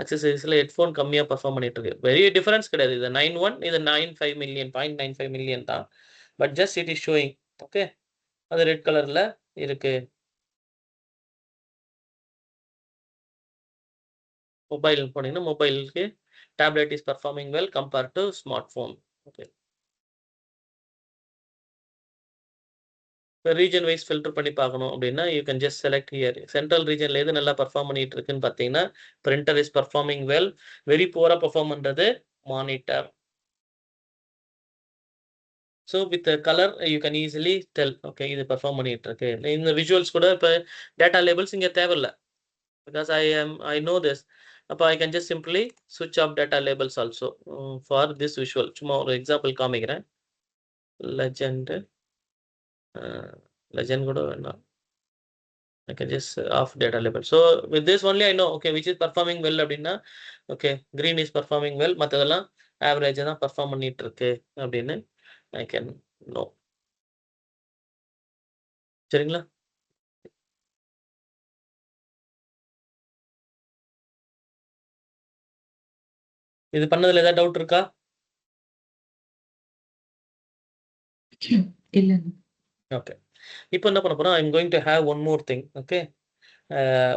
அக்சசரிஸ்ல ஹெட்ஃபோன் கம்மியா பெர்ஃபார்ம் பண்ணிட்டு இருக்கு. பெரிய டிஃபரன்ஸ் கிடையாது. இது 9.1, இது 9.5 மில்லியன், 0.95 மில்லியன் தான். But just it is showing. Okay, அது ரெட் கலர்ல இருக்கு. மொபைல் போனீங்கன்னா மொபைலுக்கு tablet is performing well compared to smart phone. Okay, இப்போ ரீஜன் வைஸ் ஃபில்டர் பண்ணி பார்க்கணும் அப்படின்னா you can just select here. Central ரீஜன்ல எது நல்லா பர்ஃபார்ம் பண்ணிட்டு இருக்குன்னு பார்த்தீங்கன்னா printer is performing well. Very புவரா பர்ஃபார்ம் பண்றது monitor. So with colour you can easily tell. Okay, இது பர்ஃபார்ம் பண்ணிட்டு இருக்கு. இந்த விஷுவல்ஸ் கூட இப்போ டேட்டா லேபிள்ஸ் இங்கே தேவையில்லை, பிகாஸ் ஐ நோ திஸ். அப்போ ஐ கேன் ஜஸ்ட் சிம்பிளி சுவிட்ச் off data labels also for this visual. சும்மா ஒரு எக்ஸாம்பிள் காமிக்கிறேன். லெஜெண்ட் லெஜெண்ட் கூட வேண்டாம். I can just off data label. So with this only I know, okay, which is performing well அப்படின்னா, okay, green is performing well, மற்றதெல்லாம் average தான் perform பண்ணிட்டு இருக்கு அப்படின்னு I can know. சரிங்களா? இது பண்ணதுல ஏதாவது டவுட் இருக்கா? இல்ல. ஓகே, இப்போ என்ன பண்ண போறோம், ஐ am going to have one more thing. Okay,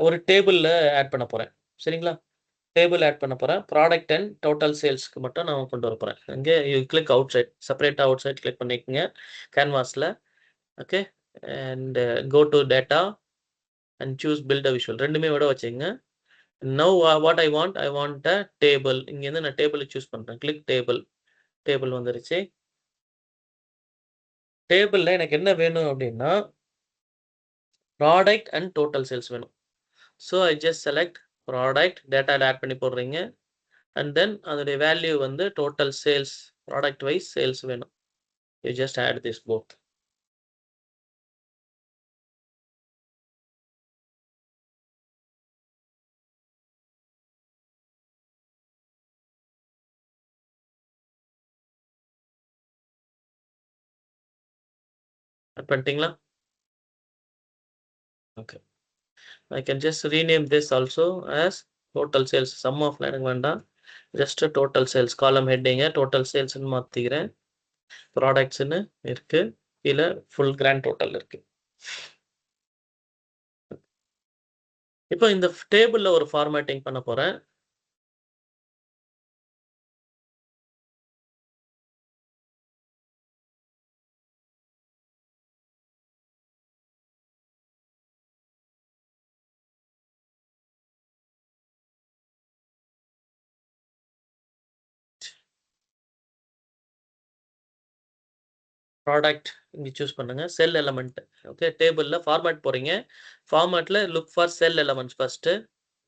ஒரு டேபிள்ல ஆட் பண்ண போறேன். சரிங்களா? டேபிள் ஆட் பண்ண போறேன். ப்ராடக்ட் அண்ட் டோட்டல் சேல்ஸ்க்கு மட்டும் நான் கொண்டு வர போறேன். இங்கே யூ கிளிக் அவுட் சைட், செப்பரேட்டா அவுட் சைட் கிளிக் பண்ணிக்கோங்க கேன்வாஸ்ல. Okay, and go to data and choose build a visual. ரெண்டுமே விட வச்சுங்க. Now what I want a table. இங்க இருந்து நான் டேபிள் சூஸ் பண்றேன். Click table. டேபிள் வந்துருச்சு. டேபிள்ல எனக்கு என்ன வேணும் அப்படின்னா ப்ராடக்ட் அண்ட் டோட்டல் சேல்ஸ் வேணும். So I just select product டேட்டாவில் ஆட் பண்ணி போடுறீங்க. அண்ட் தென் அதோடைய வேல்யூ வந்து total sales, product wise sales வேணும். You just add this both. Add பண்ணிட்டீங்களா? Okay. I can just rename this also as total sales. Sum of line வேண்டாம், just total sales. Column heading total sales ன்னு மாத்திக்கிறேன். Products ன்னு இருக்கு, இல்ல full grand total இருக்கு. இப்போ இந்த டேபிள்ல ஒரு ஃபார்மேட்டிங் பண்ண போறேன். ப்ராடக்ட் இங்கே சூஸ் பண்ணுங்க, செல் எலமெண்ட். ஓகே, டேபிளில் ஃபார்மேட் போகிறீங்க. ஃபார்மேட்டில் look for cell elements. First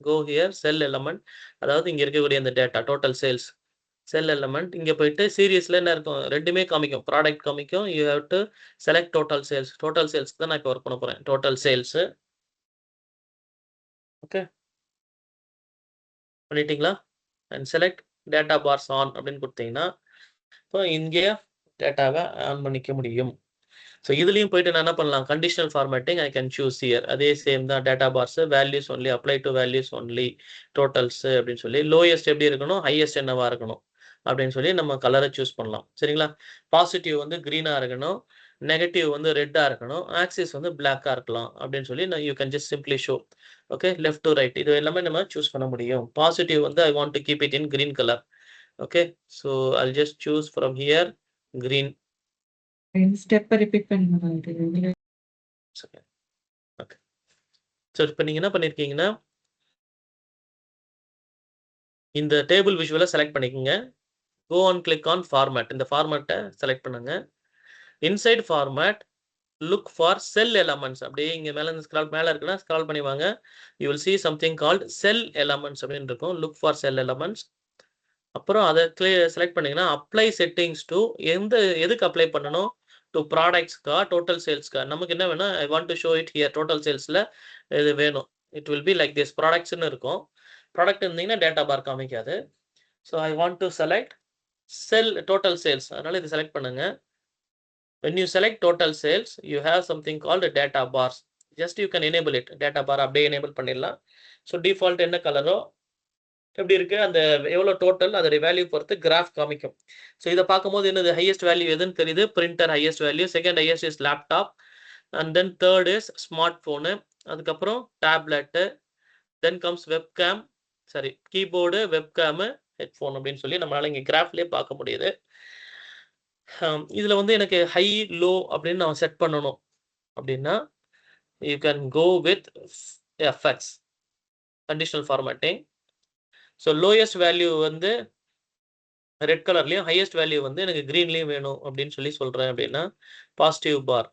go here, cell element, அதாவது இங்கே இருக்கக்கூடிய அந்த data total sales cell element. இங்கே போயிட்டு சீரியஸில் என்ன இருக்கும், ரெண்டுமே காமிக்கும், ப்ராடக்ட் காமிக்கும். You have to select total sales. Total சேல்ஸ்க்கு தான் நான் இப்போ ஒர்க் பண்ண போகிறேன். Total sales. ஓகே, பண்ணிட்டீங்களா? And select data bars on அப்படின்னு கொடுத்தீங்கன்னா இப்போ இங்கே டேட்டாவை ஆன் பண்ணிக்க முடியும். ஸோ இதுலேயும் போயிட்டு நான் என்ன பண்ணலாம், conditional formatting I can choose here. அதே சேம் தான், data bars values only, apply to values only, totals அப்படின்னு சொல்லி லோயஸ்ட் எப்படி இருக்கணும், ஹையஸ்ட் என்னவா இருக்கணும் அப்படின்னு சொல்லி நம்ம கலரை சூஸ் பண்ணலாம். சரிங்களா? பாசிட்டிவ் வந்து க்ரீனாக இருக்கணும், நெகட்டிவ் வந்து ரெட்டாக இருக்கணும், ஆக்சிஸ் வந்து பிளாக்காக இருக்கலாம் அப்படின்னு சொல்லி நான் you can just simply show. Okay, left to right இது எல்லாமே நம்ம சூஸ் பண்ண முடியும். பாசிட்டிவ் வந்து I want to keep it in green colour. Okay, so I'll just choose from here green. Step repeat பண்ணுங்க. ஓகே, ஸோ இப்போ நீங்கள் என்ன பண்ணியிருக்கீங்கன்னா இந்த டேபிள் விஷுவலை செலக்ட் பண்ணிக்கோங்க. Go on click on format. இந்த ஃபார்மேட்டை செலக்ட் பண்ணுங்க. Inside format look for cell elements. அப்படியே இங்கே மேலே ஸ்க்ரால் மேலே இருக்குன்னா ஸ்க்ரால் பண்ணி வாங்க. You will see something called cell elements அப்படின்னு இருக்கும். Look for cell elements. அப்புறம் அதை செலக்ட் பண்ணீங்கன்னா அப்ளை செட்டிங்ஸ் டு எதுக்கு அப்ளை பண்ணணும், டு ப்ராடக்ட்ஸ்க்கா டோட்டல் சேல்ஸ்க்கா. நமக்கு என்ன வேணும், I want to show it here. Total சேல்ஸில் இது வேணும். It will be like this. ப்ராடக்ட்ஸ்னு இருக்கும். ப்ராடக்ட் இருந்தீங்கன்னா டேட்டா பார் காமிக்காது. So I want to select cell total sales. அதனால இது செலக்ட் பண்ணுங்க. when you select total sales you have something called data bars. just you can enable it. data bar அப்படியே enable பண்ணிடலாம். So default என்ன கலரோ எப்படி இருக்கு, அந்த எவ்வளோ டோட்டல் அதோடைய வேல்யூ பொறுத்து கிராஃப் காமிக்கும். ஸோ இதை பார்க்கும்போது என்னது ஹையஸ்ட் வேல்யூ எதுன்னு தெரியுது, printer highest value, second highest is laptop, and then third is smart phone, அதுக்கப்புறம் tablet, then comes webcam, sorry keyboard, webcam, headphone அப்படின்னு சொல்லி நம்மளால இங்கே கிராஃப்லேயே பார்க்க முடியுது. இதில் வந்து எனக்கு ஹை லோ அப்படின்னு நான் செட் பண்ணணும் அப்படின்னா you can go with FX conditional formatting. So lowest value வந்து ரெட் கலர்லையும் ஹையஸ்ட் வேல்யூ வந்து எனக்கு க்ரீன்லேயும் வேணும் அப்படின்னு சொல்லி சொல்கிறேன் அப்படின்னா பாசிட்டிவ் பார்.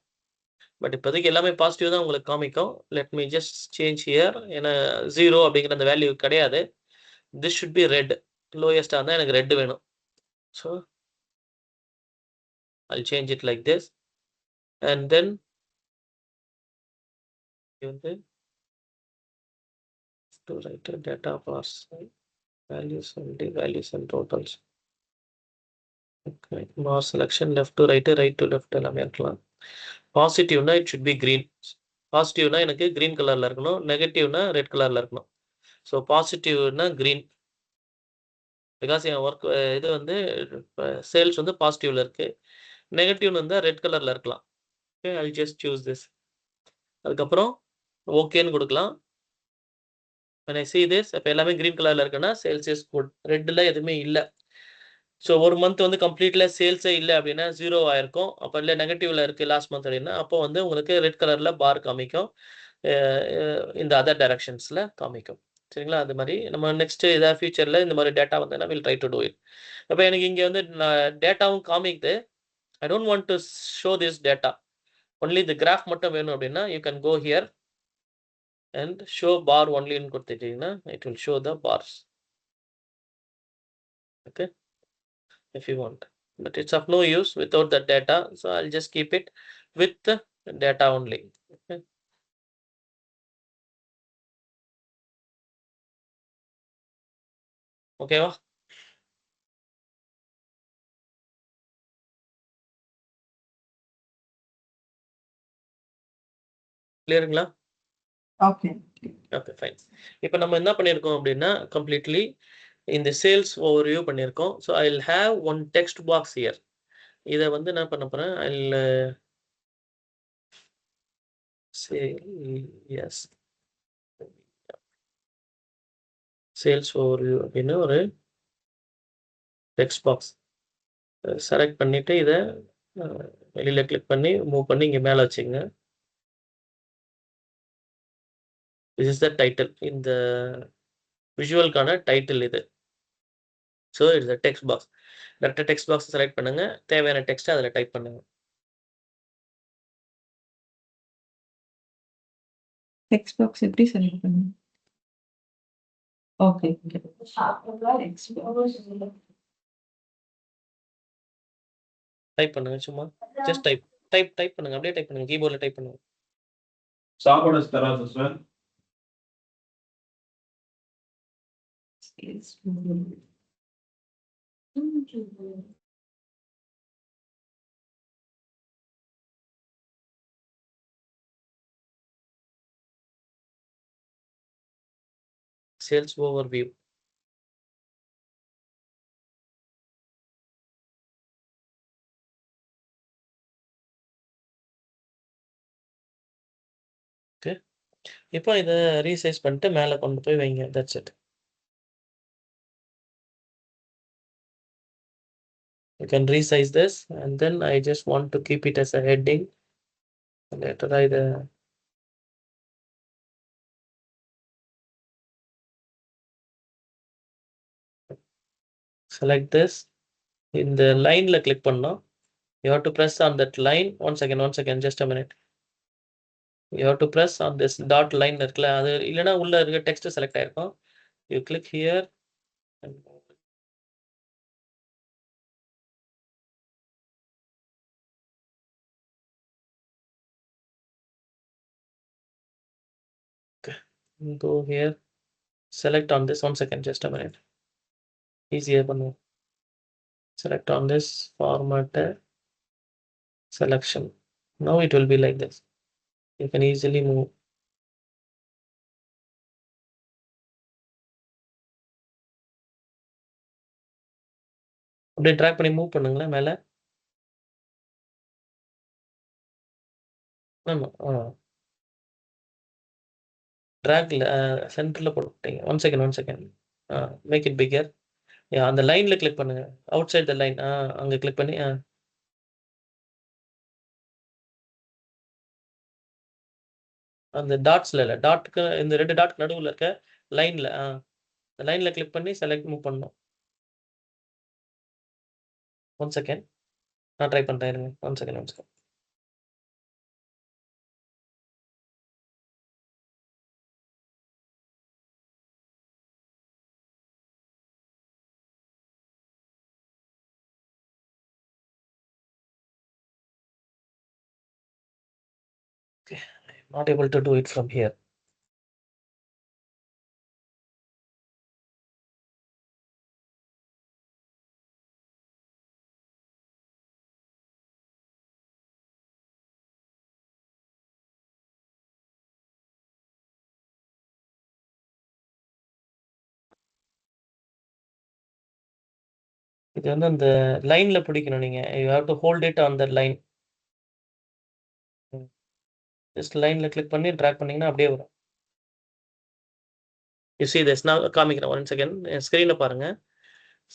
பட் இப்போதைக்கு எல்லாமே பாசிட்டிவ் தான் உங்களுக்கு காமிக்கும். Let me just change here. ஏன்னா 0 அப்படிங்கிற அந்த வேல்யூ கிடையாது. This should be red. லோயஸ்டாக இருந்தால் எனக்கு ரெட் வேணும். So I'll change it like this. And then to write a data bars, values only, values and totals. Okay, bar selection left to right to left எல்லாமே இருக்கலாம். பாசிட்டிவ்னா it should be green. பாசிட்டிவ்னா எனக்கு green கலர்ல இருக்கணும், நெகட்டிவ்னா red கலர்ல இருக்கணும். ஸோ பாசிட்டிவ்னா green. பிகாஸ் என் ஒர்க் இது வந்து சேல்ஸ் வந்து பாசிட்டிவ்ல இருக்கு, நெகட்டிவ்னு இருந்தால் ரெட் கலர்ல இருக்கலாம். Okay, I just choose this. அதுக்கப்புறம் ஓகேன்னு கொடுக்கலாம். when I see this இப்போ எல்லாமே கிரீன் கலர்ல இருக்குன்னா சேல்ஸ் இஸ் குட். ரெட்ல எதுவுமே இல்லை. ஸோ ஒரு மந்த் வந்து கம்ப்ளீட்ல சேல்ஸே இல்லை அப்படின்னா 0 ஆயிருக்கும். அப்போ இல்லை நெகட்டிவ்ல இருக்கு லாஸ்ட் மந்த் அப்படின்னா அப்போ வந்து உங்களுக்கு ரெட் கலர்ல பார் காமிக்கும், இந்த அதர் டைரக்ஷன்ஸ்ல காமிக்கும். சரிங்களா? அது மாதிரி நம்ம நெக்ஸ்ட் ஏதாவது ஃபியூச்சர்ல இந்த மாதிரி டேட்டா வந்து will try to do it. அப்போ எனக்கு இங்கே வந்து டேட்டாவும் காமிக்குது. I don't want to show this data, only the graph மட்டும் வேணும் அப்படின்னா you can go here and show bar only ன்னு கொடுத்துட்டீங்கன்னா it will show the bars. Okay, if you want, but it's of no use without the data, so I'll just keep it with the data only. Okay, ஓகேவா? கிளியருங்களா? Okay. Okay fine. இப்போ நம்ம என்ன பண்ணியிருக்கோம் அப்படின்னா completely இந்த sales overview பண்ணியிருக்கோம். So I will have one text box here. இதை வந்து என்ன பண்ண போகிறேன், I will as sales overview அப்படின்னு ஒரு டெக்ஸ்ட் பாக்ஸ் செலக்ட் பண்ணிவிட்டு இதை வெளியில் கிளிக் பண்ணி மூவ் பண்ணி இங்கே மேலே வச்சுங்க. திஸ் இஸ் த டைட்டில், இந்த விஷுவலுக்கான டைட்டில் இது. So it's a text box. டேரக்டாக டெக்ஸ்ட் பாக்ஸ் செலக்ட் பண்ணுங்க, தேவையான டெக்ஸ்ட்டை அதில் டைப் பண்ணுங்க. டெக்ஸ்ட் பாக்ஸ் எப்படி செலக்ட் பண்ணுங்க? ஓகே. டைப் பண்ணுங்க, சும்மா ஜஸ்ட் டைப் பண்ணுங்க, அப்படியே டைப் பண்ணுங்க, கீபோர்டில் டைப் பண்ணுங்க. சாப்பாடு தராது சார். Sales overview. ஓகே, இப்போ இதை ரீசைஸ் பண்ணிட்டு மேலே கொண்டு போய் வைங்க. That's it. You can resize this, and then I just want to keep it as a heading. Later I select this. In the line la click பண்ணோம். You have to press on that line. One second, just a minute. You have to press on this dot line இருக்குல்ல, அது இல்லைன்னா உள்ள இருக்க text select ஆயிருக்கும். You click here and go here, select on this. One second, just a minute. Easier பண்ணுவோம். Select on this format selection. Now it will be like this. You can easily move. அப்படியே track பண்ணி move பண்ணுங்களேன் மேலே. ஆமாம், ட்ராக்ல சென்டரில் போட்டுட்டீங்க. One second, make it bigger. அந்த லைனில் கிளிக் பண்ணுங்க, அவுட் சைட் த லைன். அங்கே கிளிக் பண்ணி அந்த டாட்ஸ்ல இல்லை, டாட்டுக்கு இந்த 2 டாட்க்கு நடுவில் இருக்க லைனில் லைனில் கிளிக் பண்ணி செலக்ட் மூவ் பண்ணணும். ஒன் செகண்ட், நான் ட்ரை பண்ணுறேன் இருங்க. One second. Okay, I'm not able to do it from here. இது வந்து அந்த லைன்ல பிடிக்கணும் நீங்க. You have to hold it on the line. Just லைன்ல கிளிக் பண்ணி ட்ராக் பண்ணீங்கன்னா அப்படியே வரும். யூ see this now, காமிக்கிறேன் ஒன் செகண்ட். என் ஸ்க்ரீனை பாருங்க.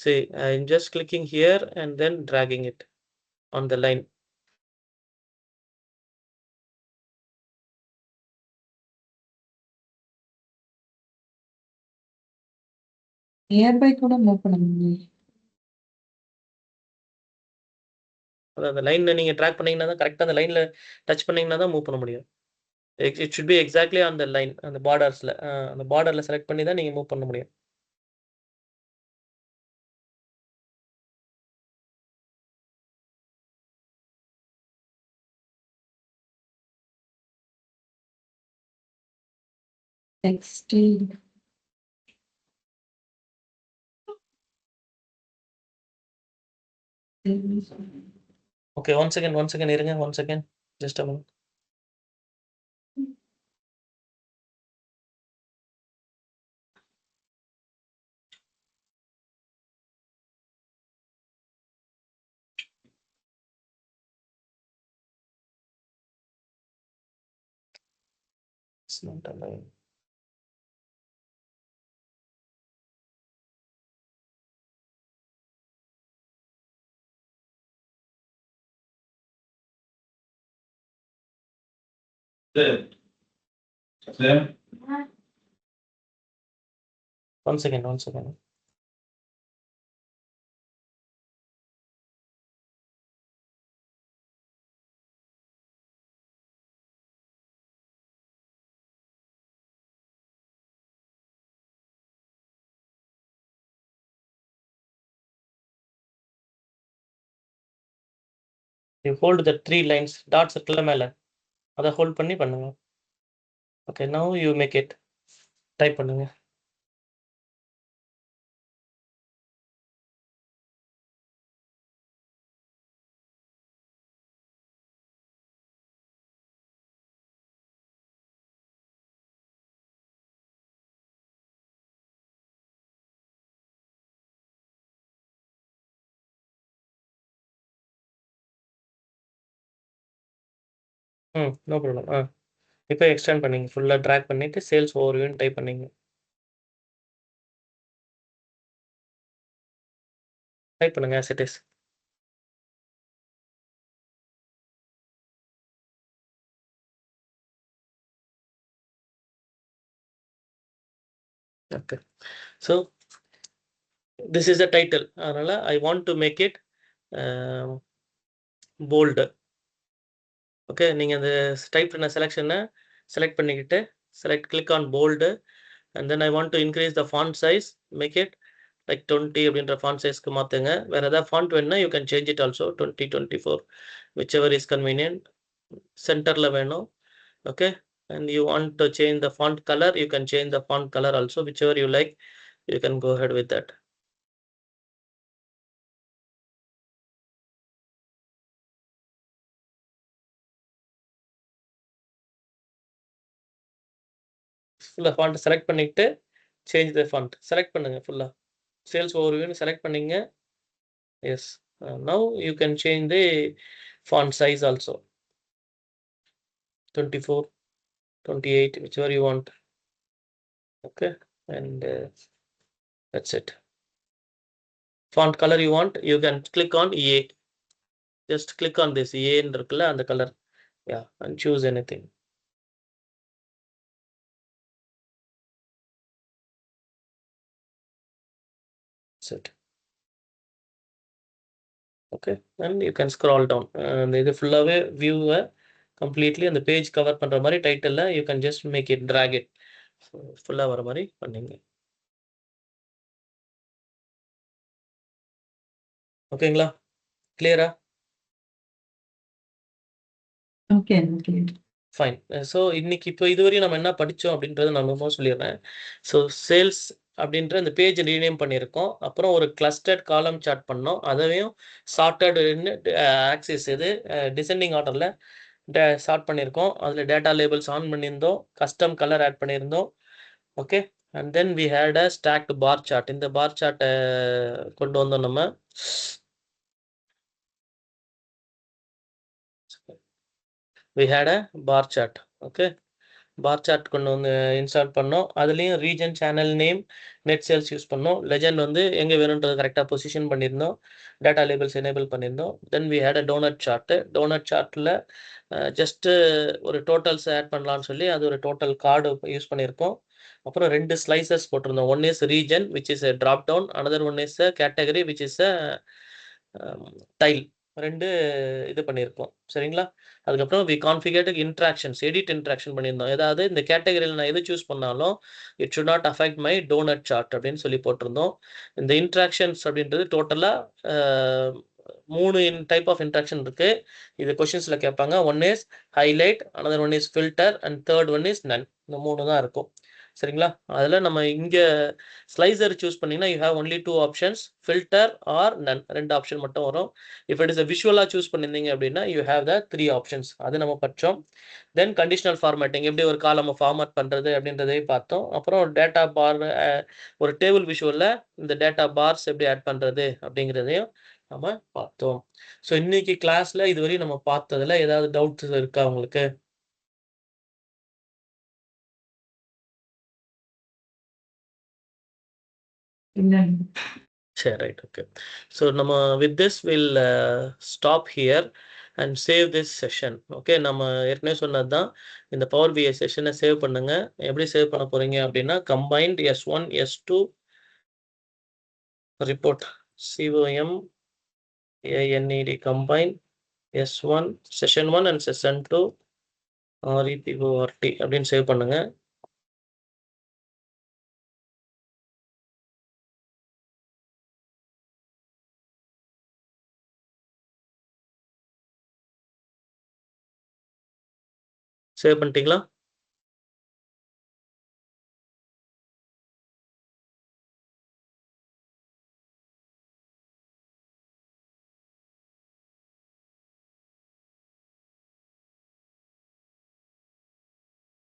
See, I'm just clicking here and then dragging it on the line. Nearby கூட மூவ் பண்ண முடியும். அந்த லைன்ல நீங்க ட்ராக் பண்ணீங்கன்னா தான் கரெக்டா அந்த லைன்ல டச் பண்ணீங்கன்னா தான் மூவ் பண்ண முடியும். It should be exactly on the line, அந்த பார்டர்ஸ்ல. அந்த பார்டர்ல செலக்ட் பண்ணி தான் நீங்க மூவ் பண்ண முடியும். Next. Okay, one second இருங்க, one second. Just a minute. It's not allowing. Same. Same. One second. You hold the 3 lines, dots இருக்குல்ல மேல, அதை ஹோல்ட் பண்ணி பண்ணுங்க. Okay, now you make it. Type பண்ணுங்க. No problem. இப்போ எக்ஸ்டெண்ட் பண்ணீங்க, ஃபுல்லா ட்ராக் பண்ணிட்டு சேல்ஸ் ஓவர்வியூன்னு டைப் பண்ணீங்க. டைப் பண்ணுங்க as it is. Okay, so this is the title. அதனால I want to make it bold. Okay, நீங்க அந்த டைப் பண்ண செலெக்ஷனை செலக்ட் பண்ணிக்கிட்டு click on bold, and then I want to increase the font size, make it like 20 அப்படின்ற font sizeக்கு மாத்துங்க. வேற ஏதாவது font வேணும்னா you can change it also, 20, 24, whichever is convenient. சென்டர்ல வேணும். Okay, and you want to change the font color, you can change the font color also, whichever you like, you can go ahead with that. ஃபுல்லா font select பண்ணிட்டு change the font select பண்ணுங்க. ஃபுல்லா sales ஓவர்வியூன்னு select பண்ணீங்க. Yes, now you can change the font size also, 24, 28, whichever you want. Okay, and that's it. Font color you want, you can click on EA. Just click on this EA ன்னு இருக்குல்ல, அந்த colour. Yeah, and choose anything. That's it. Okay, and you can scroll down. And இது ஃபுல்லாவே வியூவை completely அந்த page cover பண்ற மாதிரி டைட்டில்ல you can just make it, drag it. ஃபுல்லா வர மாதிரி பண்ணீங்க. ஓகேங்களா? கிளியரா? Okay. ஃபைன். ஸோ இன்னைக்கு இப்போ இதுவரையும் நம்ம என்ன படித்தோம் அப்படின்றத நான் ரொம்ப சொல்லிடுறேன். ஸோ சேல்ஸ் அப்படின்ற அந்த பேஜ் ரீநேம் பண்ணியிருக்கோம். அப்புறம் ஒரு கிளஸ்டர்ட் காலம் சார்ட் பண்ணோம். அதையும் சார்ட்டர்டுன்னு ஆக்சிஸ் இது டிசெண்டிங் ஆர்டரில் சார்ட் பண்ணியிருக்கோம். அதில் டேட்டா லேபிள்ஸ் ஆன் பண்ணியிருந்தோம், கஸ்டம் கலர் ஆட் பண்ணியிருந்தோம். Okay, and then we had a stacked bar chart. இந்த பார் சார்ட்டை கொண்டு வந்தோம் நம்ம. we had a bar chart. Okay, bar chart கொண்டு வந்து இன்ஸ்டால் பண்ணோம். அதுலேயும் region, channel name, net sales use பண்ணோம். லெஜண்ட் வந்து எங்கே வேணுன்றது கரெக்டாக பொசிஷன் பண்ணியிருந்தோம். டேட்டா லேபிள்ஸ் எனேபிள் பண்ணியிருந்தோம். Then we had a donut chart. Donut சார்ட்டில் ஜஸ்ட்டு ஒரு டோட்டல்ஸ் ஆட் பண்ணலான்னு சொல்லி அது ஒரு டோட்டல் கார்டு யூஸ் பண்ணியிருக்கோம். அப்புறம் 2 ஸ்லைசஸ் போட்டிருந்தோம். One is region which is a drop down, another one is a category which is a tile. 2 இது பண்ணியிருக்கோம். சரிங்களா? அதுக்கப்புறம் we configured interactions, edit interaction பண்ணியிருந்தோம். ஏதாவது இந்த கேட்டகரியில நான் எது சூஸ் பண்ணாலும், it should not affect my donut chart அப்படின்னு சொல்லி போட்டிருந்தோம். இந்த இன்டராக்ஷன்ஸ் அப்படின்றது டோட்டலா 3 டைப் ஆஃப் இன்டராக்ஷன் இருக்கு. இது கொஸ்டின்ஸ்ல கேட்பாங்க. One is highlight, another one is filter and third one is none. இந்த 3 தான் இருக்கும். சரிங்களா? அதுல நம்ம இங்க ஸ்லைசர் சூஸ் பண்ணீங்கன்னா you have only 2 options, filter or none. 2 option மட்டும் வரும். இஃப் இட் இஸ் a விஷுவலா சூஸ் பண்ணியிருந்தீங்க அப்படின்னா யூ ஹேவ் த 3 ஆப்ஷன்ஸ். அது நம்ம படிச்சோம். தென் கண்டிஷனல் ஃபார்மேட்டிங், எப்படி ஒரு காலமை ஃபார்மேட் பண்றது அப்படின்றதையும் பார்த்தோம். அப்புறம் டேட்டா பார், ஒரு டேபிள் விஷுவல்ல இந்த டேட்டா பார்ஸ் எப்படி ஆட் பண்றது அப்படிங்கிறதையும் நம்ம பார்த்தோம். ஸோ இன்னைக்கு கிளாஸ்ல இதுவரையும் நம்ம பார்த்ததுல ஏதாவது டவுட்ஸ் இருக்கா உங்களுக்கு? இல்ல. சரி, ரைட், ஓகே. ஸோ நம்ம with this will stop here and save this session. Okay, நம்ம ஏற்கனவே சொன்னது தான். இந்த பவர் பிஐ செஷனை சேவ் பண்ணுங்க. எப்படி சேவ் பண்ண போறீங்க அப்படின்னா, combined S1 S2 report COM ANED combine S1 session 1 and session 2 REPORT அப்படின்னு சேவ் பண்ணுங்க. சேவ் பண்ணிட்டீங்களா?